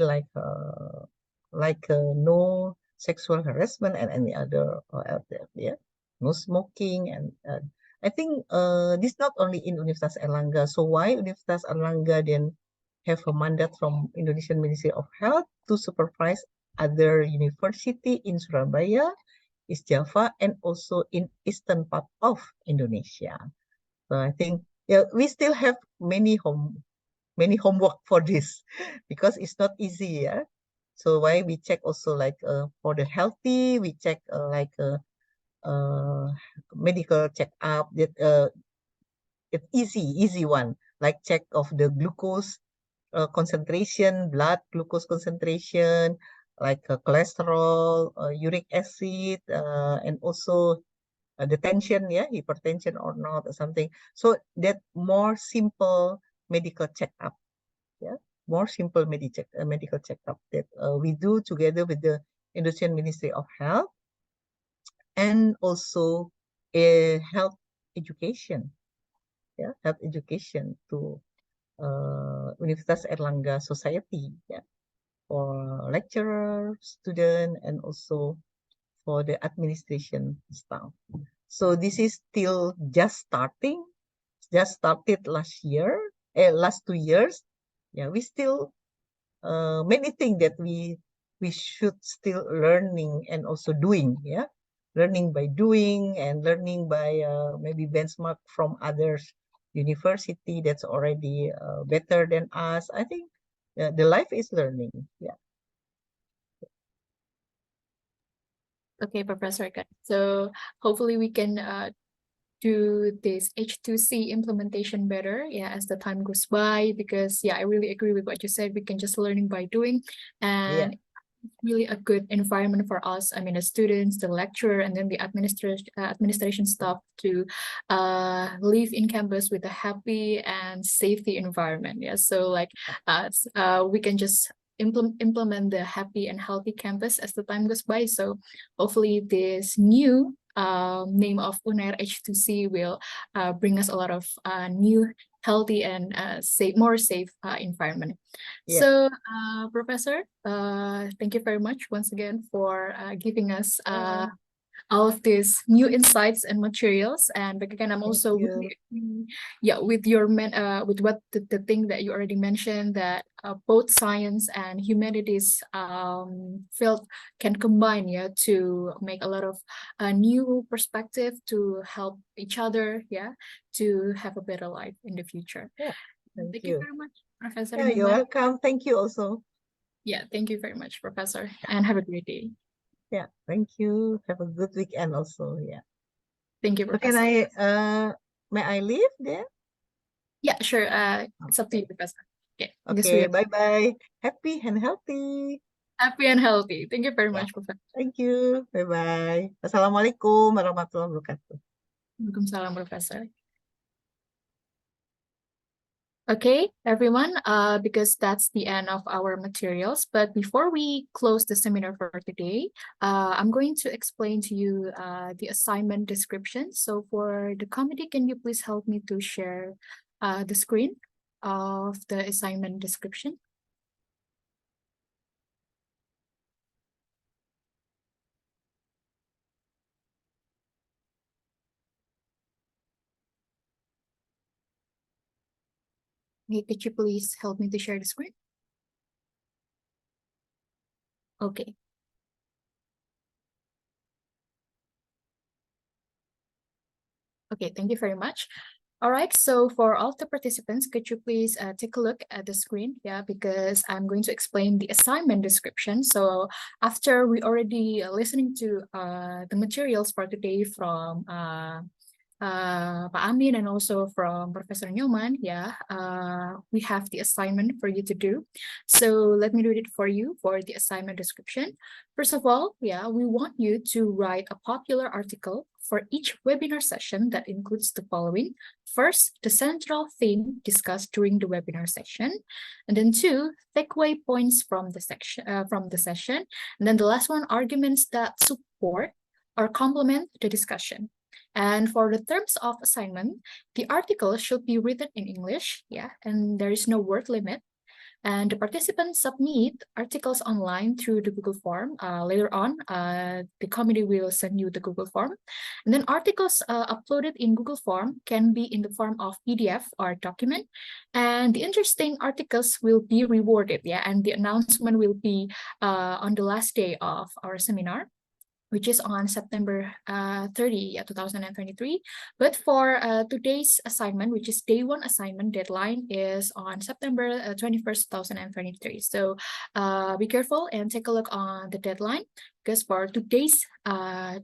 no sexual harassment and any other out there, yeah, no smoking, and I think this not only in Universitas Airlangga. So why Universitas Airlangga then have a mandate from Indonesian Ministry of Health to supervise other university in Surabaya East Java, and also in eastern part of Indonesia. So I think we still have many homework for this because it's not easy. Yeah. So why we check also like for the healthy, we check like medical checkup that it's easy one, like check of the glucose concentration, blood glucose concentration, like cholesterol, uric acid, and also the tension, hypertension or not, or something. So that more simple medical checkup, more simple medical checkup that we do together with the Indonesian Ministry of Health, and also health education, health education to Universitas Airlangga Society, for lecturer, student, and also for the administration staff. So this is still just starting, just started last 2 years. Yeah, we still many things that we should still learning and also doing, learning by doing and learning by maybe benchmark from others university that's already better than us. I think the life is learning. Okay, Professor. So hopefully we can do this H2C implementation better, as the time goes by, because I really agree with what you said. We can just learning by doing, and really a good environment for us. I mean, the students, the lecturer, and then the administration staff to live in campus with a happy and safety environment. So like we can just implement the happy and healthy campus as the time goes by. So hopefully this new name of UNAIR H2C will bring us a lot of new, healthy, and more safe environment. So, Professor, thank you very much once again for giving us all of these new insights and materials. And again, I'm also really, with your with what the thing that you already mentioned, that both science and humanities field can combine, to make a lot of new perspective to help each other, to have a better life in the future. Thank you very much, Professor. You're welcome. Thank you also. Thank you very much, Professor, and have a great day. Thank you. Have a good weekend also. Thank you, So Professor. can I may I leave there? Yeah, sure. It's up to you, Professor. Okay, bye-bye. Happy and healthy. Happy and healthy. Thank you very much, Professor. Thank you. Bye-bye. Assalamualaikum warahmatullahi wabarakatuh. Waalaikumsalam, Professor. Okay, everyone, because that's the end of our materials. But before we close the seminar for today, I'm going to explain to you the assignment description. So for the committee, can you please help me to share the screen of the assignment description? Okay, could you please help me to share the screen? Okay. Okay, thank you very much. All right, so for all the participants, could you please take a look at the screen? Because I'm going to explain the assignment description. So after we already listening to the materials for today from Pak Amin and also from Professor Nyoman, we have the assignment for you to do. So let me read it for you for the assignment description. First of all, we want you to write a popular article for each webinar session that includes the following. First, the central theme discussed during the webinar session, and then 2, takeaway points from the session, and then the last one, arguments that support or complement the discussion. And for the terms of assignment, the article should be written in English, and there is no word limit. And the participants submit articles online through the Google form. Later on, the committee will send you the Google form. And then articles uploaded in Google form can be in the form of PDF or document. And the interesting articles will be rewarded, and the announcement will be on the last day of our seminar. which is on September 30, 2023. But for today's assignment, which is day one assignment, deadline is on September 21st, 2023. So be careful and take a look on the deadline, because for today's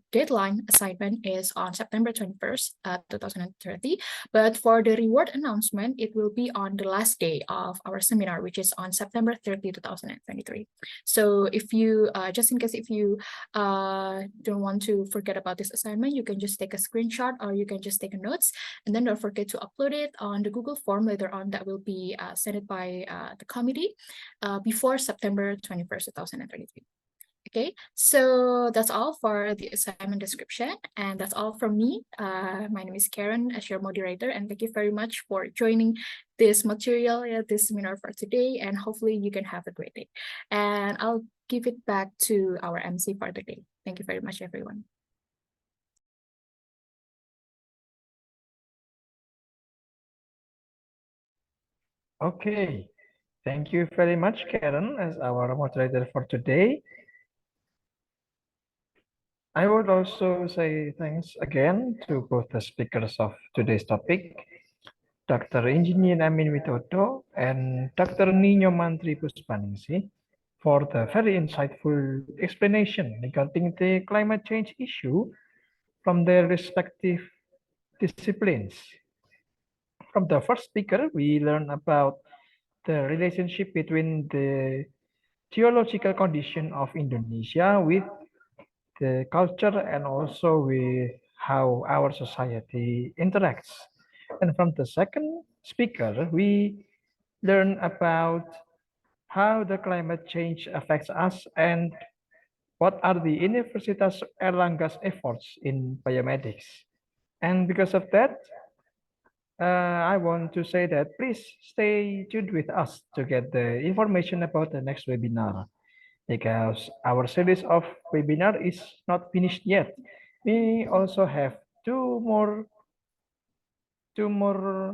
deadline assignment is on September 21st, 2030. But for the reward announcement, it will be on the last day of our seminar, which is on September 30, 2023. So if you, just in case if you don't want to forget about this assignment, you can just take a screenshot or you can just take a notes, and then don't forget to upload it on the Google form later on that will be sent by the committee before September 21st, 2023. Okay, so that's all for the assignment description, and that's all from me. My name is Karen as your moderator, and thank you very much for joining this material, this seminar for today, and hopefully you can have a great day. And I'll give it back to our MC for the day. Thank you very much, everyone. Okay, thank you very much, Karen, as our moderator for today. I would also say thanks again to both the speakers of today's topic, Dr. Engineer Amin Witodo and Dr. Nino Mantri Puspaningsi, for the very insightful explanation regarding the climate change issue from their respective disciplines. From the first speaker, we learned about the relationship between the geological condition of Indonesia with the culture and also with how our society interacts. And from the second speaker, we learn about how the climate change affects us and what are the Universitas Airlangga's efforts in biomedics. And because of that, I want to say that please stay tuned with us to get the information about the next webinar, because our series of webinar is not finished yet. We also have two more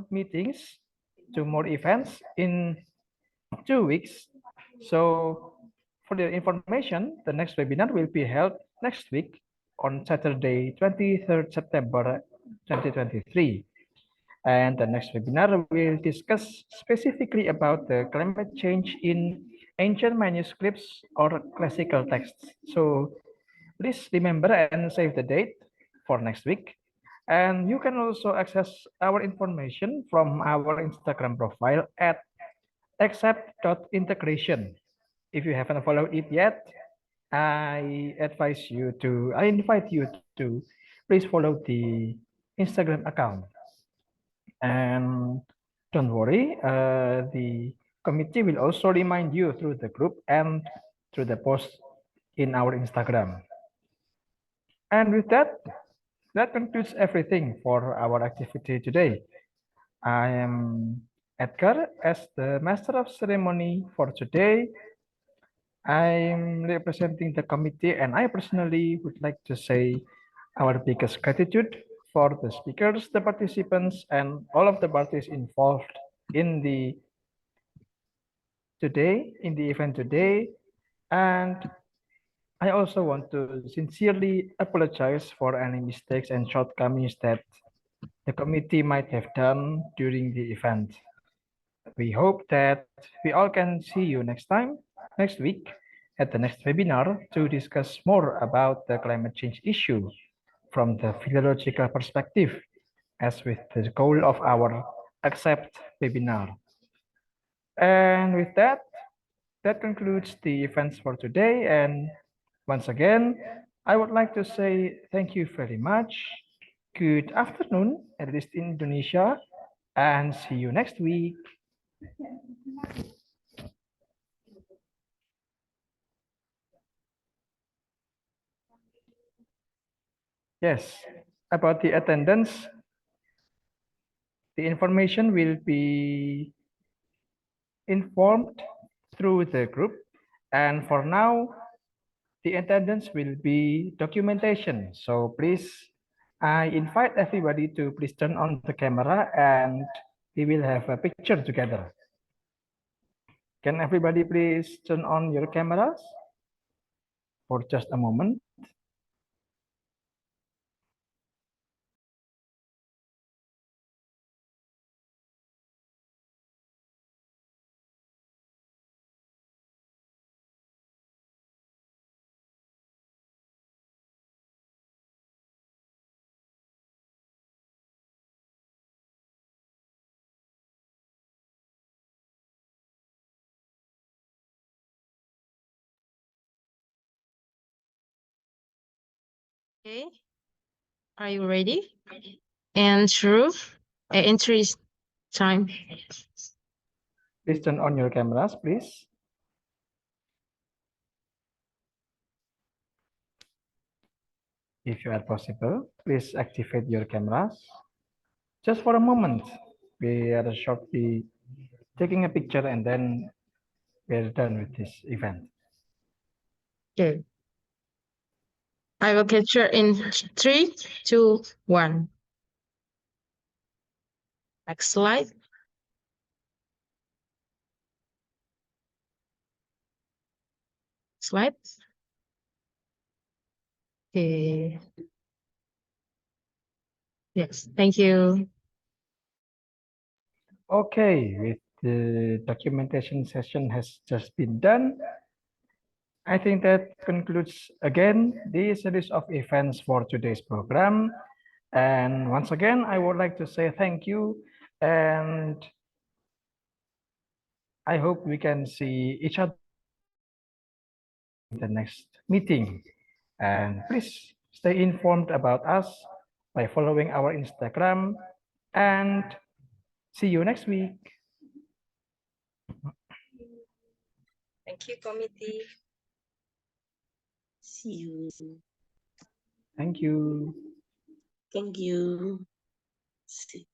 meetings, two more events in 2 weeks. So for the information, the next webinar will be held next week on Saturday, 23rd September 2023. And the next webinar will discuss specifically about the climate change in ancient manuscripts or classical texts. So please remember and save the date for next week. And you can also access our information from our Instagram profile at accept.integration. If you haven't followed it yet, I invite you to please follow the Instagram account. And don't worry, the committee will also remind you through the group and through the post in our Instagram. And with that, that concludes everything for our activity today. I am Edgar as the Master of Ceremony for today. I'm representing the committee, and I personally would like to say our biggest gratitude for the speakers, the participants, and all of the parties involved in the event today. And I also want to sincerely apologize for any mistakes and shortcomings that the committee might have done during the event. We hope that we all can see you next week, at the next webinar to discuss more about the climate change issue from the philological perspective, as with the goal of our Accept webinar. And with that, that concludes the events for today. And once again, I would like to say thank you very much. Good afternoon, at least in Indonesia, and see you next week. Yes, about the attendance, the information will be informed through the group. And for now, the attendance will be documentation. So please, I invite everybody to please turn on the camera and we will have a picture together. Can everybody please turn on your cameras for just a moment? Okay, are you ready? And through entry time. Please turn on your cameras, please. If you are possible, please activate your cameras. Just for a moment, we are shortly taking a picture and then we're done with this event. Okay. I will capture in 3, 2, 1. Next slide. Slide. Okay. Yes, thank you. Okay, with the documentation session has just been done, I think that concludes again the series of events for today's program. And once again, I would like to say thank you, and I hope we can see each other in the next meeting. And please stay informed about us by following our Instagram, and see you next week. Thank you, committee. See you. Thank you. Thank you. See.